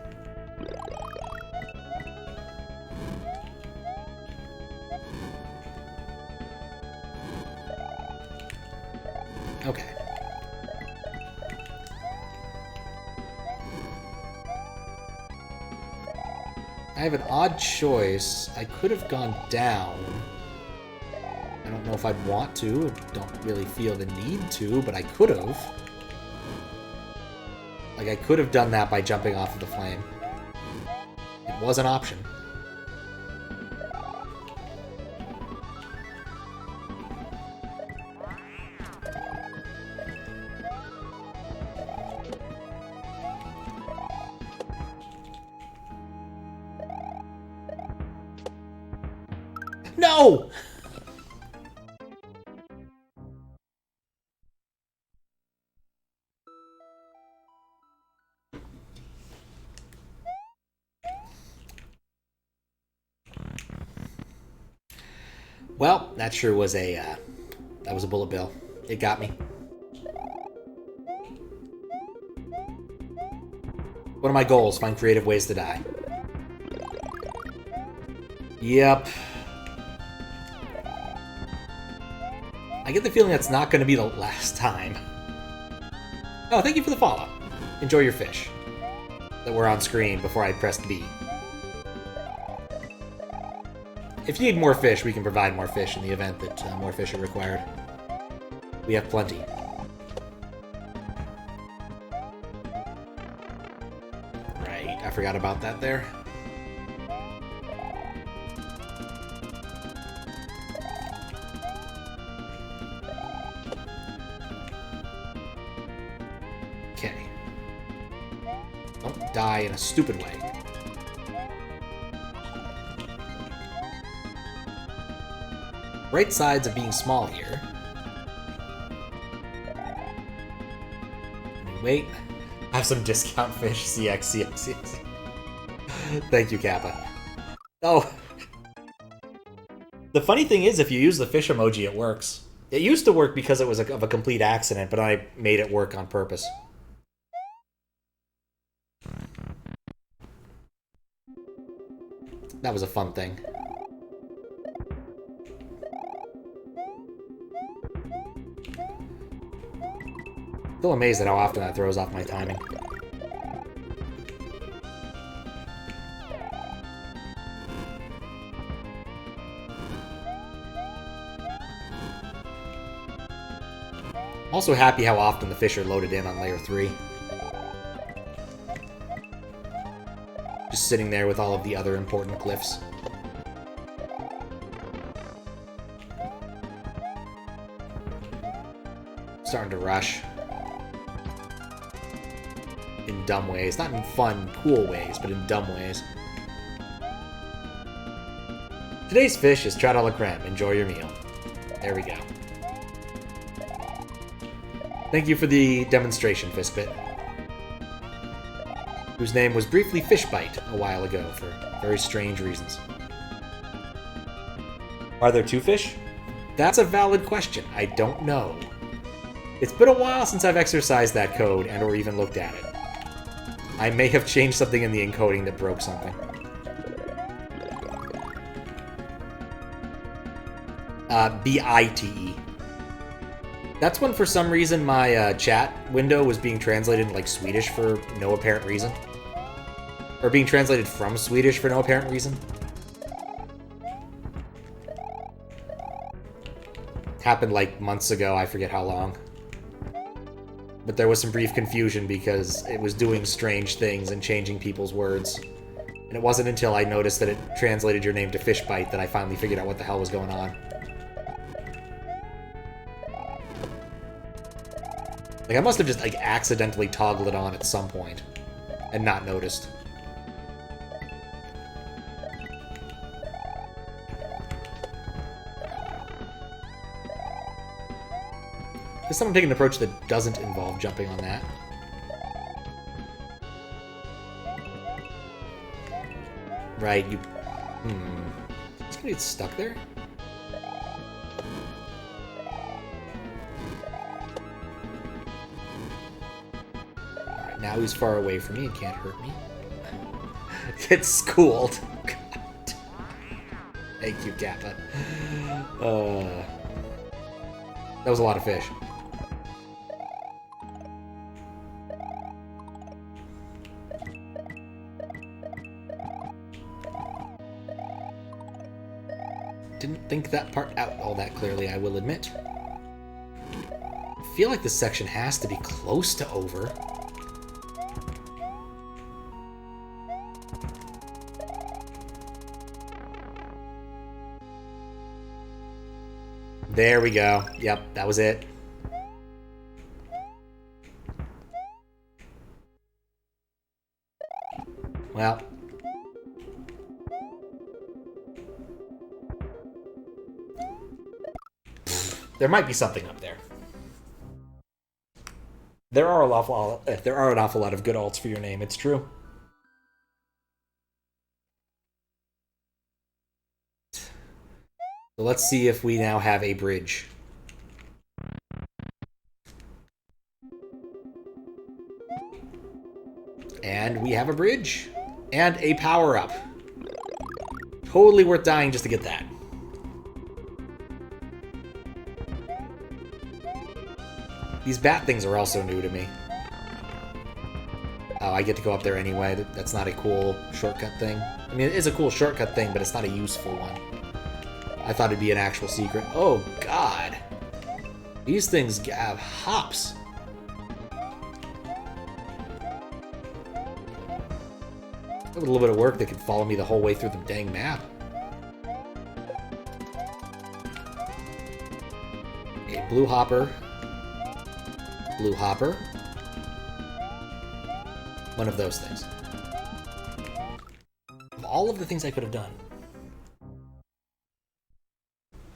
Okay. I have an odd choice. I could have gone down. I don't know if I'd want to. I don't really feel the need to, but I could have. Like, I could have done that by jumping off of the flame. It was an option. No! Well, that sure was a, that was a bullet bill. It got me. What are my goals? Find creative ways to die. Yep. I get the feeling that's not going to be the last time. Oh, thank you for the follow. Enjoy your fish that were on screen before I pressed B. If you need more fish, we can provide more fish in the event that more fish are required. We have plenty. Right, I forgot about that there. Okay. Don't die in a stupid way. Right sides of being small here. Wait. I have some discount fish. CX. Thank you, Kappa. Oh. The funny thing is, if you use the fish emoji, it works. It used to work because it was of a complete accident, but I made it work on purpose. That was a fun thing. Still amazed at how often that throws off my timing. Also happy how often the fish are loaded in on layer 3. Just sitting there with all of the other important glyphs. Starting to rush. In dumb ways. Not in fun, cool ways, but in dumb ways. Today's fish is trout a la creme. Enjoy your meal. There we go. Thank you for the demonstration, Fistbit. Whose name was briefly Fishbite a while ago for very strange reasons. Are there 2 fish? That's a valid question. I don't know. It's been a while since I've exercised that code and or even looked at it. I may have changed something in the encoding that broke something. B-I-T-E. That's when, for some reason, my chat window was being translated in, like, Swedish for no apparent reason. Or being translated from Swedish for no apparent reason. Happened, like, months ago, I forget how long. But there was some brief confusion because it was doing strange things and changing people's words. And it wasn't until I noticed that it translated your name to Fishbite that I finally figured out what the hell was going on. Like, I must have just, like, accidentally toggled it on at some point and not noticed. This time I'm taking an approach that doesn't involve jumping on that. Right, you... Is gonna get stuck there? Alright, now he's far away from me and can't hurt me. Get schooled. God. Thank you, Kappa. That was a lot of fish. Didn't think that part out all that clearly, I will admit. I feel like this section has to be close to over. There we go. Yep, that was it. Well. There might be something up there. There are an awful lot of good alts for your name, it's true. So let's see if we now have a bridge. And we have a bridge. And a power-up. Totally worth dying just to get that. These bat things are also new to me. Oh, I get to go up there anyway. That's not a cool shortcut thing. I mean, it is a cool shortcut thing, but it's not a useful one. I thought it'd be an actual secret. Oh, God. These things have hops. With a little bit of work, they could follow me the whole way through the dang map. A blue hopper. Blue hopper. One of those things. Of all of the things I could have done,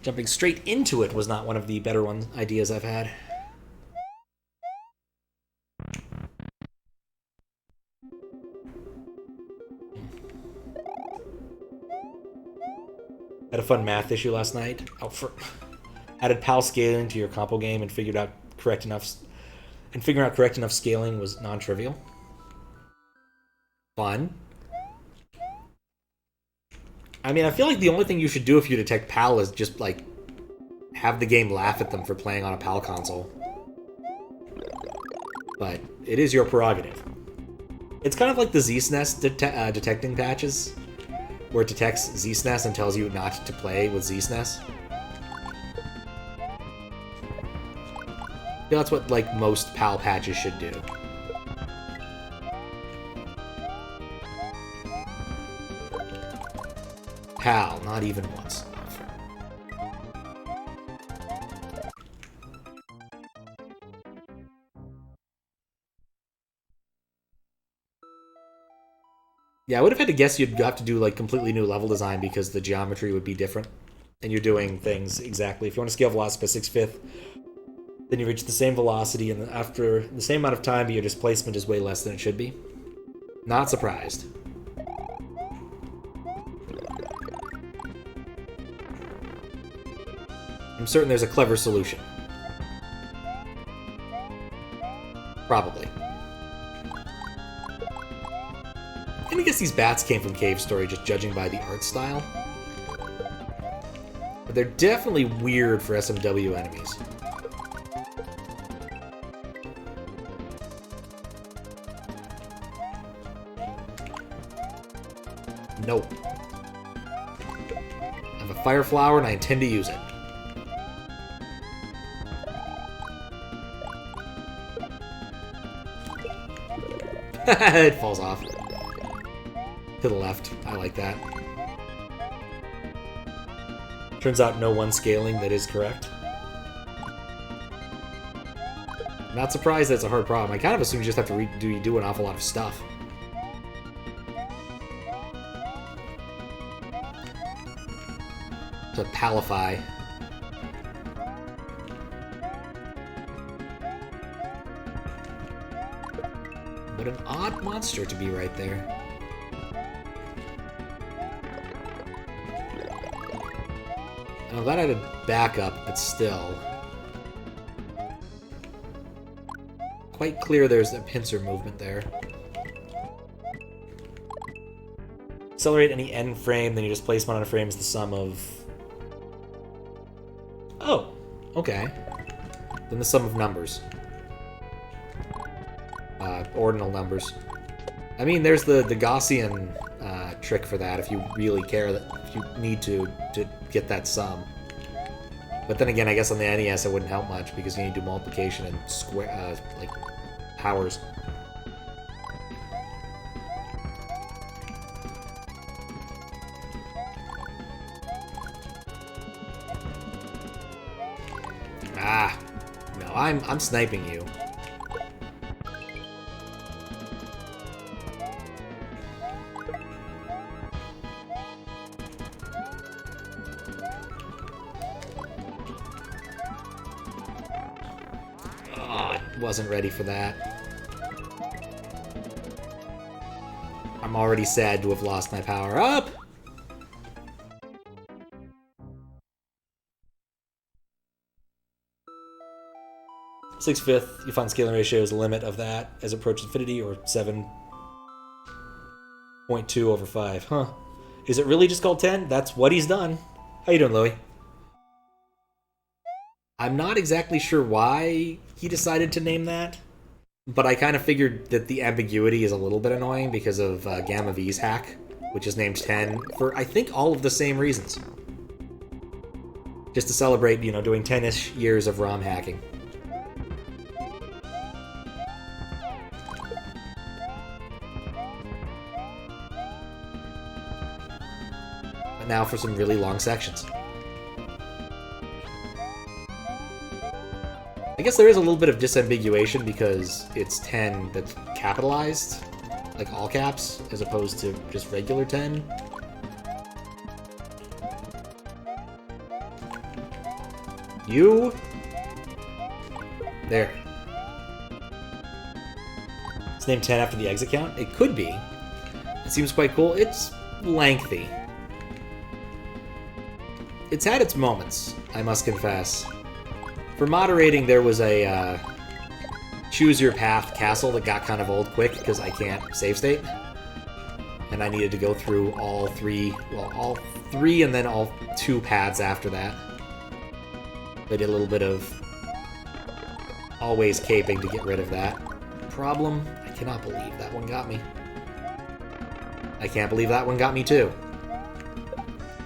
jumping straight into it was not one of the better ideas I've had. Had a fun math issue last night. Added PAL scaling to your compo game and figuring out correct enough scaling was non-trivial. Fun. I mean, I feel like the only thing you should do if you detect PAL is just, like, have the game laugh at them for playing on a PAL console. But it is your prerogative. It's kind of like the ZSNES detecting patches, where it detects ZSNES and tells you not to play with ZSNES. I feel that's what, like, most PAL patches should do. PAL, not even once. Yeah, I would have had to guess you'd have to do, like, completely new level design because the geometry would be different. And you're doing things exactly. If you want to scale velocity by 6/5, then you reach the same velocity, and after the same amount of time, but your displacement is way less than it should be. Not surprised. I'm certain there's a clever solution. Probably. And I guess these bats came from Cave Story, just judging by the art style. But they're definitely weird for SMW enemies. Nope. I have a fire flower and I intend to use it. It falls off. To the left. I like that. Turns out no one scaling that is correct. Not surprised that it's a hard problem. I kind of assume you just have to redo an awful lot of stuff. To palify. But an odd monster to be right there. I'm glad I had a backup, but still. Quite clear there's a pincer movement there. Accelerate any end frame, then your displacement on a frame is the sum of... Oh, okay. Then the sum of numbers. Ordinal numbers. I mean, there's the Gaussian trick for that if you really care, if you need to get that sum. But then again, I guess on the NES it wouldn't help much because you need to do multiplication and square, like, powers. Ah, no, I'm sniping you. Wasn't ready for that. I'm already sad to have lost my power up. Six-fifth, you find scaling ratio is the limit of that as it approaches infinity, or 7.2 over 5. Huh. Is it really just called 10? That's what he's done. How you doing, Louie? I'm not exactly sure why he decided to name that, but I kind of figured that the ambiguity is a little bit annoying because of Gamma V's hack, which is named 10 for, I think, all of the same reasons. Just to celebrate, you know, doing 10-ish years of ROM hacking. But now for some really long sections. I guess there is a little bit of disambiguation because it's 10 that's capitalized, like all caps, as opposed to just regular 10. You... There. It's named 10 after the exit count? It could be. It seems quite cool. It's lengthy. It's had its moments, I must confess. For moderating, there was a choose your path castle that got kind of old quick because I can't save state. And I needed to go through all three and then all 2 paths after that. I did a little bit of always caping to get rid of that. Problem, I cannot believe that one got me. I can't believe that one got me too.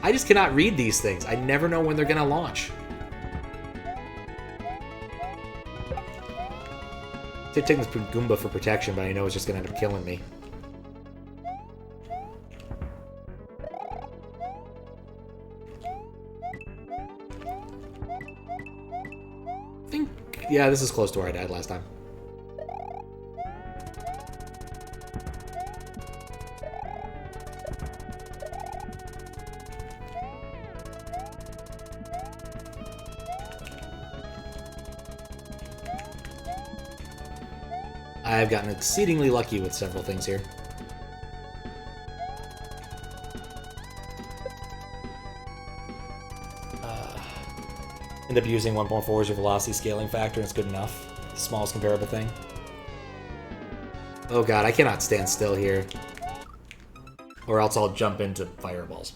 I just cannot read these things. I never know when they're gonna launch. They're taking this Goomba for protection, but I know it's just gonna end up killing me. I think, yeah, this is close to where I died last time. I've gotten exceedingly lucky with several things here. End up using 1.4 as your velocity scaling factor, and it's good enough. The smallest comparable thing. Oh god, I cannot stand still here. Or else I'll jump into fireballs.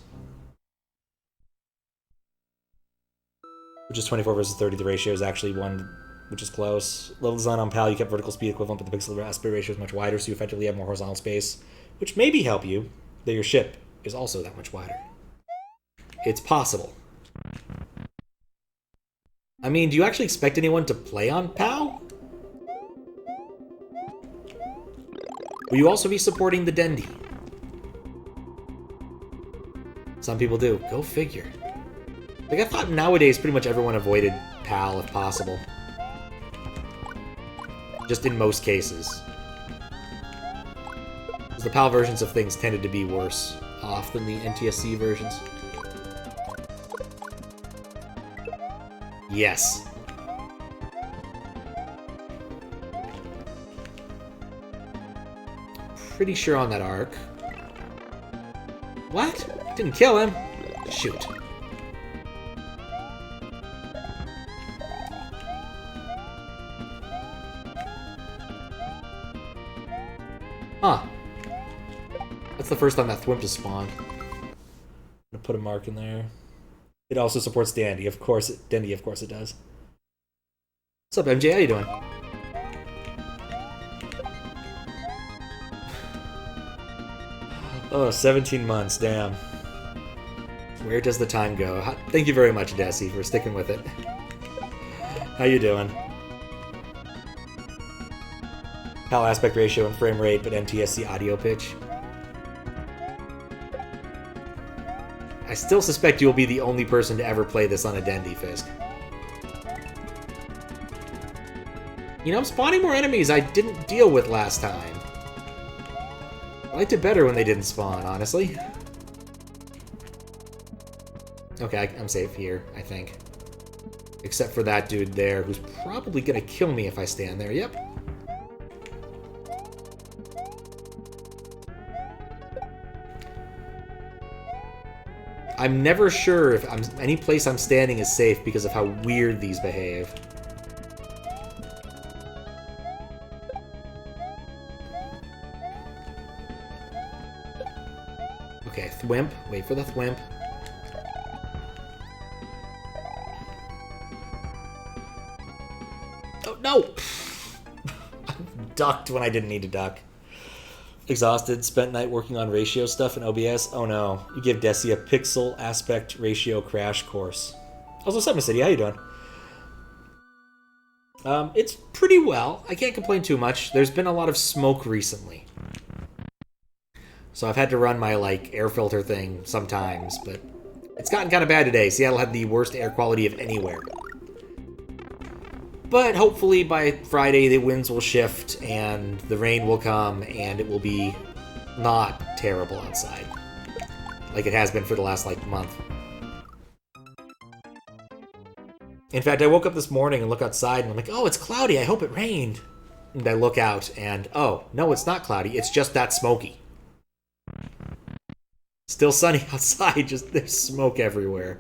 Which is 24 versus 30. The ratio is actually 1, which is close. Level design on PAL, you kept vertical speed equivalent, but the pixel aspect ratio is much wider, so you effectively have more horizontal space. Which maybe help you that your ship is also that much wider. It's possible. I mean, do you actually expect anyone to play on PAL? Will you also be supporting the Dendy? Some people do. Go figure. Like, I thought nowadays pretty much everyone avoided PAL if possible. Just in most cases. Because the PAL versions of things tended to be worse off than the NTSC versions. Yes. Pretty sure on that arc. What? Didn't kill him. Shoot. Huh. That's the first time that Thwimp has spawned. I'm gonna put a mark in there. It also supports Dandy, of course. Dandy, of course it does. What's up, MJ? How you doing? Oh, 17 months, damn. Where does the time go? Thank you very much, Desi, for sticking with it. How you doing? PAL aspect ratio and frame rate, but NTSC audio pitch. I still suspect you'll be the only person to ever play this on a Dendy, Fisk. You know, I'm spawning more enemies I didn't deal with last time. I liked it better when they didn't spawn, honestly. Okay, I'm safe here, I think. Except for that dude there, who's probably gonna kill me if I stand there. Yep. I'm never sure if any place I'm standing is safe because of how weird these behave. Okay, Thwimp. Wait for the Thwimp. Oh, no! I ducked when I didn't need to duck. Exhausted, spent night working on ratio stuff in OBS. Oh no, you give Desi a pixel aspect ratio crash course. Also, what's up, Miss City? How you doing? It's pretty well. I can't complain too much. There's been a lot of smoke recently. So I've had to run my, like, air filter thing sometimes, but it's gotten kind of bad today. Seattle had the worst air quality of anywhere. But hopefully by Friday the winds will shift and the rain will come and it will be not terrible outside. Like it has been for the last, like, month. In fact, I woke up this morning and look outside and I'm like, oh, it's cloudy, I hope it rained. And I look out and, oh, no, it's not cloudy, it's just that smoky. Still sunny outside, just there's smoke everywhere.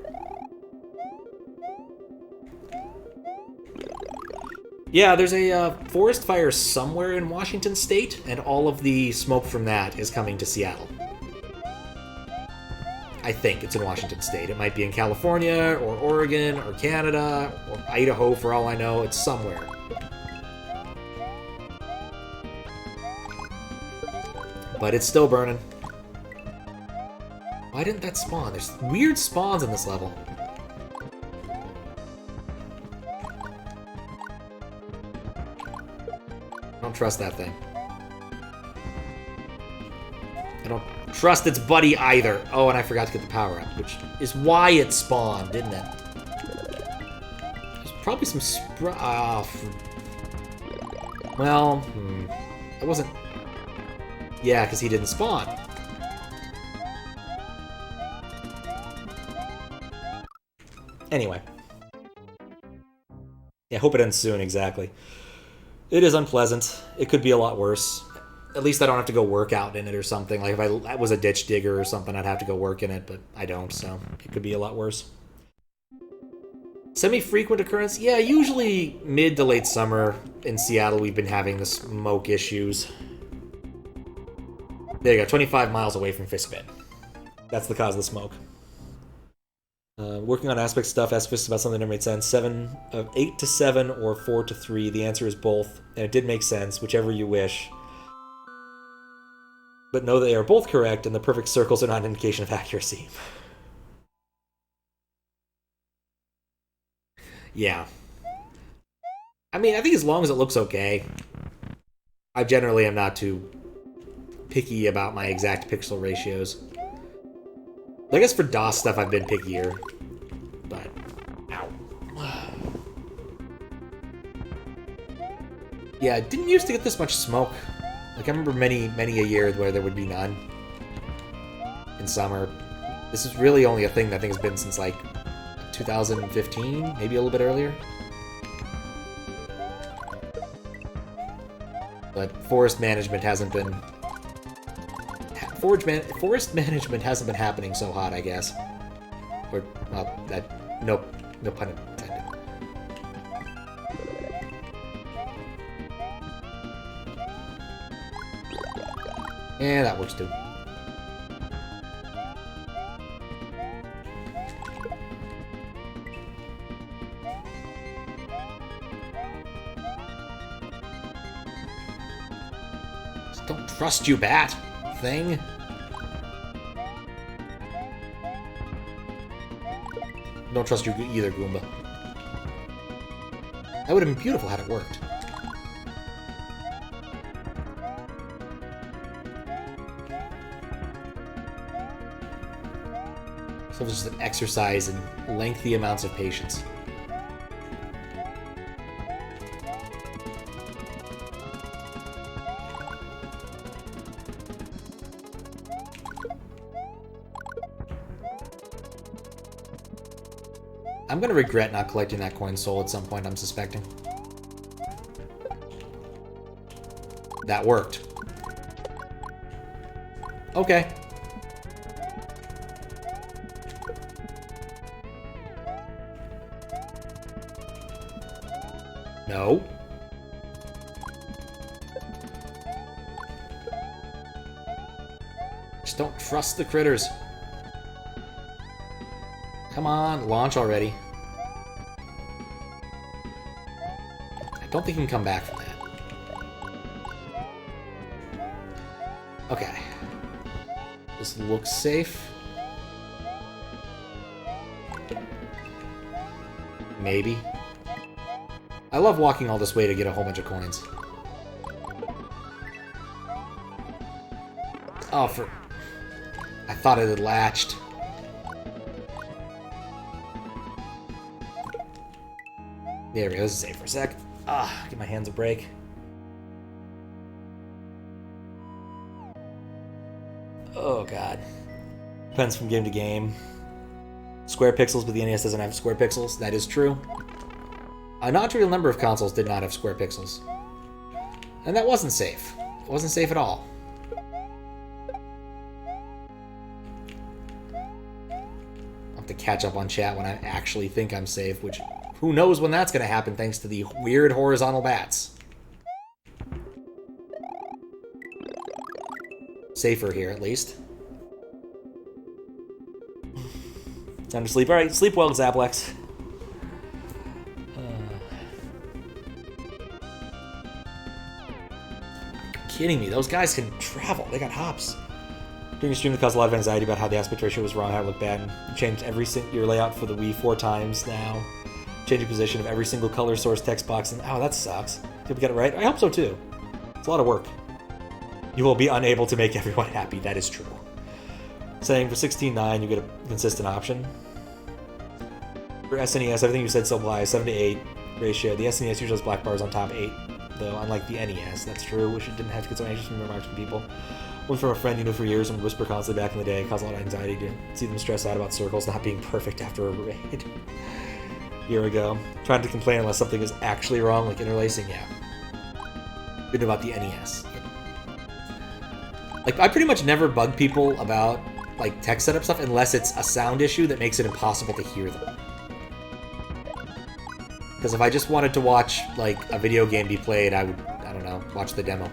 Yeah, there's a forest fire somewhere in Washington State, and all of the smoke from that is coming to Seattle. I think it's in Washington State. It might be in California, or Oregon, or Canada, or Idaho, for all I know. It's somewhere. But it's still burning. Why didn't that spawn? There's weird spawns in this level. don't trust that thing. I don't trust its buddy either. Oh, and I forgot to get the power up, which is why it spawned, didn't it? There's probably some well, I wasn't... Yeah, because he didn't spawn. Anyway. Yeah, hope it ends soon, exactly. It is unpleasant. It could be a lot worse. At least I don't have to go work out in it or something. Like, if I was a ditch digger or something, I'd have to go work in it, but I don't, so it could be a lot worse. Semi-frequent occurrence? Yeah, usually mid to late summer in Seattle we've been having the smoke issues. There you go, 25 miles away from Fisk Bend. That's the cause of the smoke. Working on aspect stuff, ask Fisk about something that made sense. 8 to 7 or 4 to 3. The answer is both, and it did make sense, whichever you wish. But know that they are both correct, and the perfect circles are not an indication of accuracy. Yeah. I mean, I think as long as it looks okay, I generally am not too picky about my exact pixel ratios. I guess for DOS stuff I've been pickier, but... Ow. Yeah, it didn't used to get this much smoke. Like, I remember many a year where there would be none in summer. This is really only a thing that I think has been since, like, 2015, maybe a little bit earlier. But forest management hasn't been... Forest management hasn't been happening so hot, I guess. Or, well, that... No pun intended. Yeah, that works too. Just don't trust you, bat thing. Don't trust you either, Goomba. That would have been beautiful had it worked. So it's just an exercise in lengthy amounts of patience. I'm gonna regret not collecting that coin soul at some point, I'm suspecting. That worked. Okay. No. Just don't trust the critters. Come on, launch already. I don't think you can come back from that. Okay. This looks safe. Maybe. I love walking all this way to get a whole bunch of coins. Oh, for... I thought it had latched. There we go, this is safe for a sec. Ah, give my hands a break. Oh god. Depends from game to game. Square pixels, but the NES doesn't have square pixels. That is true. A non-trivial number of consoles did not have square pixels. And that wasn't safe. It wasn't safe at all. I'll have to catch up on chat when I actually think I'm safe, which... Who knows when that's going to happen thanks to the weird horizontal bats. Safer here, at least. Time to sleep. Alright, sleep well, Zaplex. Kidding me, those guys can travel. They got hops. During your stream, it caused a lot of anxiety about how the aspect ratio was wrong, how it looked bad. You changed your layout for the Wii 4 times now. Changing position of every single color source text box, and oh, that sucks. Did we get it right? I hope so too. It's a lot of work. You will be unable to make everyone happy. That is true. Saying for 16.9, you get a consistent option. For SNES, everything you said still applies. 7 to 8 ratio. The SNES usually has black bars on top 8, though unlike the NES. That's true. Wish it didn't have to get so anxious from remarks from people. One from a friend you knew for years and would whisper constantly back in the day. It caused a lot of anxiety to see them stress out about circles not being perfect after a raid. Year ago. Trying to complain unless something is actually wrong, like interlacing, yeah. Good about the NES. Like, I pretty much never bug people about, like, tech setup stuff unless it's a sound issue that makes it impossible to hear them. Because if I just wanted to watch, like, a video game be played, I would, I don't know, watch the demo.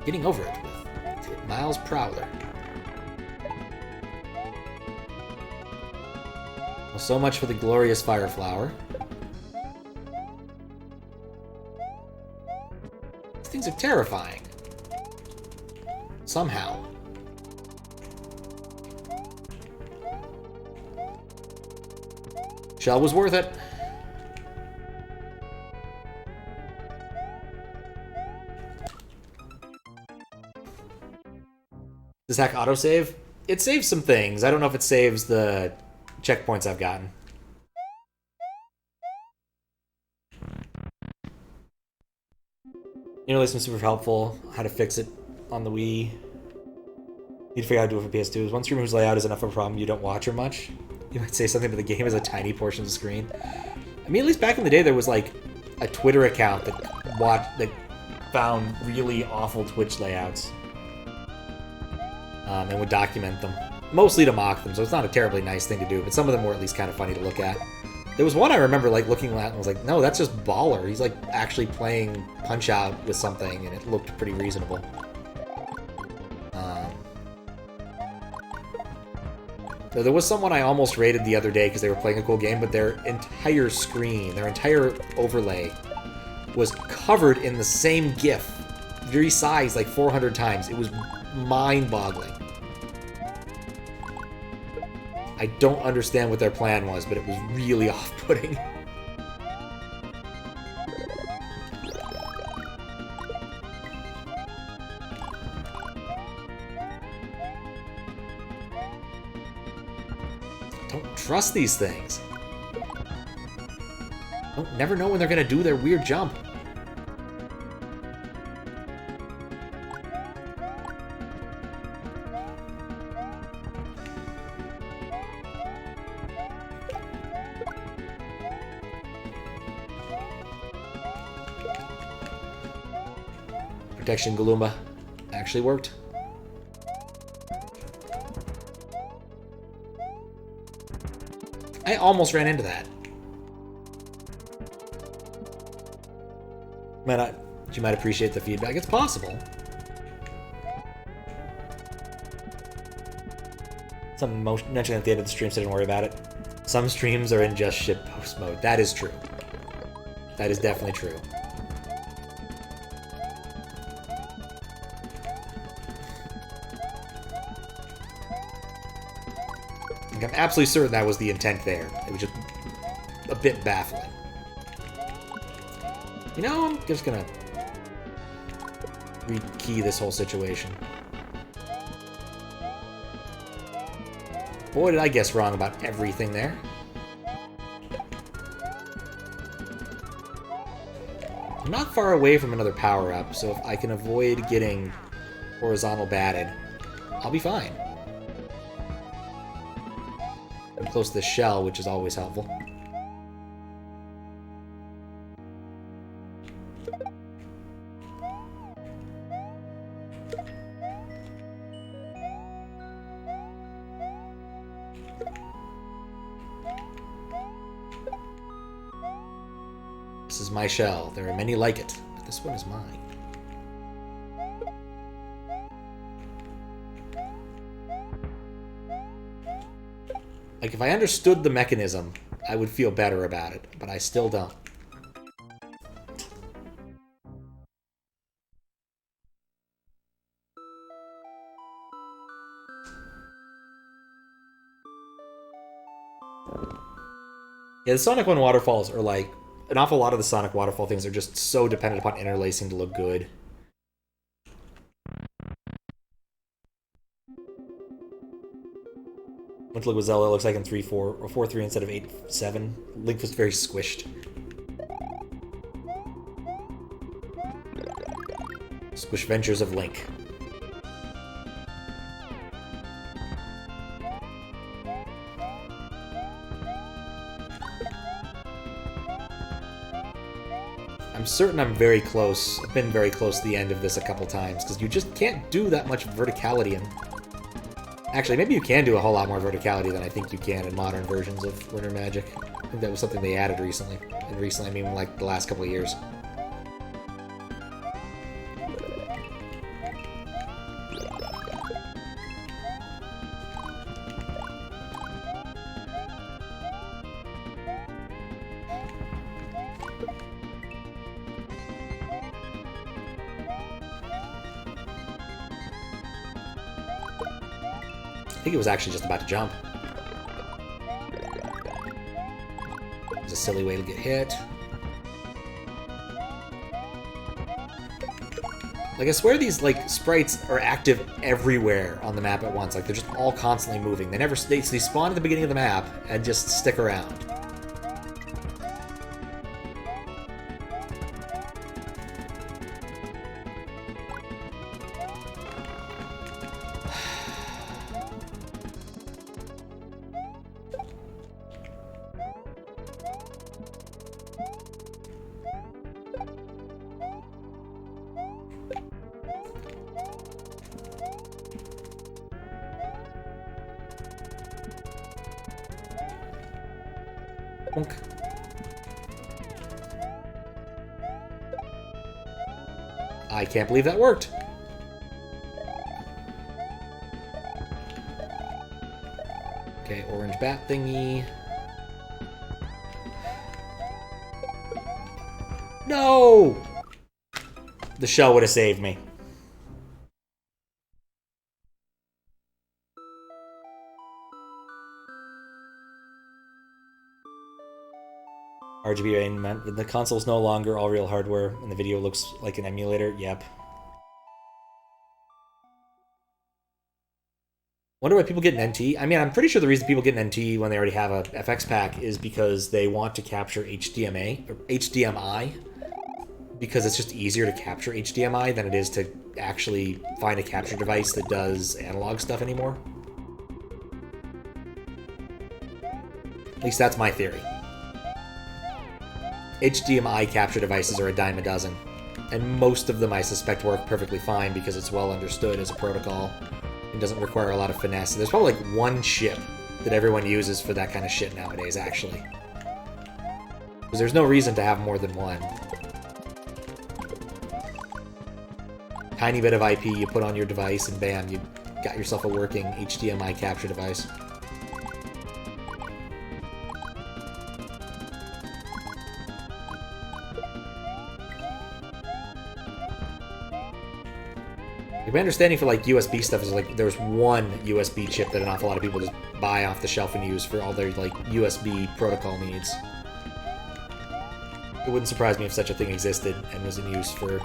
Getting over it with Miles Prowler. Well, so much for the glorious Fire Flower. These things are terrifying. Somehow. Shell was worth it. Does hack autosave? It saves some things. I don't know if it saves the checkpoints I've gotten. Interlacing was super helpful. How to fix it on the Wii. Need to figure out how to do it for PS2. One streamer whose layout is enough of a problem you don't watch her much. You might say something, but the game is a tiny portion of the screen. I mean, at least back in the day, there was like a Twitter account that found really awful Twitch layouts. And would document them. Mostly to mock them, so it's not a terribly nice thing to do, but some of them were at least kind of funny to look at. There was one I remember like looking at and was like, no, that's just Baller. He's like actually playing Punch-Out with something, and it looked pretty reasonable. There was someone I almost raided the other day because they were playing a cool game, but their entire screen, their entire overlay was covered in the same GIF, resized like 400 times. It was mind-boggling. I don't understand what their plan was, but it was really off-putting. Don't trust these things. Don't never know when they're gonna do their weird jump. Protection Galumba actually worked. I almost ran into that. You might appreciate the feedback. It's possible. Some mentioned at the end of the stream, so don't worry about it. Some streams are in just shit post mode. That is true. That is definitely true. I'm absolutely certain that was the intent there. It was just a bit baffling. You know, I'm just gonna rekey this whole situation. Boy, did I guess wrong about everything there. I'm not far away from another power-up, so if I can avoid getting horizontal batted, I'll be fine. I'm close to the shell, which is always helpful. This is my shell. There are many like it, but this one is mine. Like, if I understood the mechanism, I would feel better about it, but I still don't. Yeah, the Sonic 1 waterfalls are like... An awful lot of the Sonic waterfall things are just so dependent upon interlacing to look good. Went to look what Zelda looks like in 3-4, or 4-3 instead of 8-7. Link was very squished. Squish Ventures of Link. I'm certain I'm very close. I've been very close to the end of this a couple times, because you just can't do that much verticality in... Actually, maybe you can do a whole lot more verticality than I think you can in modern versions of Lunar Magic. I think that was something they added recently. And recently, I mean like the last couple of years. I think it was actually just about to jump. It was a silly way to get hit. Like, I swear these, like, sprites are active everywhere on the map at once. Like, they're just all constantly moving. They never... They spawn at the beginning of the map and just stick around. I can't believe that worked. Okay, orange bat thingy. No! The shell would have saved me. RGB rain meant the console's no longer all real hardware and the video looks like an emulator. Yep. Wonder why people get an NT. I mean, I'm pretty sure the reason people get an NT when they already have a FX pack is because they want to capture HDMA or HDMI, because it's just easier to capture HDMI than it is to actually find a capture device that does analog stuff anymore. At least that's my theory. HDMI capture devices are a dime a dozen, and most of them I suspect work perfectly fine because it's well understood as a protocol and doesn't require a lot of finesse. There's probably like one chip that everyone uses for that kind of shit nowadays, actually. Because there's no reason to have more than one. Tiny bit of IP you put on your device and bam, you got yourself a working HDMI capture device. My understanding for like USB stuff is like there's one USB chip that an awful lot of people just buy off the shelf and use for all their like USB protocol needs. It wouldn't surprise me if such a thing existed and was in use for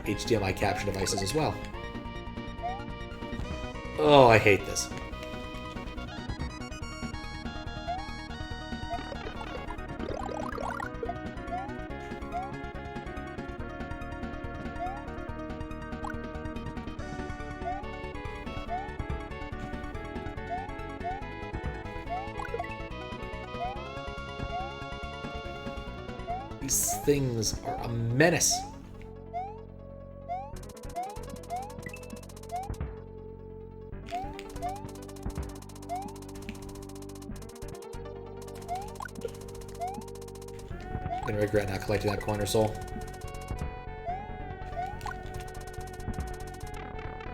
HDMI capture devices as well. Oh, I hate this. These things are a menace. I'm gonna regret not collecting that corner soul.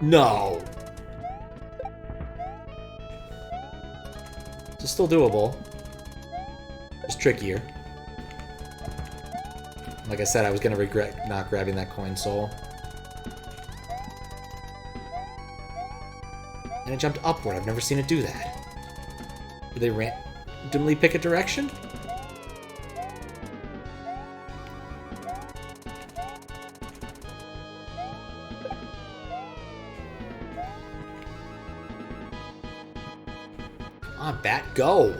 No! It's still doable. Just trickier. Like I said, I was gonna regret not grabbing that coin soul. And it jumped upward. I've never seen it do that. Did they randomly pick a direction? on, Bat, go!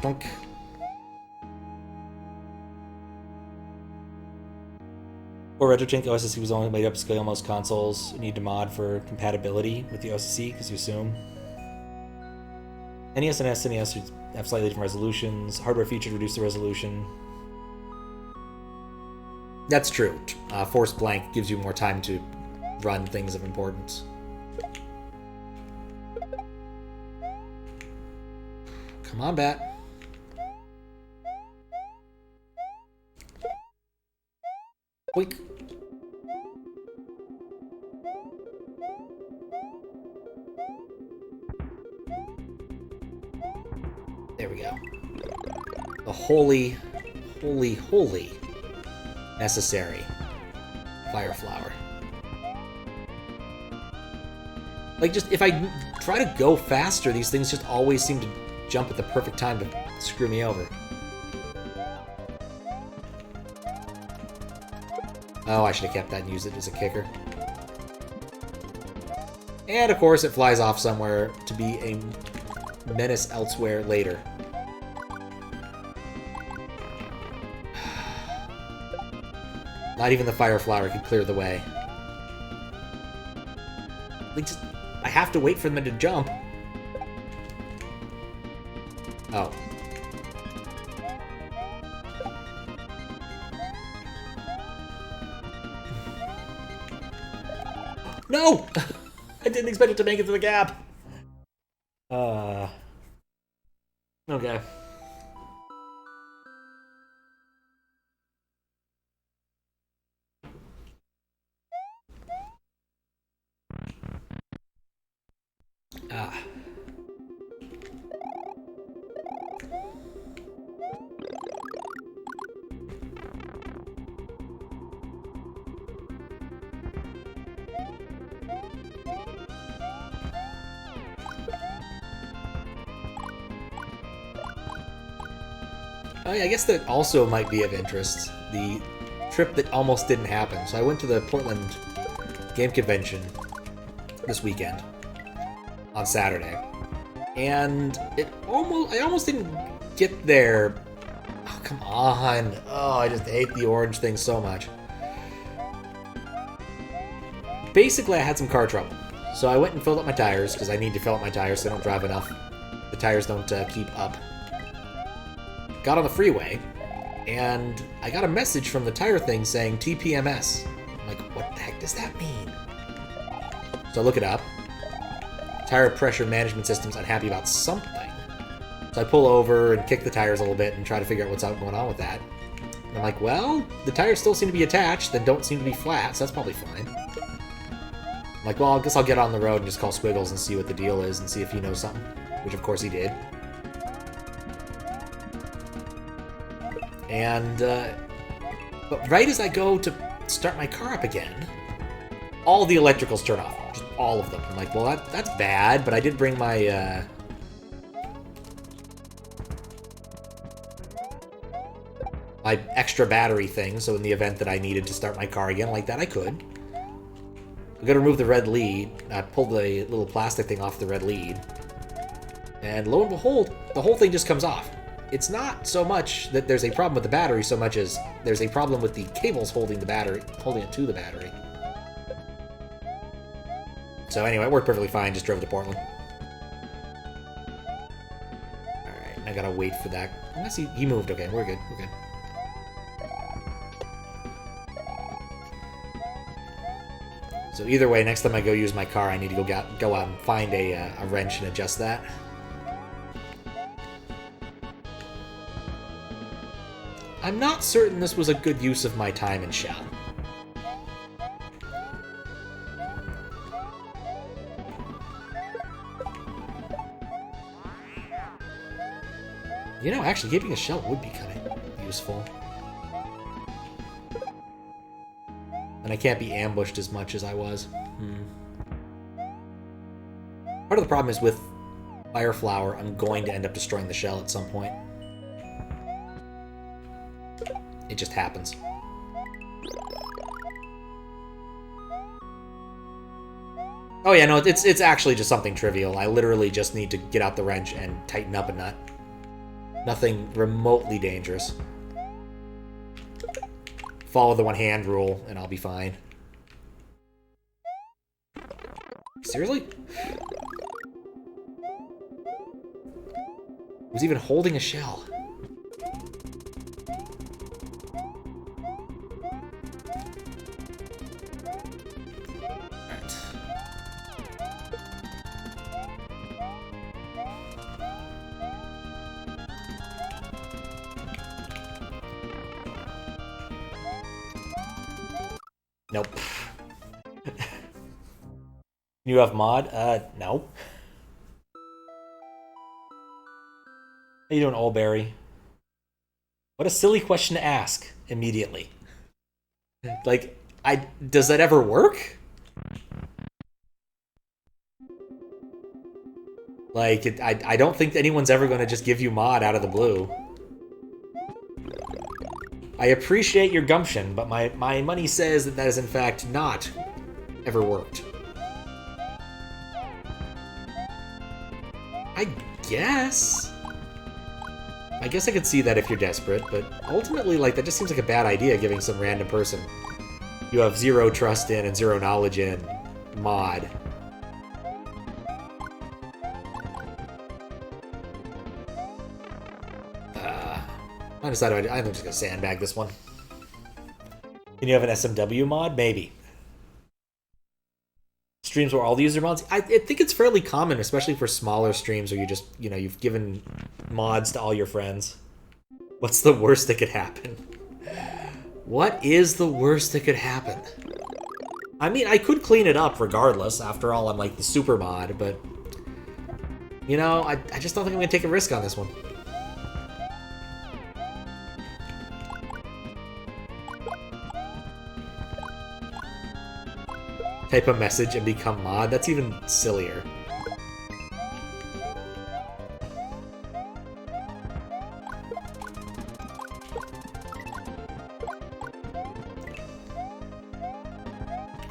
Dunk. Or RetroTink OSSC was only made up to scale most consoles. You need to mod for compatibility with the OSSC because you assume. NES and SNES have slightly different resolutions. Hardware features reduce the resolution. That's true. Force blank gives you more time to run things of importance. Come on, Bat. Boink. There we go. The holy necessary fire flower. Like, just if I try to go faster, these things just always seem to jump at the perfect time to screw me over. Oh, I should have kept that and used it as a kicker. And of course it flies off somewhere to be a menace elsewhere later. Not even the fire flower could clear the way. Like, just, I have to wait for them to jump. Oh. No! I didn't expect it to make it to the gap. Okay. Oh yeah, I guess that also might be of interest. The trip that almost didn't happen. So I went to the Portland Game Convention this weekend on Saturday, and I almost didn't get there. Oh, come on! Oh, I just hate the orange thing so much. Basically, I had some car trouble, so I went and filled up my tires because I need to fill up my tires so I don't drive enough. The tires don't keep up. Got on the freeway, and I got a message from the tire thing saying TPMS. I'm like, what the heck does that mean? So I look it up. Tire pressure management system's unhappy about something. So I pull over and kick the tires a little bit and try to figure out what's going on with that. And I'm like, well, the tires still seem to be attached and don't seem to be flat, so that's probably fine. I'm like, well, I guess I'll get on the road and just call Squiggles and see what the deal is and see if he knows something. Which, of course, he did. And, but right as I go to start my car up again, all the electricals turn off. Just all of them. I'm like, well, that's bad, but I did bring my, my extra battery thing, so in the event that I needed to start my car again like that, I could. I'm gonna remove the red lead. I pulled the little plastic thing off the red lead. And lo and behold, the whole thing just comes off. It's not so much that there's a problem with the battery so much as there's a problem with the cables holding the battery, holding it to the battery. So anyway, it worked perfectly fine, just drove to Portland. Alright, I gotta wait for that. Unless he moved, okay, we're good, we're good. So either way, next time I go use my car, I need to go out and find a wrench and adjust that. I'm not certain this was a good use of my time in Shell. You know, actually, keeping a shell would be kind of useful. And I can't be ambushed as much as I was. Part of the problem is with Fire Flower, I'm going to end up destroying the shell at some point. It just happens. Oh yeah, no, it's actually just something trivial. I literally just need to get out the wrench and tighten up a nut. Nothing remotely dangerous. Follow the one-hand rule, and I'll be fine. Seriously? Who's even holding a shell? Alright. Nope. You have mod? No. How you doing, Olberry? What a silly question to ask immediately. Like, does that ever work? Like, I don't think anyone's ever going to just give you mod out of the blue. I appreciate your gumption, but my money says that is in fact not ever worked. I guess I could see that if you're desperate, but ultimately, like, that just seems like a bad idea, giving some random person you have zero trust in and zero knowledge in mod. I decided I'm just gonna sandbag this one. Can you have an SMW mod? Maybe. Streams where all the user mods? I think it's fairly common, especially for smaller streams where you just, you know, you've given mods to all your friends. What's the worst that could happen? What is the worst that could happen? I mean, I could clean it up regardless. After all, I'm like the super mod, but... You know, I just don't think I'm gonna take a risk on this one. Type a message and become mod? That's even sillier.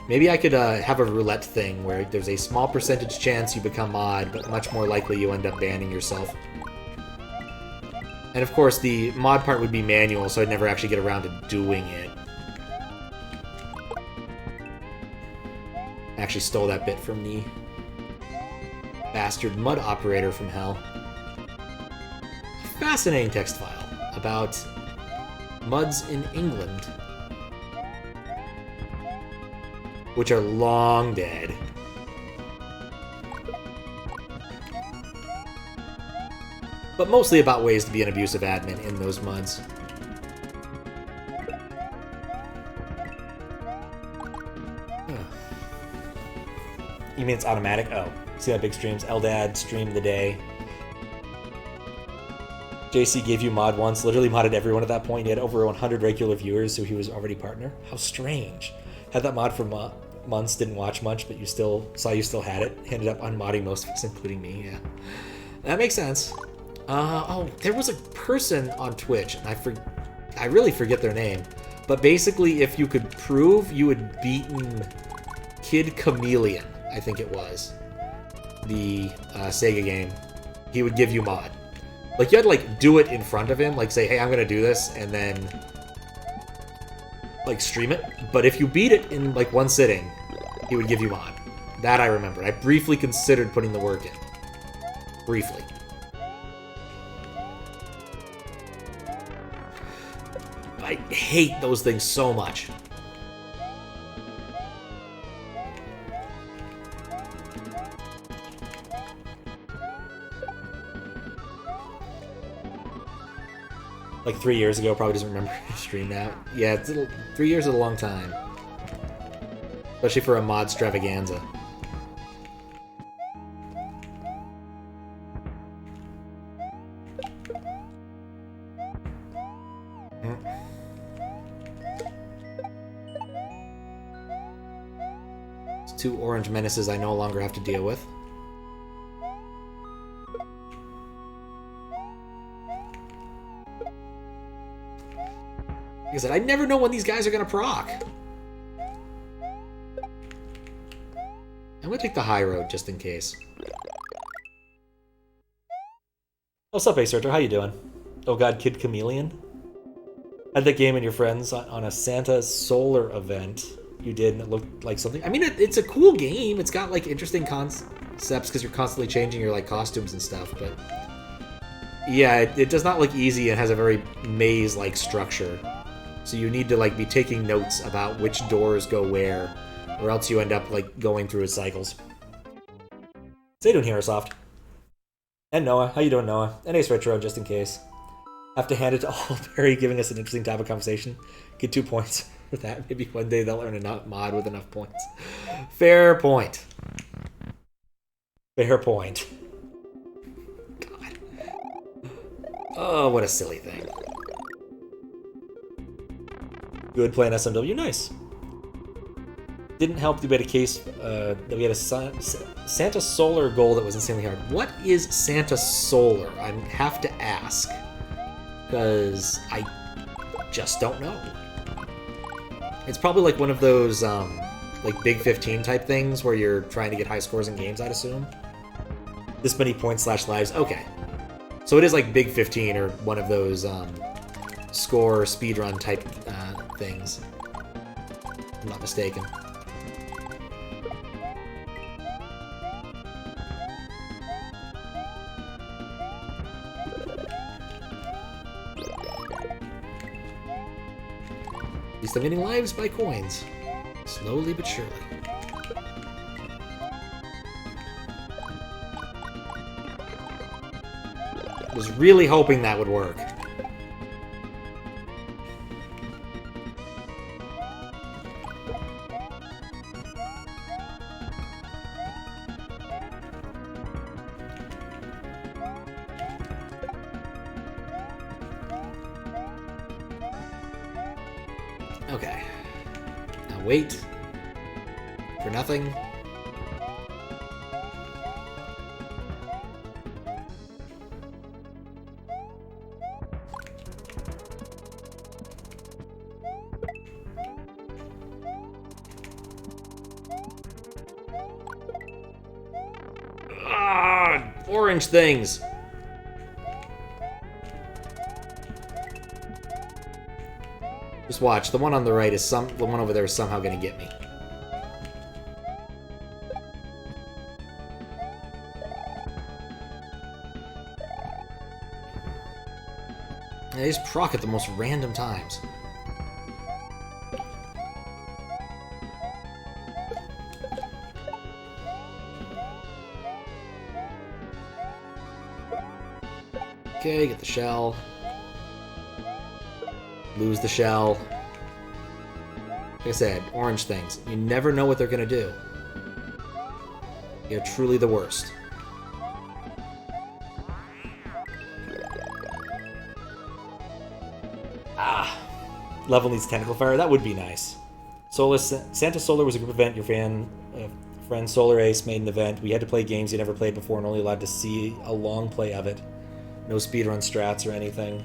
Maybe I could have a roulette thing where there's a small percentage chance you become mod, but much more likely you end up banning yourself. And of course, the mod part would be manual, so I'd never actually get around to doing it. Actually stole that bit from the bastard mud operator from hell. A fascinating text file about muds in England, which are long dead. But mostly about ways to be an abusive admin in those muds. You mean it's automatic? Oh. See that big streams? Eldad, stream of the day. JC gave you mod once, literally modded everyone at that point. He had over 100 regular viewers, so he was already partner. How strange. Had that mod for months, didn't watch much, but you still had it. Ended up unmodding most of us, including me, yeah. That makes sense. Oh, there was a person on Twitch, and I really forget their name. But basically, if you could prove you had beaten Kid Chameleon, I think it was, the Sega game, he would give you mod. Like, you had to, like, do it in front of him, like, say, hey, I'm gonna do this, and then, like, stream it. But if you beat it in, like, one sitting, he would give you mod. That I remember. I briefly considered putting the work in. Briefly. I hate those things so much. Like 3 years ago, probably doesn't remember stream now. Yeah, 3 years is a long time. Especially for a mod stravaganza. It's 2 orange menaces I no longer have to deal with. Like I said, I never know when these guys are gonna proc. I'm gonna take the high road just in case. What's up, Ace Searcher? How you doing? Oh god, Kid Chameleon? Had that game and your friends on a Santa Solar event. You did, and it looked like something. I mean, it's a cool game. It's got like interesting concepts because you're constantly changing your like costumes and stuff. But yeah, it does not look easy and has a very maze-like structure. So you need to like be taking notes about which doors go where, or else you end up like going through its cycles. How you doing here, Soft? And Noah, how you doing, Noah? And Ace Retro, just in case. Have to hand it to all Barry giving us an interesting topic conversation. Get 2 points for that. Maybe one day they'll earn a mod with enough points. Fair point. Fair point. God. Oh, what a silly thing. Good playing SMW, nice. Didn't help that we had a case that we had a Santa Solar goal that was insanely hard. What is Santa Solar? I have to ask. Because I just don't know. It's probably like one of those like Big 15 type things where you're trying to get high scores in games, I'd assume. This many points / lives. Okay. So it is like Big 15 or one of those score speedrun type things. If I'm not mistaken. At least I'm getting lives by coins. Slowly but surely. Was really hoping that would work. Okay. Now wait. For nothing. Ah, orange things. Just watch. The one on the right is the one over there is somehow going to get me. And they just proc at the most random times. Okay, get the shell. Lose the shell. Like I said, orange things. You never know what they're going to do. They're truly the worst. Ah. Level needs tentacle fire. That would be nice. Santa Solar was a group event. Your friend Solar Ace made an event. We had to play games you never played before and only allowed to see a long play of it. No speedrun strats or anything.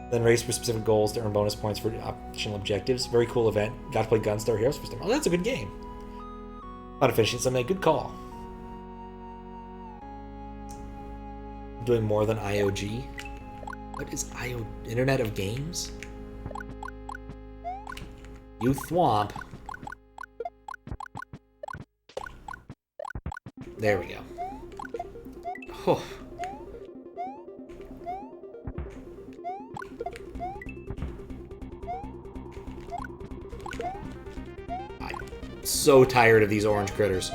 Then race for specific goals to earn bonus points for optional objectives. Very cool event. Got to play Gunstar Heroes for some. Oh, that's a good game. Not efficient someday. Good call. Doing more than IOG. What is IO? Internet of Games? You thwomp. There we go. Oh. So tired of these orange critters.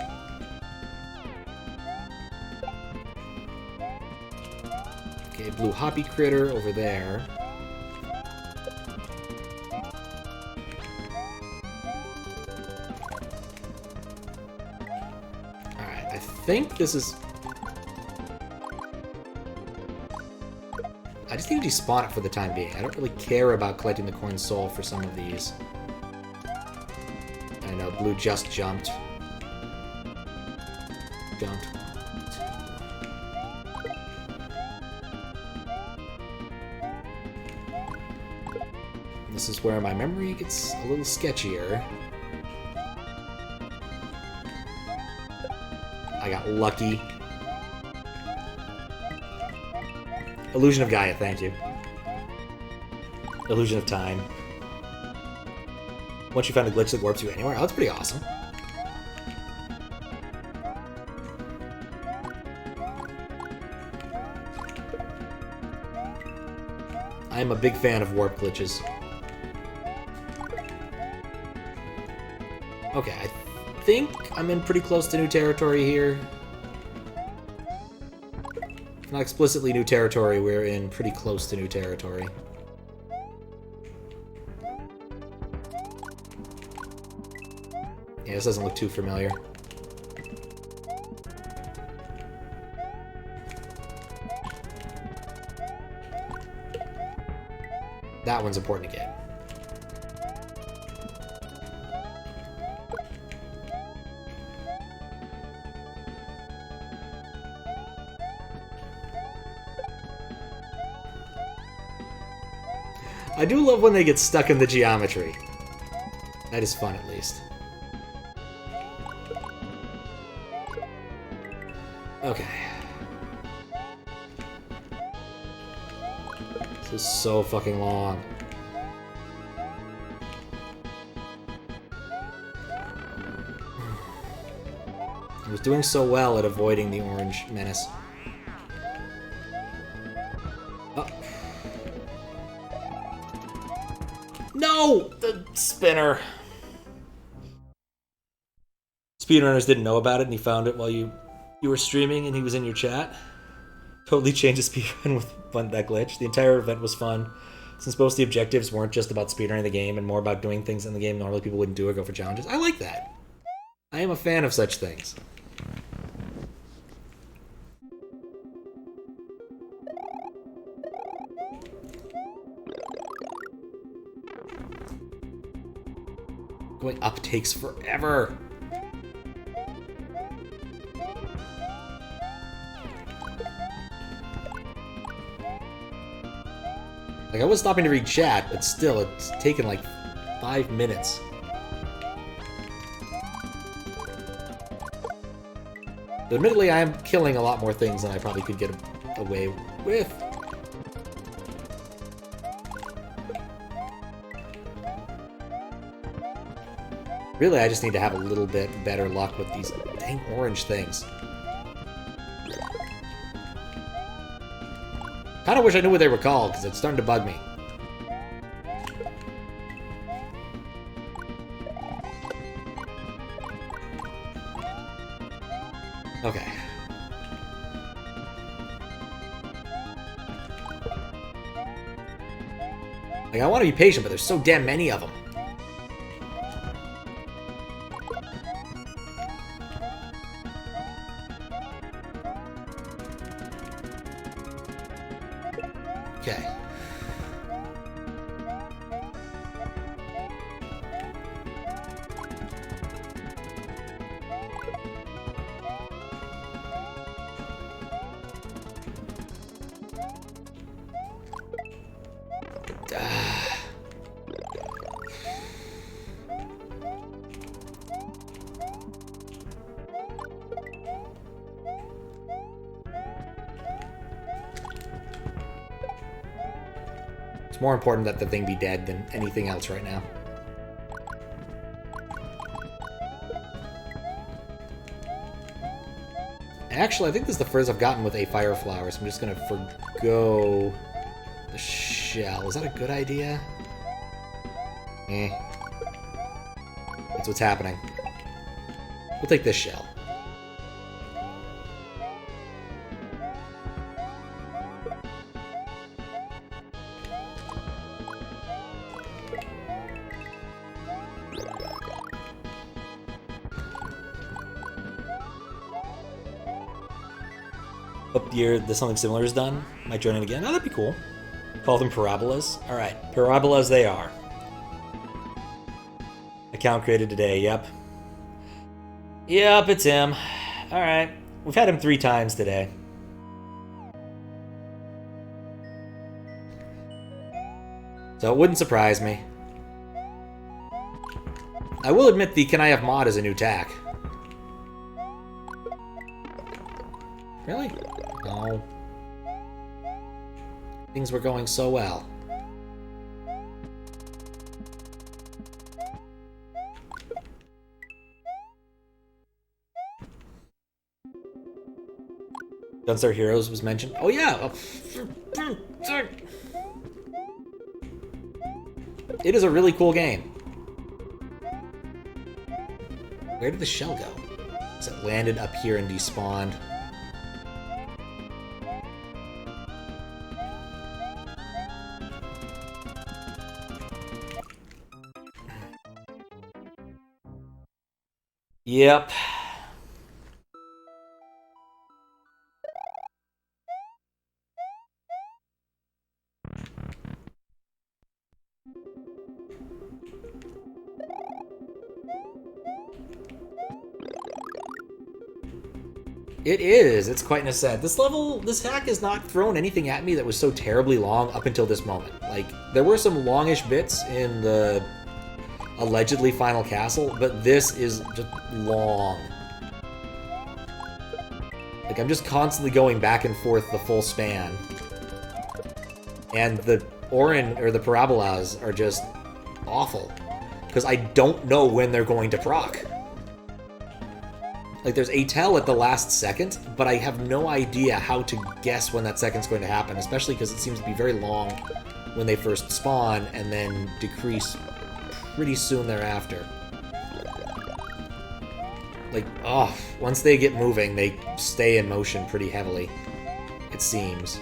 Okay, blue hoppy critter over there. Alright, I think this is... I just need to despawn it for the time being. I don't really care about collecting the coin soul for some of these. I know, blue just jumped. Jumped. This is where my memory gets a little sketchier. I got lucky. Illusion of Gaia, thank you. Illusion of Time. Once you find a glitch that warps you anywhere, oh, that's pretty awesome. I'm a big fan of warp glitches. Okay, I think I'm in pretty close to new territory here. If not explicitly new territory, we're in pretty close to new territory. Yeah, this doesn't look too familiar. That one's important to get. I do love when they get stuck in the geometry. That is fun, at least. Okay. This is so fucking long. I was doing so well at avoiding the orange menace. Oh. No! The spinner! Speedrunners didn't know about it, and he found it while you were streaming and he was in your chat. Totally changed the speedrun with that glitch. The entire event was fun, since most of the objectives weren't just about speedrunning the game and more about doing things in the game normally people wouldn't do or go for challenges. I like that. I am a fan of such things. Going up takes forever. Like, I was stopping to read chat, but still, it's taken like 5 minutes. But admittedly, I am killing a lot more things than I probably could get away with. Really, I just need to have a little bit better luck with these dang orange things. Kinda wish I knew what they were called, because it's starting to bug me. Okay. Like, I want to be patient, but there's so damn many of them. Okay. More important that the thing be dead than anything else right now. Actually, I think this is the furthest I've gotten with a fire flower, so I'm just gonna forgo the shell. Is that a good idea? Eh. That's what's happening. We'll take this shell. Up year that something similar is done. Might join in again. Oh, that'd be cool. Call them parabolas. Alright, parabolas they are. Account created today, yep. Yep, it's him. Alright. We've had him 3 times today. So it wouldn't surprise me. I will admit the Can I Have mod is a new tack. Really? No. Things were going so well. Gunstar Heroes was mentioned. Oh yeah! It is a really cool game. Where did the shell go? Is it landed up here and despawned? Yep. It is. It's quite an ascent. This level, this hack has not thrown anything at me that was so terribly long up until this moment. Like, there were some longish bits in the allegedly final castle, but this is just long. Like, I'm just constantly going back and forth the full span. And the Orin, or the Parabolas, are just awful. Because I don't know when they're going to proc. Like, there's a tell at the last second, but I have no idea how to guess when that second's going to happen, especially because it seems to be very long when they first spawn, and then decrease pretty soon thereafter. Like, oh, once they get moving, they stay in motion pretty heavily, it seems.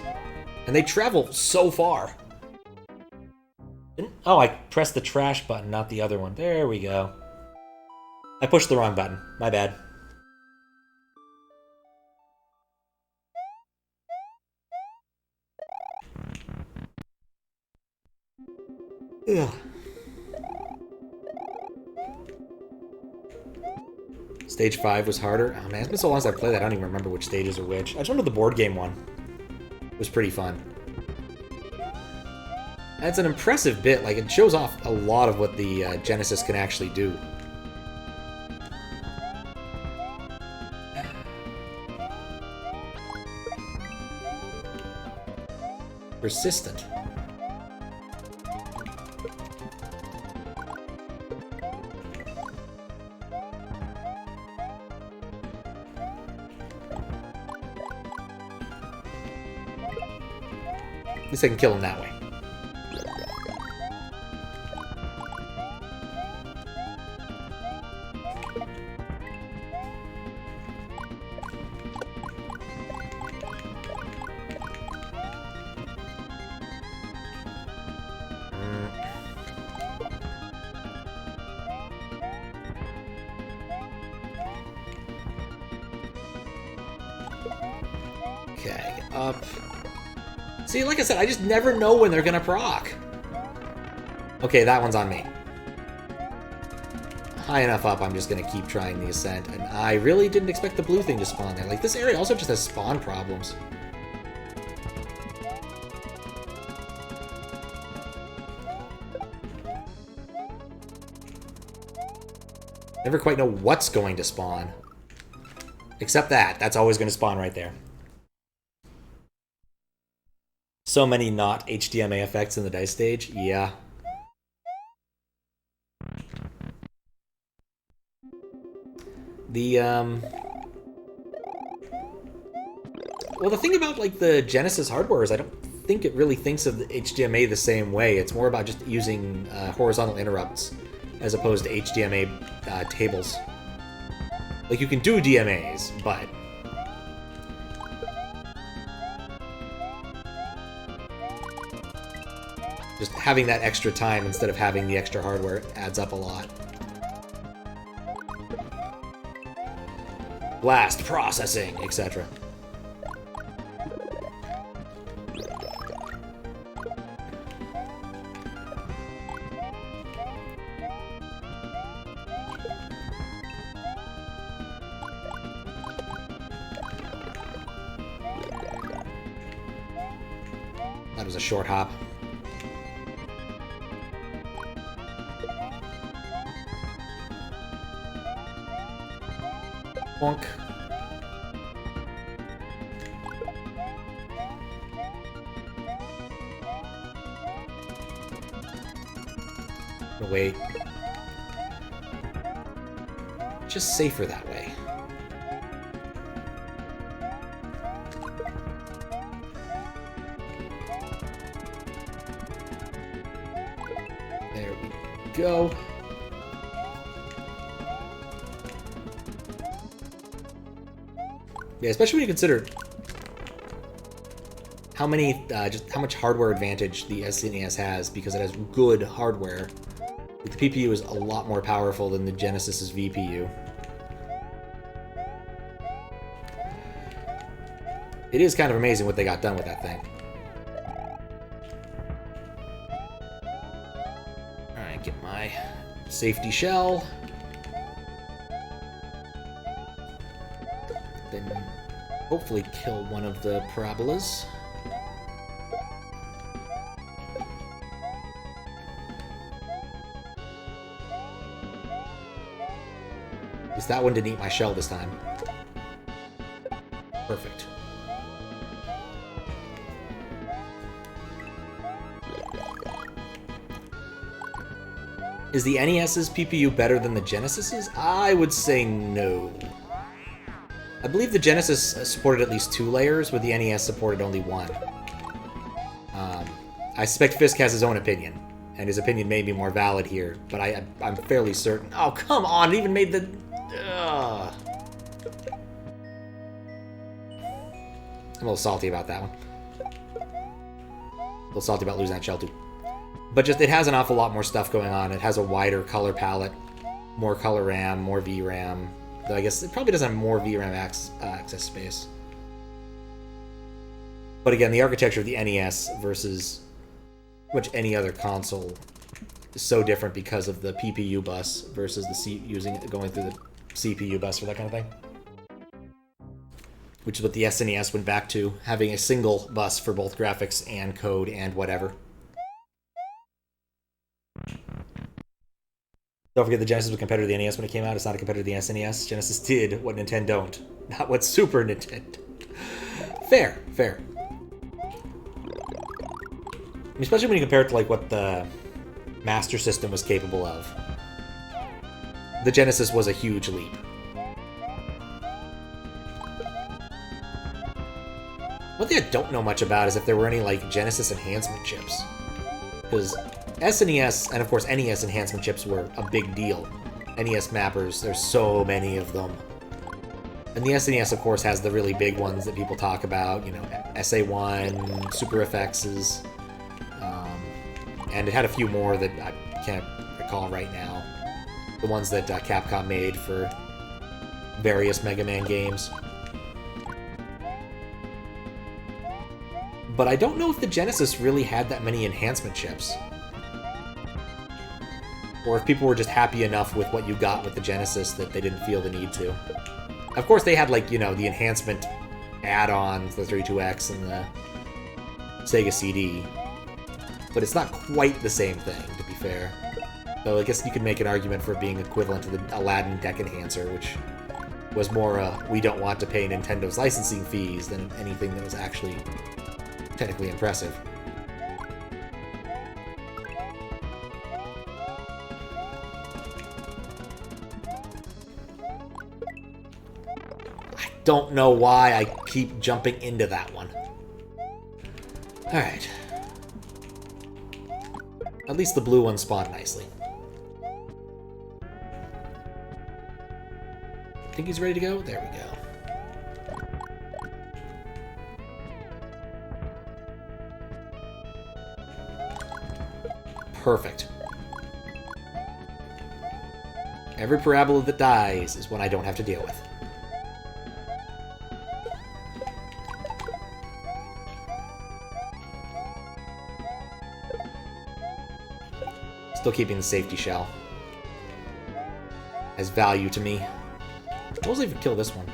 And they travel so far. Oh, I pressed the trash button, not the other one. There we go. I pushed the wrong button. My bad. Ugh. Stage 5 was harder. Oh man, it's been so long since I played that, I don't even remember which stages are which. I just remember the board game one. It was pretty fun. And it's an impressive bit, like, it shows off a lot of what the Genesis can actually do. Persistent. At least I can kill him that way. Okay, up. See, like I said, I just never know when they're gonna proc. Okay, that one's on me. High enough up, I'm just gonna keep trying the ascent, and I really didn't expect the blue thing to spawn there. Like, this area also just has spawn problems. Never quite know what's going to spawn. Except that. That's always going to spawn right there. So many not HDMA effects in the dice stage. Yeah. Well, the thing about, like, the Genesis hardware is I don't think it really thinks of the HDMA the same way. It's more about just using horizontal interrupts as opposed to HDMA tables. Like, you can do DMAs, but just having that extra time instead of having the extra hardware adds up a lot. Blast, processing, etc. That was a short hop. Bonk. Wait. Just safer that way. There we go. Yeah, especially when you consider how many, just how much hardware advantage the SNES has because it has good hardware. The PPU is a lot more powerful than the Genesis's VPU. It is kind of amazing what they got done with that thing. Alright, get my safety shell. Then hopefully kill one of the parabolas. At least that one didn't eat my shell this time. Perfect. Is the NES's PPU better than the Genesis's? I would say no. I believe the Genesis supported at least 2 layers, where the NES supported only 1. I suspect Fisk has his own opinion, and his opinion may be more valid here, but I'm fairly certain. Oh, come on! It even made the... I'm a little salty about that one. A little salty about losing that shell, too. But just, it has an awful lot more stuff going on. It has a wider color palette, more color RAM, more VRAM. Though I guess it probably doesn't have more VRAM access space. But again, the architecture of the NES versus pretty much any other console is so different because of the PPU bus versus the going through the CPU bus for that kind of thing. Which is what the SNES went back to, having a single bus for both graphics and code and whatever. Don't forget the Genesis was a competitor to the NES when it came out. It's not a competitor to the SNES. Genesis did what Nintendo don't. Not what Super Nintendo. Fair, fair. Especially when you compare it to like what the Master System was capable of. The Genesis was a huge leap. One thing I don't know much about is if there were any like Genesis enhancement chips. Because SNES, and of course NES enhancement chips were a big deal. NES mappers, there's so many of them. And the SNES, of course, has the really big ones that people talk about, you know, SA1, Super FXs, and it had a few more that I can't recall right now. The ones that Capcom made for various Mega Man games. But I don't know if the Genesis really had that many enhancement chips. Or if people were just happy enough with what you got with the Genesis that they didn't feel the need to. Of course, they had, like, you know, the enhancement add-ons, the 32X and the Sega CD. But it's not quite the same thing, to be fair. Though I guess you could make an argument for it being equivalent to the Aladdin Deck Enhancer, which was more we don't want to pay Nintendo's licensing fees than anything that was actually technically impressive. I don't know why I keep jumping into that one. Alright. At least the blue one spawned nicely. Think he's ready to go? There we go. Perfect. Every parabola that dies is one I don't have to deal with. Still keeping the safety shell. Has value to me. We'll even kill this one.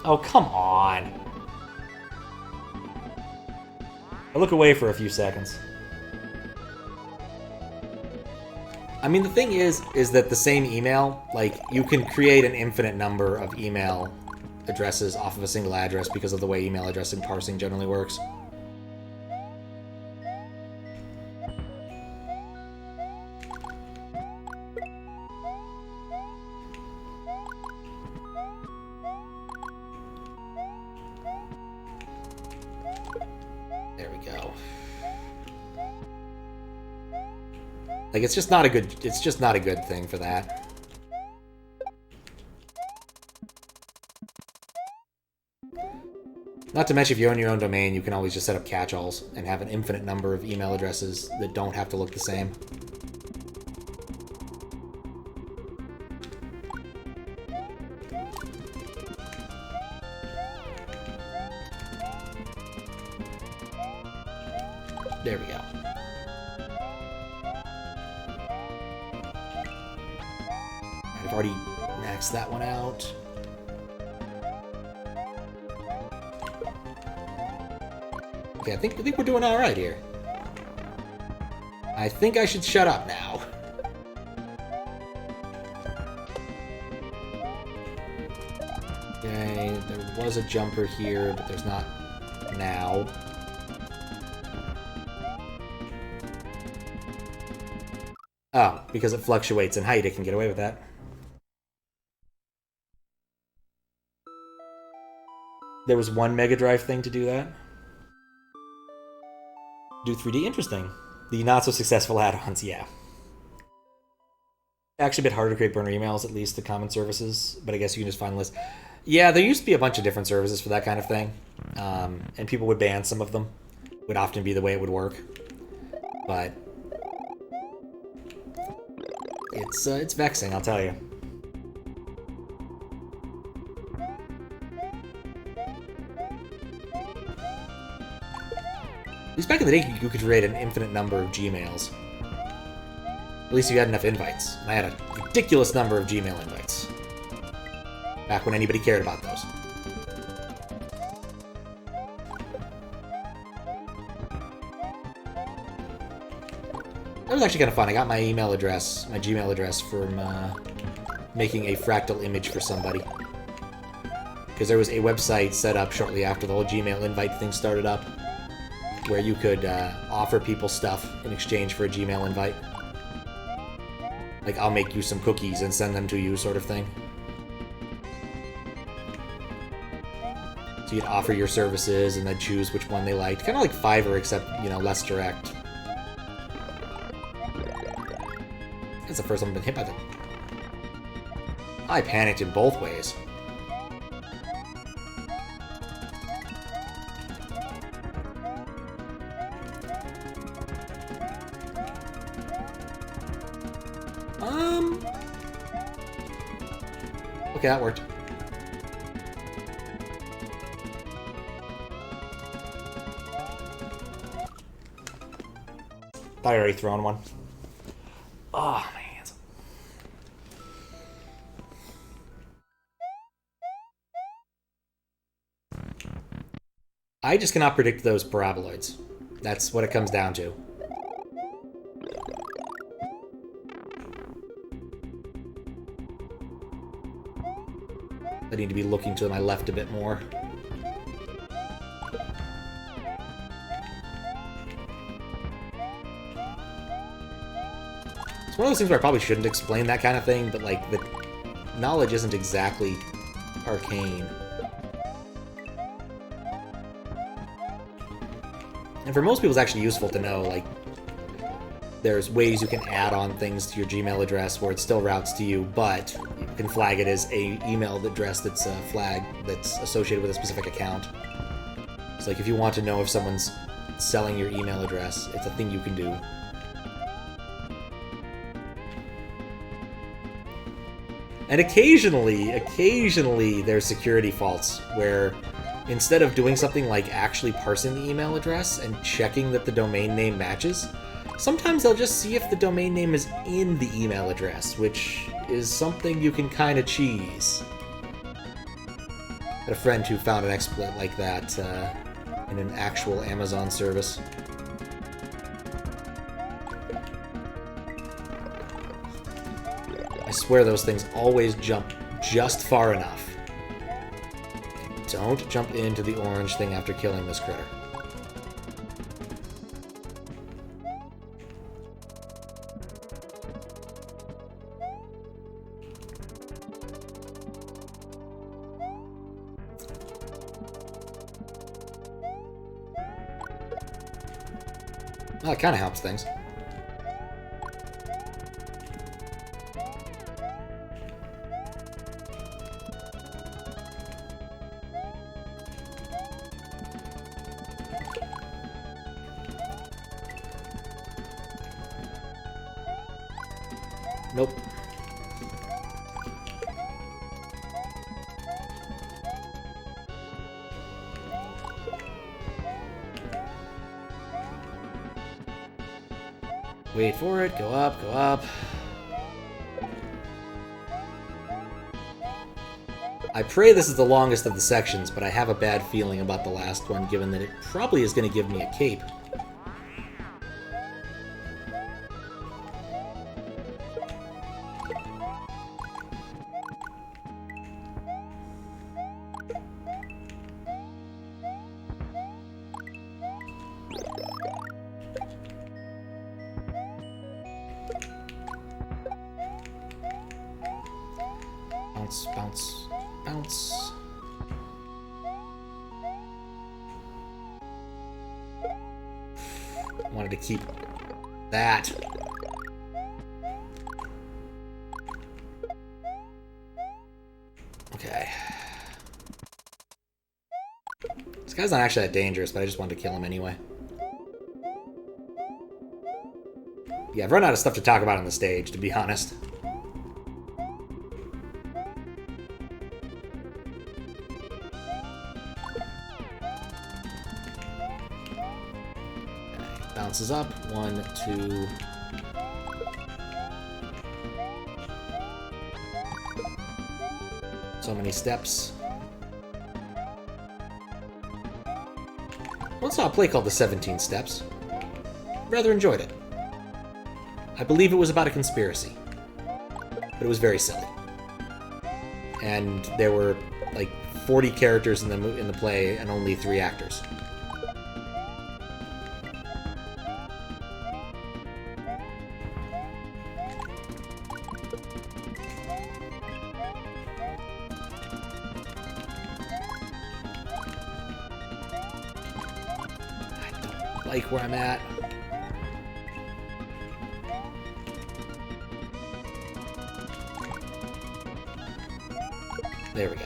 Oh, come on. I look away for a few seconds. I mean, the thing is that the same email, like, you can create an infinite number of email addresses off of a single address because of the way email address and parsing generally works. There we go. Like, it's just not a good thing for that. Not to mention, if you own your own domain, you can always just set up catch-alls and have an infinite number of email addresses that don't have to look the same. There we go. I've already maxed that one out. Okay, I think we're doing all right here. I think I should shut up now. Okay, there was a jumper here, but there's not now. Oh, because it fluctuates in height, it can get away with that. There was one Mega Drive thing to do that. Do 3D, interesting. The not so successful add-ons, yeah. Actually a bit harder to create burner emails, at least the common services, but I guess you can just find a list. Yeah, there used to be a bunch of different services for that kind of thing, and people would ban some of them. Would often be the way it would work, but it's vexing, I'll tell you. At least back in the day, you could create an infinite number of Gmails. At least you had enough invites. And I had a ridiculous number of Gmail invites. Back when anybody cared about those. That was actually kind of fun. I got my email address, my Gmail address, from making a fractal image for somebody. Because there was a website set up shortly after the whole Gmail invite thing started up, where you could offer people stuff in exchange for a Gmail invite. Like, I'll make you some cookies and send them to you, sort of thing. So you'd offer your services and then choose which one they liked. Kind of like Fiverr, except, you know, less direct. That's the first time I've been hit by them. I panicked in both ways. Okay, that worked. Thought I already thrown one. Oh, my hands. I just cannot predict those paraboloids. That's what it comes down to. I need to be looking to my left a bit more. It's one of those things where I probably shouldn't explain that kind of thing, but, like, the knowledge isn't exactly arcane. And for most people, it's actually useful to know, like, there's ways you can add on things to your Gmail address where it still routes to you, but you can flag it as a email address that's a flag that's associated with a specific account. It's like if you want to know if someone's selling your email address, it's a thing you can do. And occasionally there's security faults where instead of doing something like actually parsing the email address and checking that the domain name matches, sometimes they'll just see if the domain name is in the email address, which is something you can kind of cheese. I had a friend who found an exploit like that in an actual Amazon service. swear those things always jump just far enough. Don't jump into the orange thing after killing this critter. Well, it kind of helps things. Nope. Wait for it, go up, go up. I pray this is the longest of the sections, but I have a bad feeling about the last one, given that it probably is going to give me a cape. Bounce, bounce, bounce. Wanted to keep that. Okay. This guy's not actually that dangerous, but I just wanted to kill him anyway. Yeah, I've run out of stuff to talk about on the stage, to be honest. Bounces up. 1, 2. So many steps. Once saw a play called The 17 Steps. Rather enjoyed it. I believe it was about a conspiracy. But it was very silly. And there were like 40 characters in the play and only 3 actors. Like where I'm at. There we go.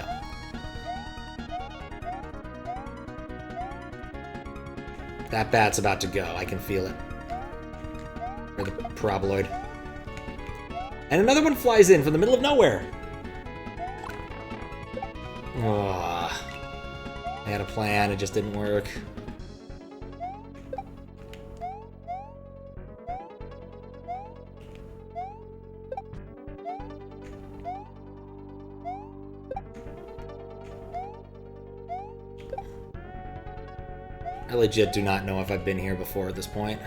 That bat's about to go. I can feel it. Or the paraboloid. And another one flies in from the middle of nowhere. Oh, I had a plan. It just didn't work. I legit do not know if I've been here before at this point.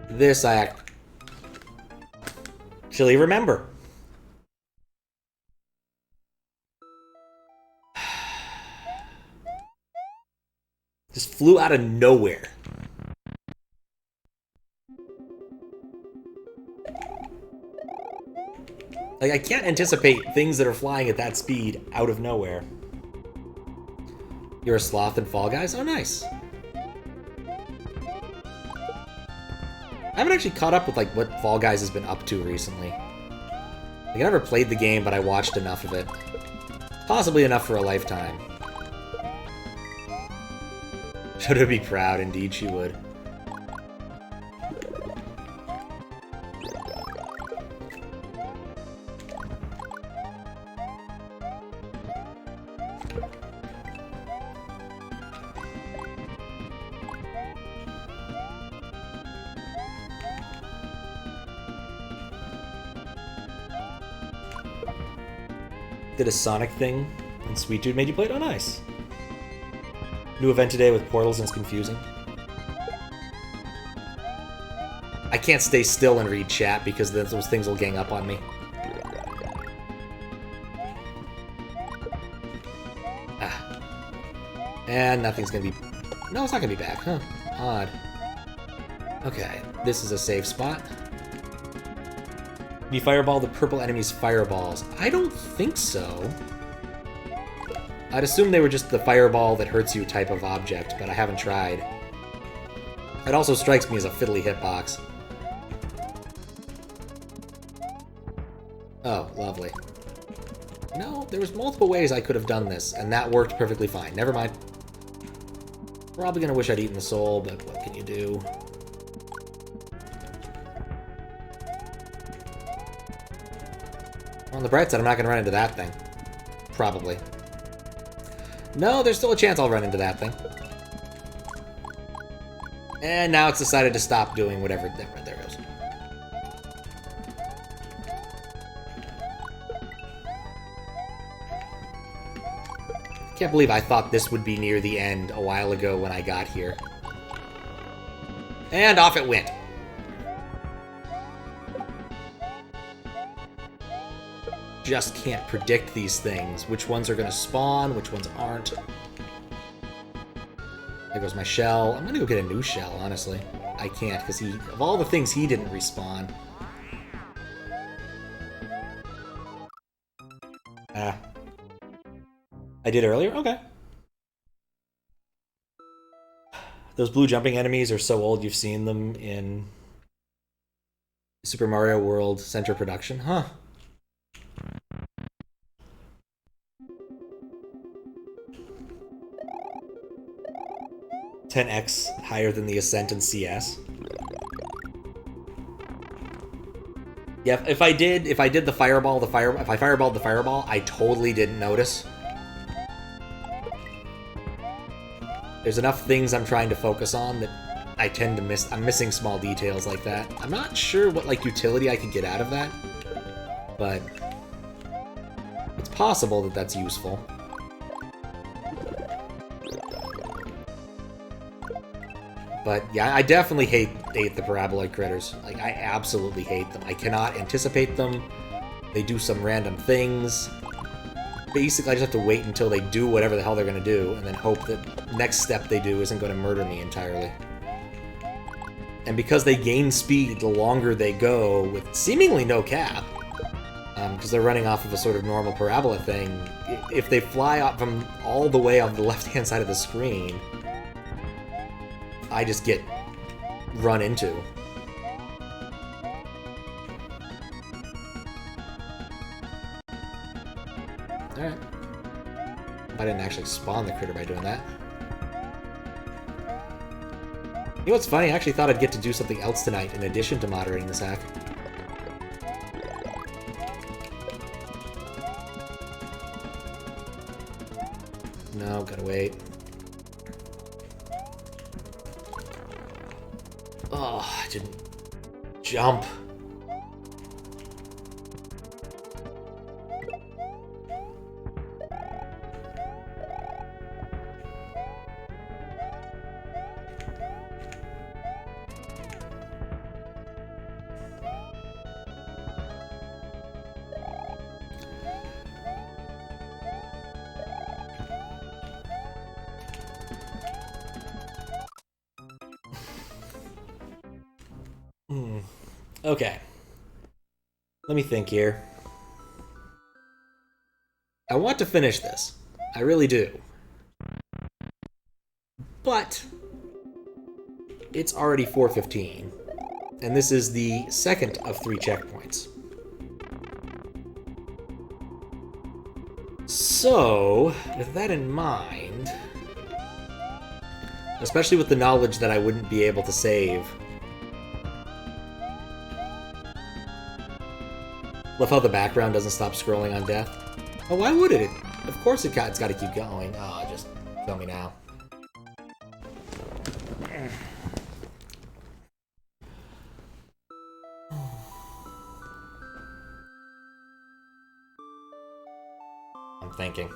This I actually remember. Just flew out of nowhere. Like, I can't anticipate things that are flying at that speed out of nowhere. You're a sloth in Fall Guys? Oh, nice. I haven't actually caught up with, like, what Fall Guys has been up to recently. Like, I never played the game, but I watched enough of it. Possibly enough for a lifetime. Should have be proud, indeed she would. Did a Sonic thing, and Sweet Dude made you play it? Oh, nice. New event today with portals, and it's confusing. I can't stay still and read chat because those things will gang up on me. Ah. And nothing's gonna be... No, it's not gonna be back, huh? Odd. Okay, this is a safe spot. You fireball the purple enemy's fireballs. I don't think so. I'd assume they were just the fireball that hurts you type of object, but I haven't tried. It also strikes me as a fiddly hitbox. Oh, lovely. No, there was multiple ways I could have done this, and that worked perfectly fine. Never mind. Probably gonna wish I'd eaten the soul, but what can you do? On the bright side, I'm not gonna run into that thing. Probably. No, there's still a chance I'll run into that thing. And now it's decided to stop doing whatever. There it goes. Can't believe I thought this would be near the end a while ago when I got here. And off it went. Just can't predict these things. Which ones are going to spawn, which ones aren't. There goes my shell. I'm going to go get a new shell, honestly. I can't, because of all the things he didn't respawn. Ah. I did earlier? Okay. Those blue jumping enemies are so old you've seen them in Super Mario World Center Production. Huh. $10x higher than the Ascent in CS. Yeah, if I did the fireball, if I fireballed the fireball, I totally didn't notice. There's enough things I'm trying to focus on that I tend to miss. I'm missing small details like that. I'm not sure what like utility I could get out of that, but it's possible that that's useful. But yeah, I definitely hate the paraboloid critters. Like, I absolutely hate them. I cannot anticipate them. They do some random things. Basically, I just have to wait until they do whatever the hell they're going to do, and then hope that the next step they do isn't going to murder me entirely. And because they gain speed the longer they go, with seemingly no cap, because they're running off of a sort of normal parabola thing, if they fly up from all the way on the left-hand side of the screen, I just get run into. Alright. I didn't actually spawn the critter by doing that. You know what's funny? I actually thought I'd get to do something else tonight in addition to moderating this hack. No, gotta wait. Oh, I didn't jump. Okay. Let me think here. I want to finish this. I really do. But it's already 4:15, and this is the second of 3 checkpoints. So, with that in mind, especially with the knowledge that I wouldn't be able to save, love how the background doesn't stop scrolling on death. Oh, why would it? Of course it's got to keep going. Oh, just tell me now. I'm thinking.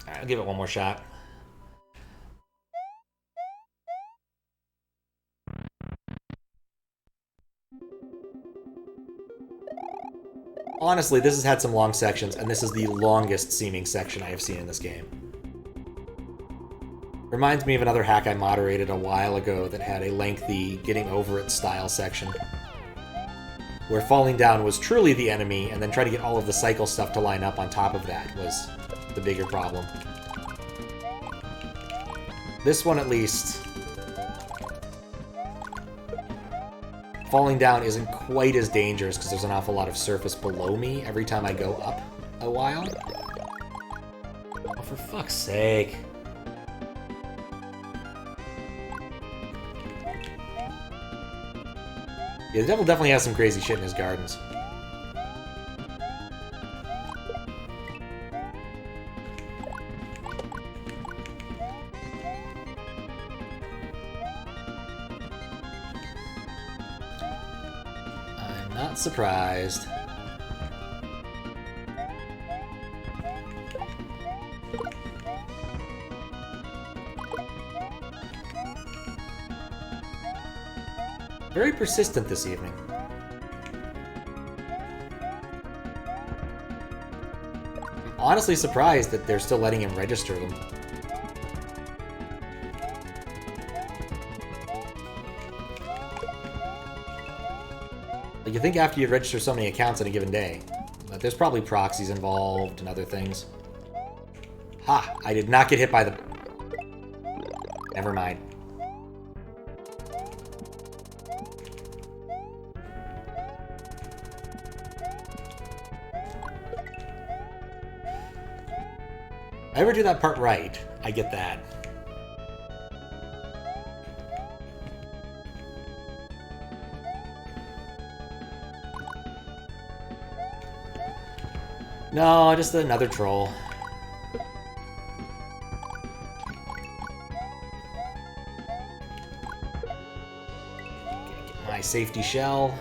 Alright, I'll give it one more shot. Honestly, this has had some long sections, and this is the longest seeming section I have seen in this game. Reminds me of another hack I moderated a while ago that had a lengthy getting over it style section, where falling down was truly the enemy, and then trying to get all of the cycle stuff to line up on top of that was the bigger problem. This one, at least, falling down isn't quite as dangerous because there's an awful lot of surface below me every time I go up a while. Oh, for fuck's sake. Yeah, the devil definitely has some crazy shit in his gardens. I'm not surprised. Very persistent this evening. I'm honestly surprised that they're still letting him register them. Like, you think after you register so many accounts in a given day, but there's probably proxies involved and other things. Ha! I did not get hit by the... Never mind. If I ever do that part right, I get that. No, just another troll. Get my safety shell.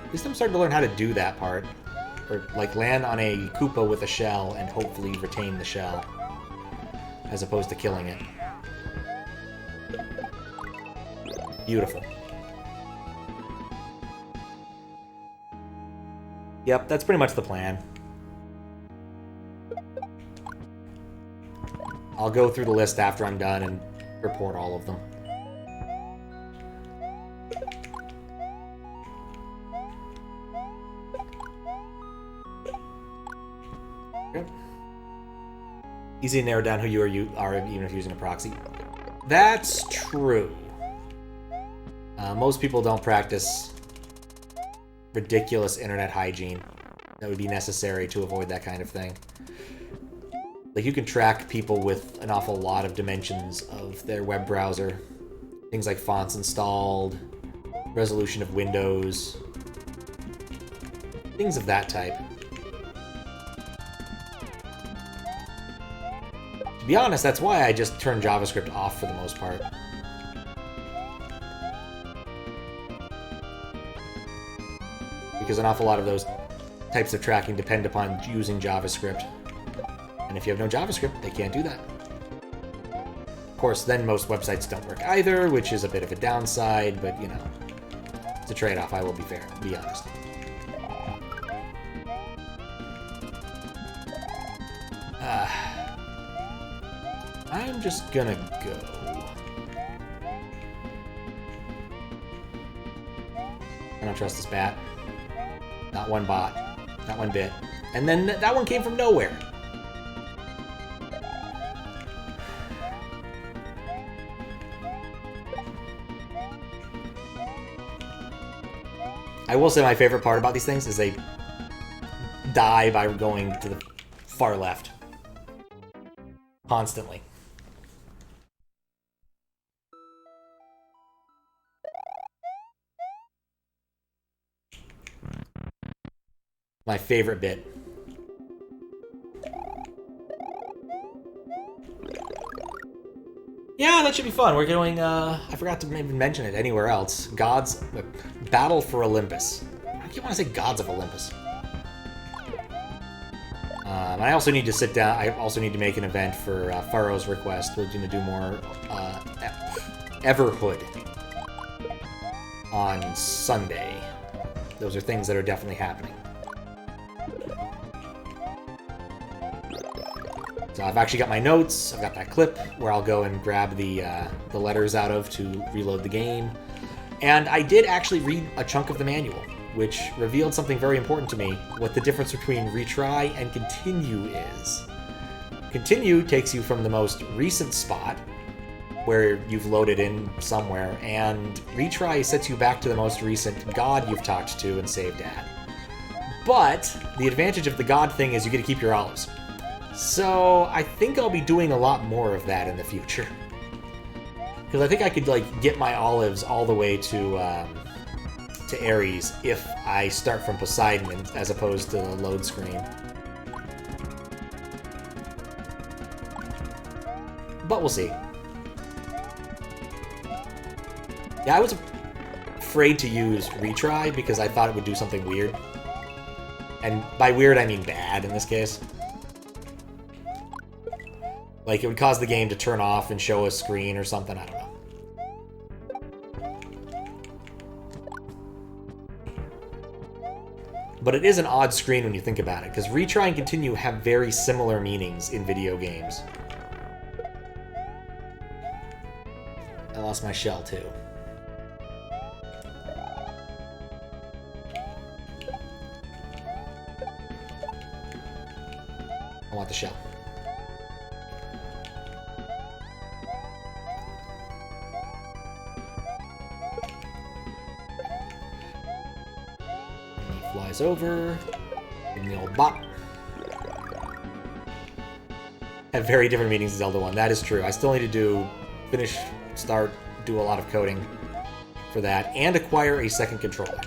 At least I'm starting to learn how to do that part. Or, like, land on a Koopa with a shell and hopefully retain the shell. As opposed to killing it. Beautiful. Yep, that's pretty much the plan. I'll go through the list after I'm done and report all of them. Easy to narrow down who you are even if you're using a proxy. That's true. Most people don't practice ridiculous internet hygiene that would be necessary to avoid that kind of thing. Like, you can track people with an awful lot of dimensions of their web browser. Things like fonts installed, resolution of windows, things of that type. To be honest, that's why I just turn JavaScript off for the most part. Because an awful lot of those types of tracking depend upon using JavaScript. And if you have no JavaScript, they can't do that. Of course, then most websites don't work either, which is a bit of a downside, but, you know, it's a trade-off, I will be honest. I'm just gonna go. I don't trust this bat. Not one bot. Not one bit. And then that one came from nowhere. I will say my favorite part about these things is they die by going to the far left. Constantly. My favorite bit. Yeah, that should be fun. We're doing, I forgot to even mention it anywhere else. Gods, Battle for Olympus. I keep wanting to say Gods of Olympus. I also need to sit down. I also need to make an event for Faro's request. We're going to do more Everhood on Sunday. Those are things that are definitely happening. So I've actually got my notes. I've got that clip where I'll go and grab the letters out of to reload the game. And I did actually read a chunk of the manual, which revealed something very important to me, what the difference between retry and continue is. Continue takes you from the most recent spot, where you've loaded in somewhere, and retry sets you back to the most recent god you've talked to and saved at. But the advantage of the god thing is you get to keep your olives. So I think I'll be doing a lot more of that in the future. Because I think I could like get my olives all the way to Ares if I start from Poseidon as opposed to the load screen. But we'll see. Yeah, I was afraid to use retry because I thought it would do something weird. And by weird, I mean bad in this case. Like, it would cause the game to turn off and show a screen or something, I don't know. But it is an odd screen when you think about it, because retry and continue have very similar meanings in video games. I lost my shell, too. I want the shell. Flies over, give me the old bop. Have very different meanings in Zelda 1. That is true. I still need to do a lot of coding for that, and acquire a second controller.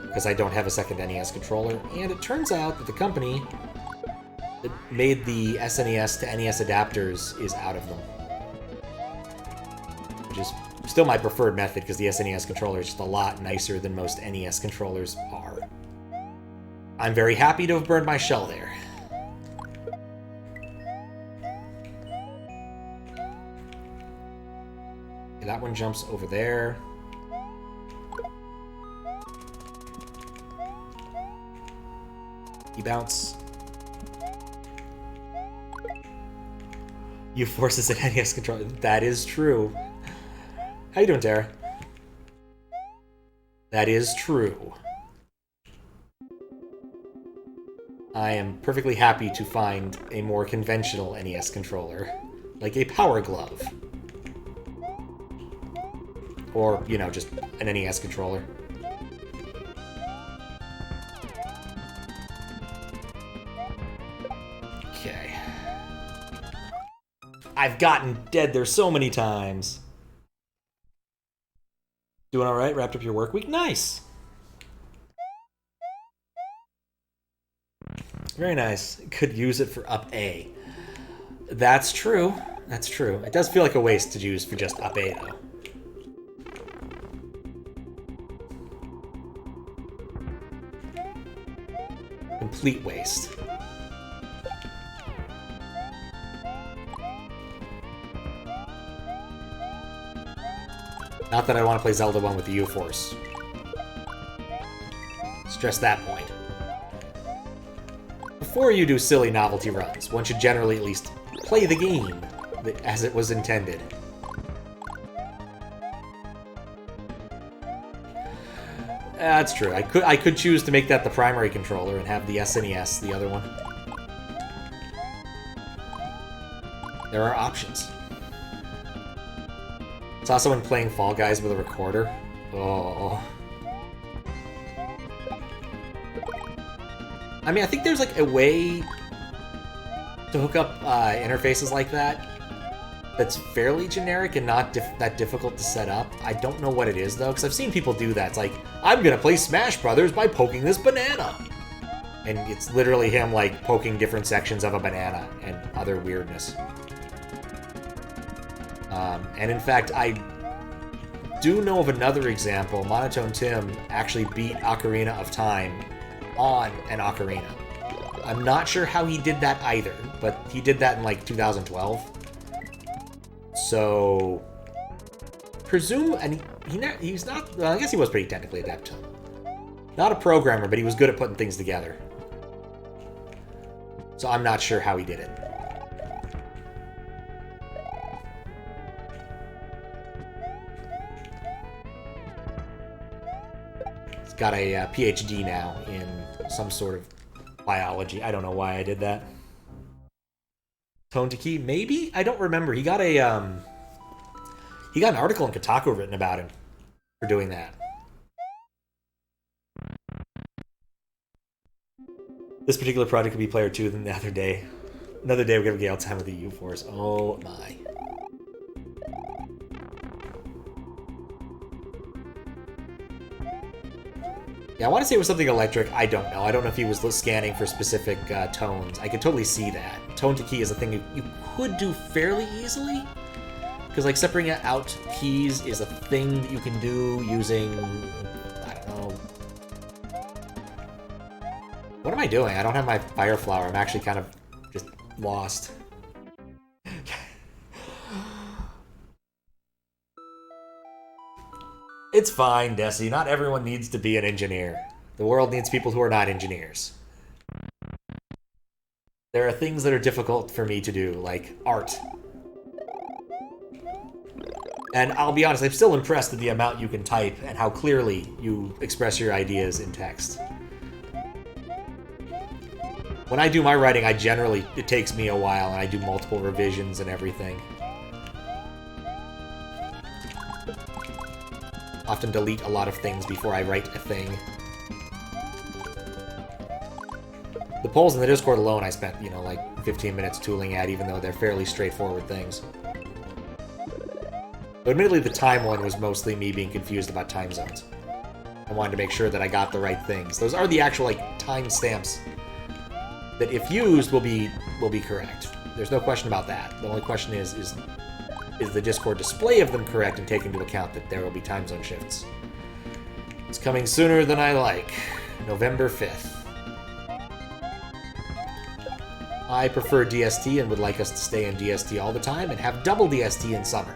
Because I don't have a second NES controller, and it turns out that the company that made the SNES to NES adapters is out of them. Which is still my preferred method, because the SNES controller is just a lot nicer than most NES controllers are. I'm very happy to have burned my shell there. Okay, that one jumps over there. You bounce. You forces an NES controller. That is true. How you doing, Tara? That is true. I am perfectly happy to find a more conventional NES controller, like a Power Glove. Or, you know, just an NES controller. Okay. I've gotten dead there so many times. Doing alright? Wrapped up your work week? Nice! Very nice. Could use it for up A. That's true. That's true. It does feel like a waste to use for just up A, though. Complete waste. Not that I want to play Zelda 1 with the U-Force. Stress that point. Before you do silly novelty runs, one should generally at least play the game as it was intended. That's true. I could choose to make that the primary controller and have the SNES the other one. There are options. Saw someone playing Fall Guys with a recorder. Oh. I mean, I think there's like a way to hook up interfaces like that that's fairly generic and not that difficult to set up. I don't know what it is, though, because I've seen people do that. It's like, I'm going to play Smash Brothers by poking this banana. And it's literally him, like, poking different sections of a banana and other weirdness. And in fact, I do know of another example. Monotone Tim actually beat Ocarina of Time on an ocarina. I'm not sure how he did that either, but he did that in like 2012. So, presume, and he's not, well, I guess he was pretty technically adept. Not a programmer, but he was good at putting things together. So I'm not sure how he did it. He's got a PhD now in some sort of biology. I don't know why I did that. Tone to key, maybe? I don't remember. He got an article in Kotaku written about him for doing that. This particular project could be player 2 than the other day. Another day we're gonna Gale time with the U-Force. Oh my. Yeah, I want to say it was something electric. I don't know. I don't know if he was scanning for specific tones. I could totally see that. Tone to key is a thing you could do fairly easily. Because, like, separating out keys is a thing that you can do using... I don't know. What am I doing? I don't have my fire flower. I'm actually kind of just lost. It's fine, Desi. Not everyone needs to be an engineer. The world needs people who are not engineers. There are things that are difficult for me to do, like art. And I'll be honest, I'm still impressed at the amount you can type and how clearly you express your ideas in text. When I do my writing, it takes me a while, and I do multiple revisions and everything. Often delete a lot of things before I write a thing. The polls in the Discord alone I spent, like 15 minutes tooling at, even though they're fairly straightforward things. But admittedly, the time one was mostly me being confused about time zones. I wanted to make sure that I got the right things. Those are the actual, time stamps that, if used, will be correct. There's no question about that. The only question is the Discord display of them correct and take into account that there will be time zone shifts. It's coming sooner than I like. November 5th. I prefer DST and would like us to stay in DST all the time and have double DST in summer.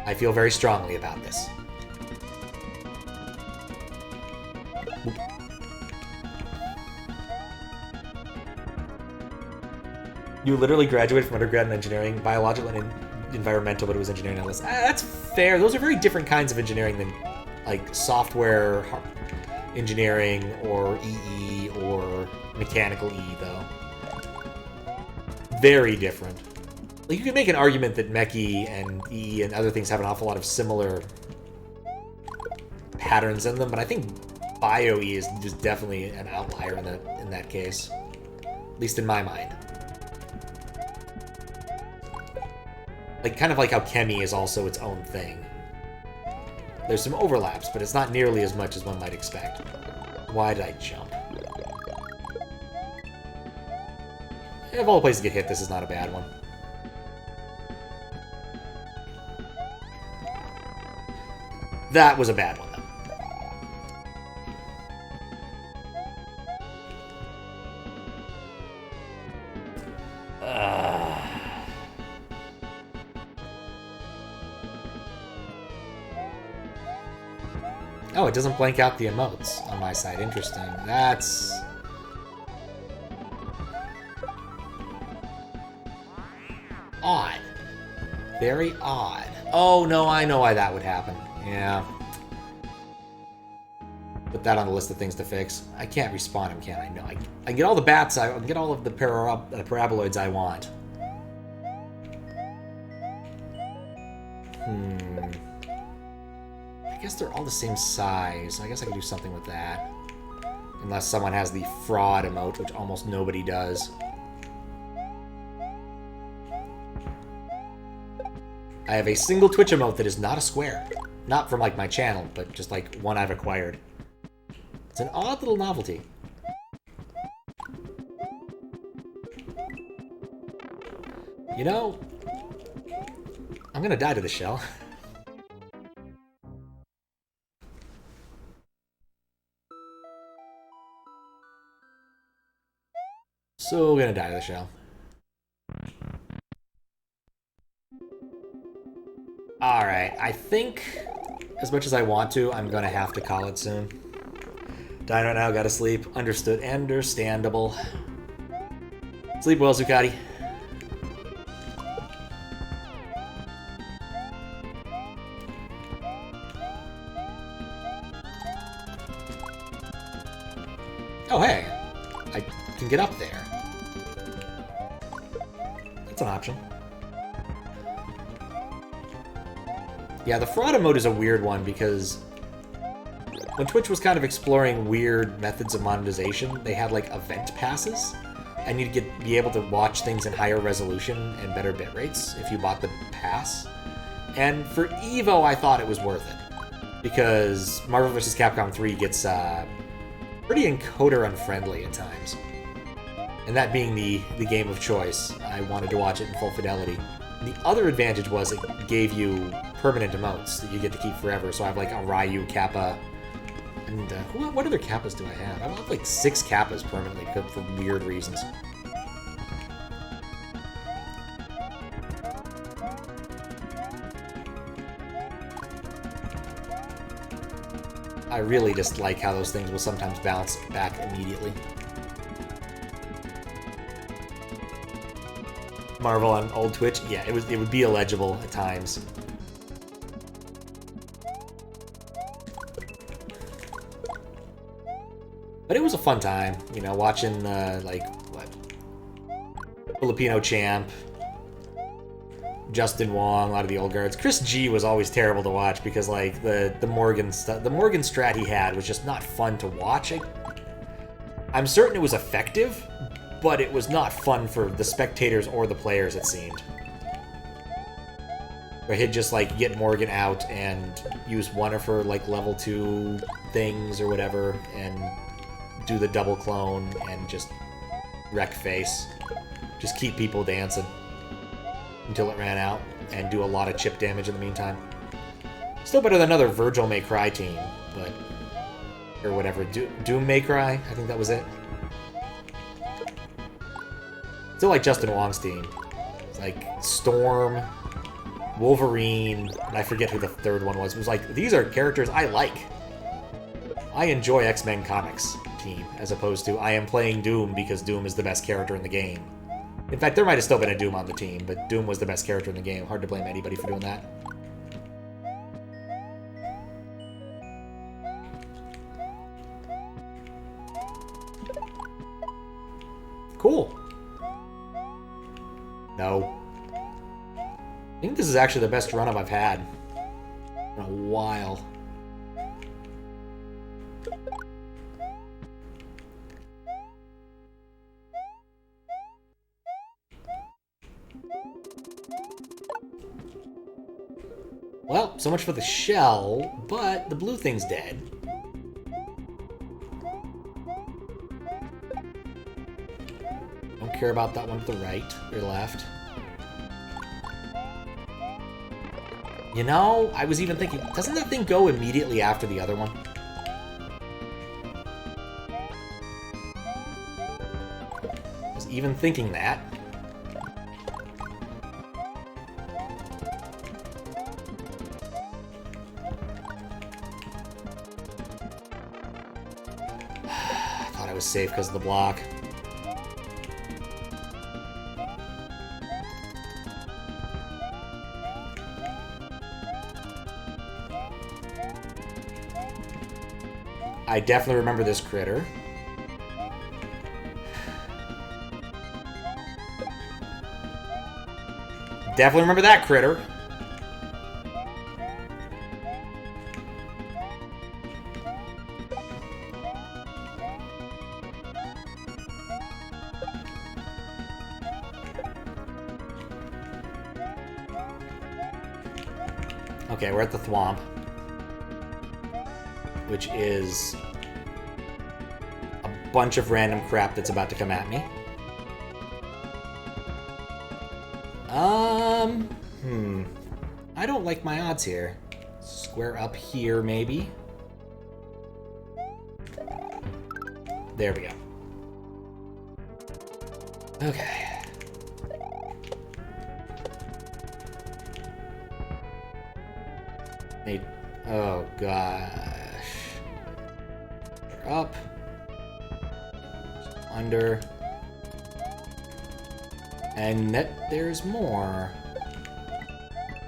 I feel very strongly about this. You literally graduated from undergrad in engineering, biological and environmental, but it was engineering analyst. That's fair. Those are very different kinds of engineering than, software engineering or EE or mechanical E, though. Very different. You can make an argument that Mechie and EE and other things have an awful lot of similar patterns in them, but I think Bio-E is just definitely an outlier in that case. At least in my mind. Kind of like how Chemi is also its own thing. There's some overlaps, but it's not nearly as much as one might expect. Why did I jump? Of all places to get hit, this is not a bad one. That was a bad one, though. Oh, it doesn't blank out the emotes on my side. Interesting. That's... odd. Very odd. Oh, no, I know why that would happen. Yeah. Put that on the list of things to fix. I can't respawn him, can I? No, I can get all the bats, I can get all of the paraboloids I want. I guess they're all the same size. I guess I can do something with that. Unless someone has the fraud emote, which almost nobody does. I have a single Twitch emote that is not a square. Not from, my channel, but just, one I've acquired. It's an odd little novelty. You know, I'm gonna die to the shell. So gonna die to the shell. Alright, I think, as much as I want to, I'm gonna have to call it soon. Dying right now, gotta sleep. Understood. Understandable. Sleep well, Zuccotti. Oh, hey. I can get up there. That's an option. Yeah, the fraud mode is a weird one because when Twitch was kind of exploring weird methods of monetization, they had like event passes, and you'd be able to watch things in higher resolution and better bit rates if you bought the pass. And for Evo, I thought it was worth it because Marvel vs. Capcom 3 gets pretty encoder unfriendly at times. And that being the game of choice, I wanted to watch it in full fidelity. The other advantage was it gave you permanent emotes that you get to keep forever. So I have like a Ryu Kappa, and what other Kappas do I have? I have like 6 Kappas permanently for weird reasons. I really just like how those things will sometimes bounce back immediately. Marvel on old Twitch, yeah, it would be illegible at times. But it was a fun time, you know, watching like what, Filipino Champ, Justin Wong, a lot of the old guards. Chris G was always terrible to watch because like the Morgan strat he had was just not fun to watch. I'm certain it was effective, but it was not fun for the spectators or the players, it seemed. Where he'd just like get Morgan out and use one of her like level 2 things or whatever and do the double clone and just wreck face. Just keep people dancing until it ran out and do a lot of chip damage in the meantime. Still better than another Virgil May Cry team, but... or whatever. Doom May Cry? I think that was it. Still like Justin Wong's team. It's like Storm, Wolverine, and I forget who the third one was. It was like, these are characters I like. I enjoy X-Men comics team, as opposed to I am playing Doom because Doom is the best character in the game. In fact, there might have still been a Doom on the team, but Doom was the best character in the game. Hard to blame anybody for doing that. Cool. No. I think this is actually the best run-up I've had in a while. Well, so much for the shell, but the blue thing's dead. Don't care about that one to the right or left. You know, I was even thinking, doesn't that thing go immediately after the other one? I was even thinking that. I thought I was safe because of the block. I definitely remember this critter. Definitely remember that critter. Okay, we're at the Thwomp, which is a bunch of random crap that's about to come at me. I don't like my odds here. Square up here, maybe. There we go. Okay. Oh gosh. Up. Under. And there's more.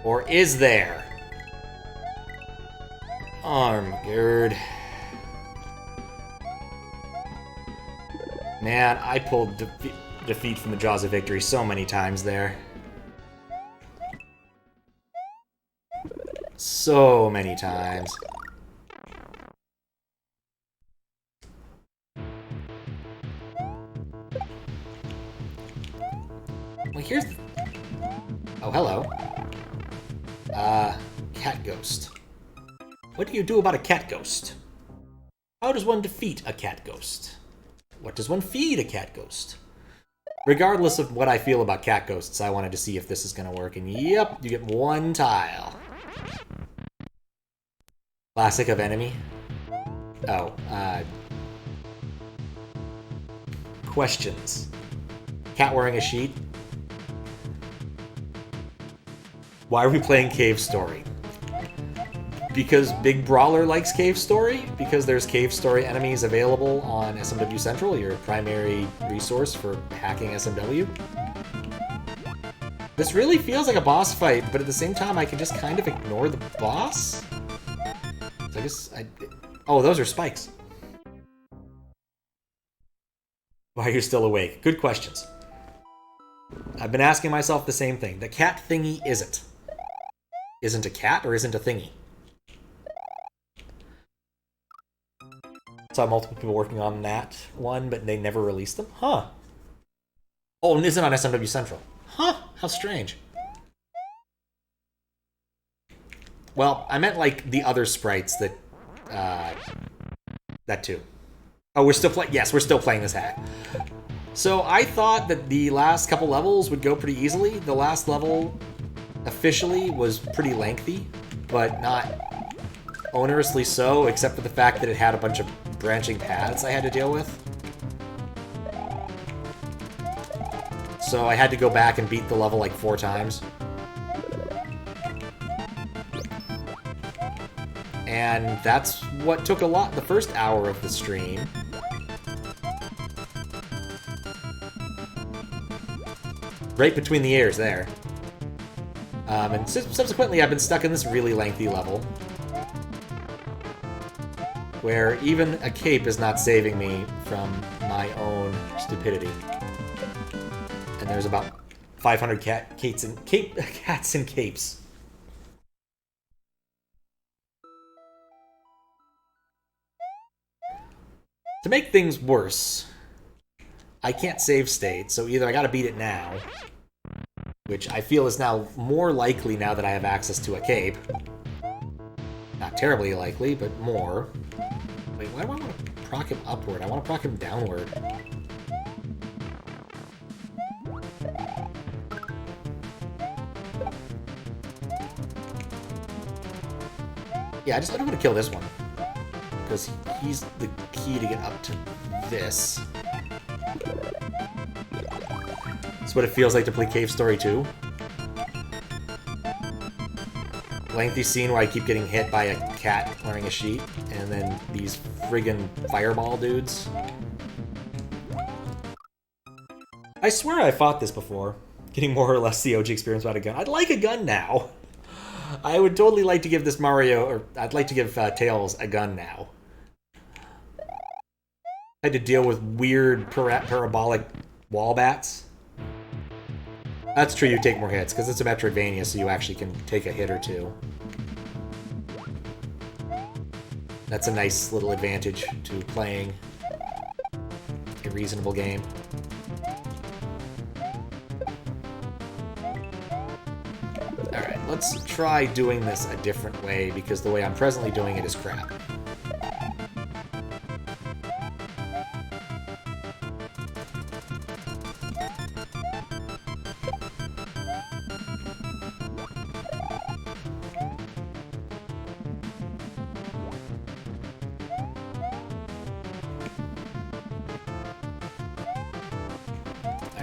Or is there? Armgerd. Man, I pulled defeat from the jaws of victory so many times there. So many times. Well, here's... Oh, hello. Cat ghost. What do you do about a cat ghost? How does one defeat a cat ghost? What does one feed a cat ghost? Regardless of what I feel about cat ghosts, I wanted to see if this is going to work, and yep, you get one tile. Classic of enemy. Oh, questions. Cat wearing a sheet. Why are we playing Cave Story? Because Big Brawler likes Cave Story? Because there's Cave Story enemies available on SMW Central, your primary resource for hacking SMW? This really feels like a boss fight, but at the same time I can just kind of ignore the boss? So I guess I... Oh, those are spikes. Why are you still awake? Good questions. I've been asking myself the same thing. The cat thingy isn't. Isn't a cat or isn't a thingy? Saw multiple people working on that one, but they never released them? Huh. Oh, and isn't on SMW Central. Huh, how strange. Well, I meant like the other sprites that, that too. Oh, we're still playing, yes, we're still playing this hack. So I thought that the last couple levels would go pretty easily. The last level officially was pretty lengthy, but not onerously so, except for the fact that it had a bunch of branching paths I had to deal with. So I had to go back and beat the level like 4 times. And that's what took the first hour of the stream. Right between the ears there. And subsequently I've been stuck in this really lengthy level, where even a cape is not saving me from my own stupidity. And there's about 500 cats and capes. To make things worse, I can't save state, so either I gotta beat it now, which I feel is now more likely now that I have access to a cape. Not terribly likely, but more. Wait, why do I want to proc him upward? I want to proc him downward. Yeah, I don't want to kill this one, because he's the key to get up to this. That's what it feels like to play Cave Story 2. Lengthy scene where I keep getting hit by a cat wearing a sheet, and then these friggin' fireball dudes. I swear I fought this before, getting more or less the OG experience without a gun. I'd like a gun now. I would totally like to give this Mario, or I'd like to give Tails a gun now. I had to deal with weird parabolic wall bats. That's true, you take more hits, because it's a Metroidvania, so you actually can take a hit or two. That's a nice little advantage to playing a reasonable game. Alright, let's try doing this a different way, because the way I'm presently doing it is crap.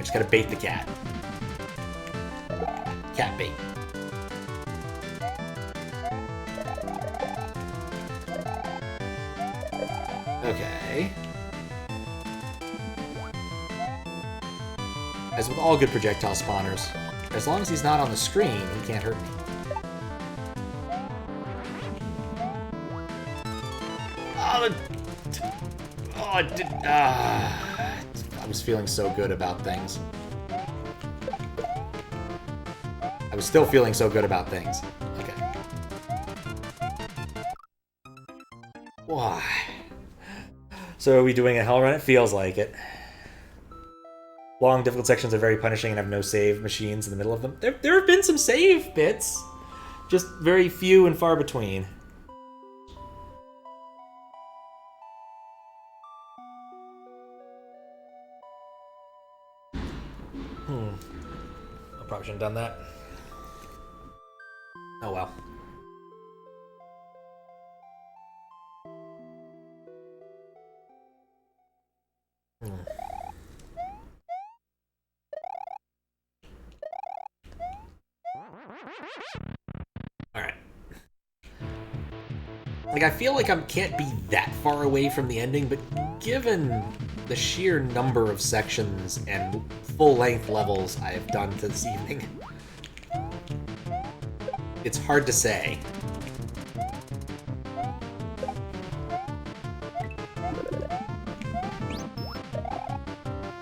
just gotta bait the cat. Cat bait. Okay. As with all good projectile spawners, as long as he's not on the screen, he can't hurt me. I was feeling so good about things. I was still feeling so good about things. Okay. Why? So are we doing a hell run? It feels like it. Long, difficult sections are very punishing and have no save machines in the middle of them. There have been some save bits. Just very few and far between. I probably shouldn't have done that. Oh well. Alright. Like, I feel like I can't be that far away from the ending, but given the sheer number of sections and full-length levels I have done this evening, it's hard to say.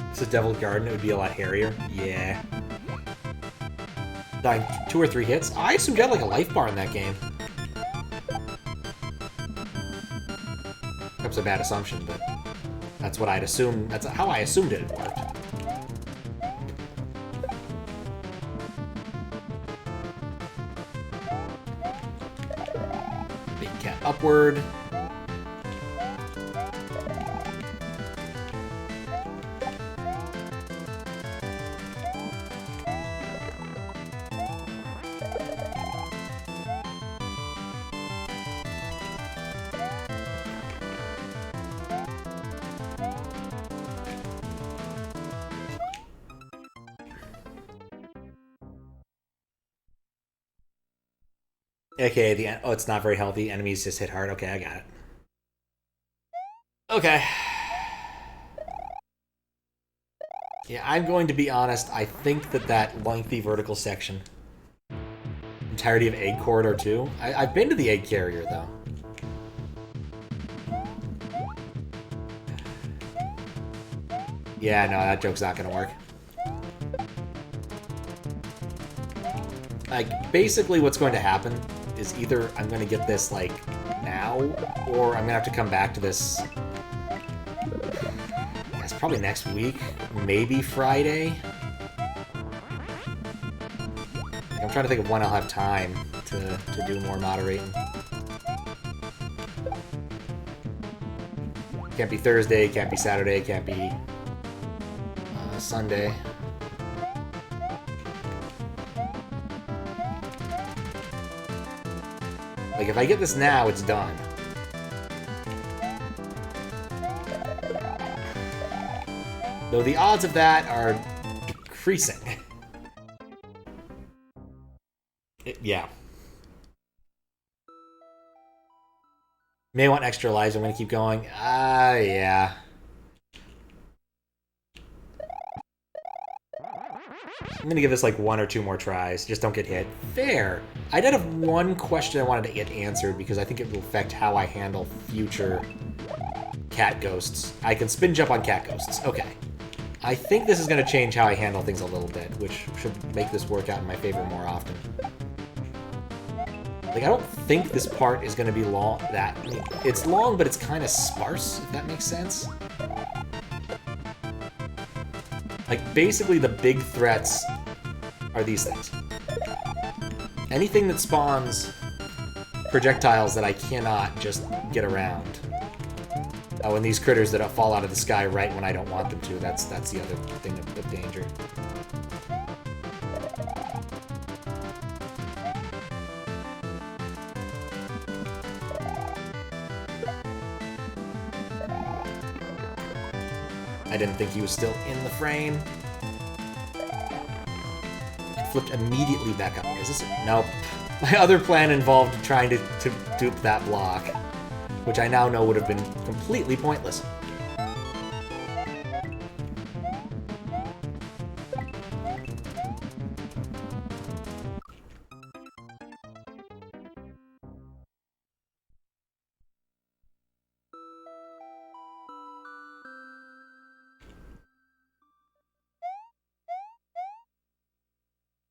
If it's a Devil's Garden, it would be a lot hairier. Yeah. Dying 2 or 3 hits? I assumed you had like a life bar in that game. That's a bad assumption, but that's what I'd assume. That's how I assumed it worked. Big cat upward. Okay, oh, it's not very healthy. Enemies just hit hard. Okay, I got it. Okay. Yeah, I'm going to be honest. I think that lengthy vertical section, entirety of Egg Corridor 2. I've been to the Egg Carrier, though. Yeah, no, that joke's not going to work. Like, basically what's going to happen is either I'm going to get this, like, now, or I'm going to have to come back to this, I guess, probably next week, maybe Friday. I'm trying to think of when I'll have time to do more moderating. Can't be Thursday, can't be Saturday, can't be Sunday. Like, if I get this now, it's done. Though the odds of that are decreasing. Yeah. May want extra lives. I'm going to keep going. Yeah. I'm going to give this like 1 or 2 more tries. Just don't get hit. Fair. I did have one question I wanted to get answered because I think it will affect how I handle future cat ghosts. I can spin jump on cat ghosts. Okay. I think this is going to change how I handle things a little bit, which should make this work out in my favor more often. Like, I don't think this part is going to be long. I mean, it's long, but it's kind of sparse, if that makes sense. Like, basically the big threats are these things. Anything that spawns projectiles that I cannot just get around. Oh, and these critters that fall out of the sky right when I don't want them to. That's the other thing of danger. I didn't think he was still in the frame. flipped immediately back up. Is this... Nope. My other plan involved trying to dupe that block, which I now know would have been completely pointless.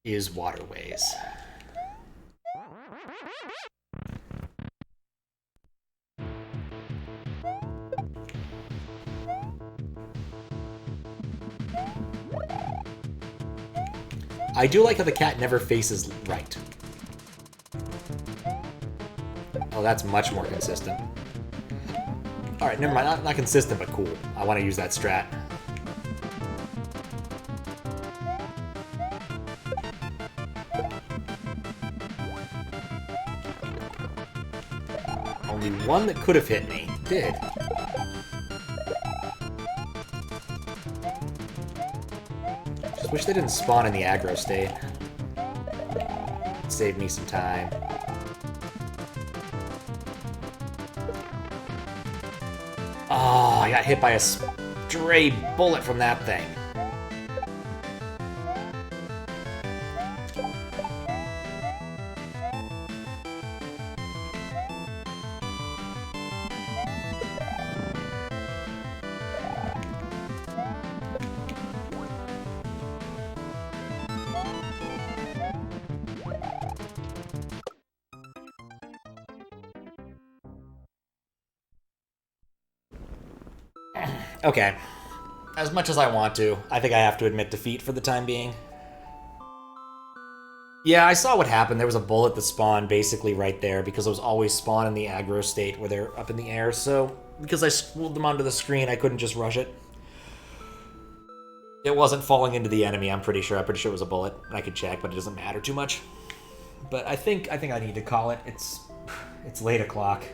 Is waterways. I do like how the cat never faces right. Oh, that's much more consistent. Alright, never mind. Not consistent, but cool. I want to use that strat. Only one that could have hit me. Did. Just wish they didn't spawn in the aggro state. Save me some time. Oh, I got hit by a stray bullet from that thing. Okay. As much as I want to, I think I have to admit defeat for the time being. Yeah, I saw what happened. There was a bullet that spawned basically right there because it was always spawn in the aggro state where they're up in the air, so because I spooled them onto the screen, I couldn't just rush it. It wasn't falling into the enemy, I'm pretty sure. I'm pretty sure it was a bullet. I could check, but it doesn't matter too much. But I think I need to call it. It's late o'clock.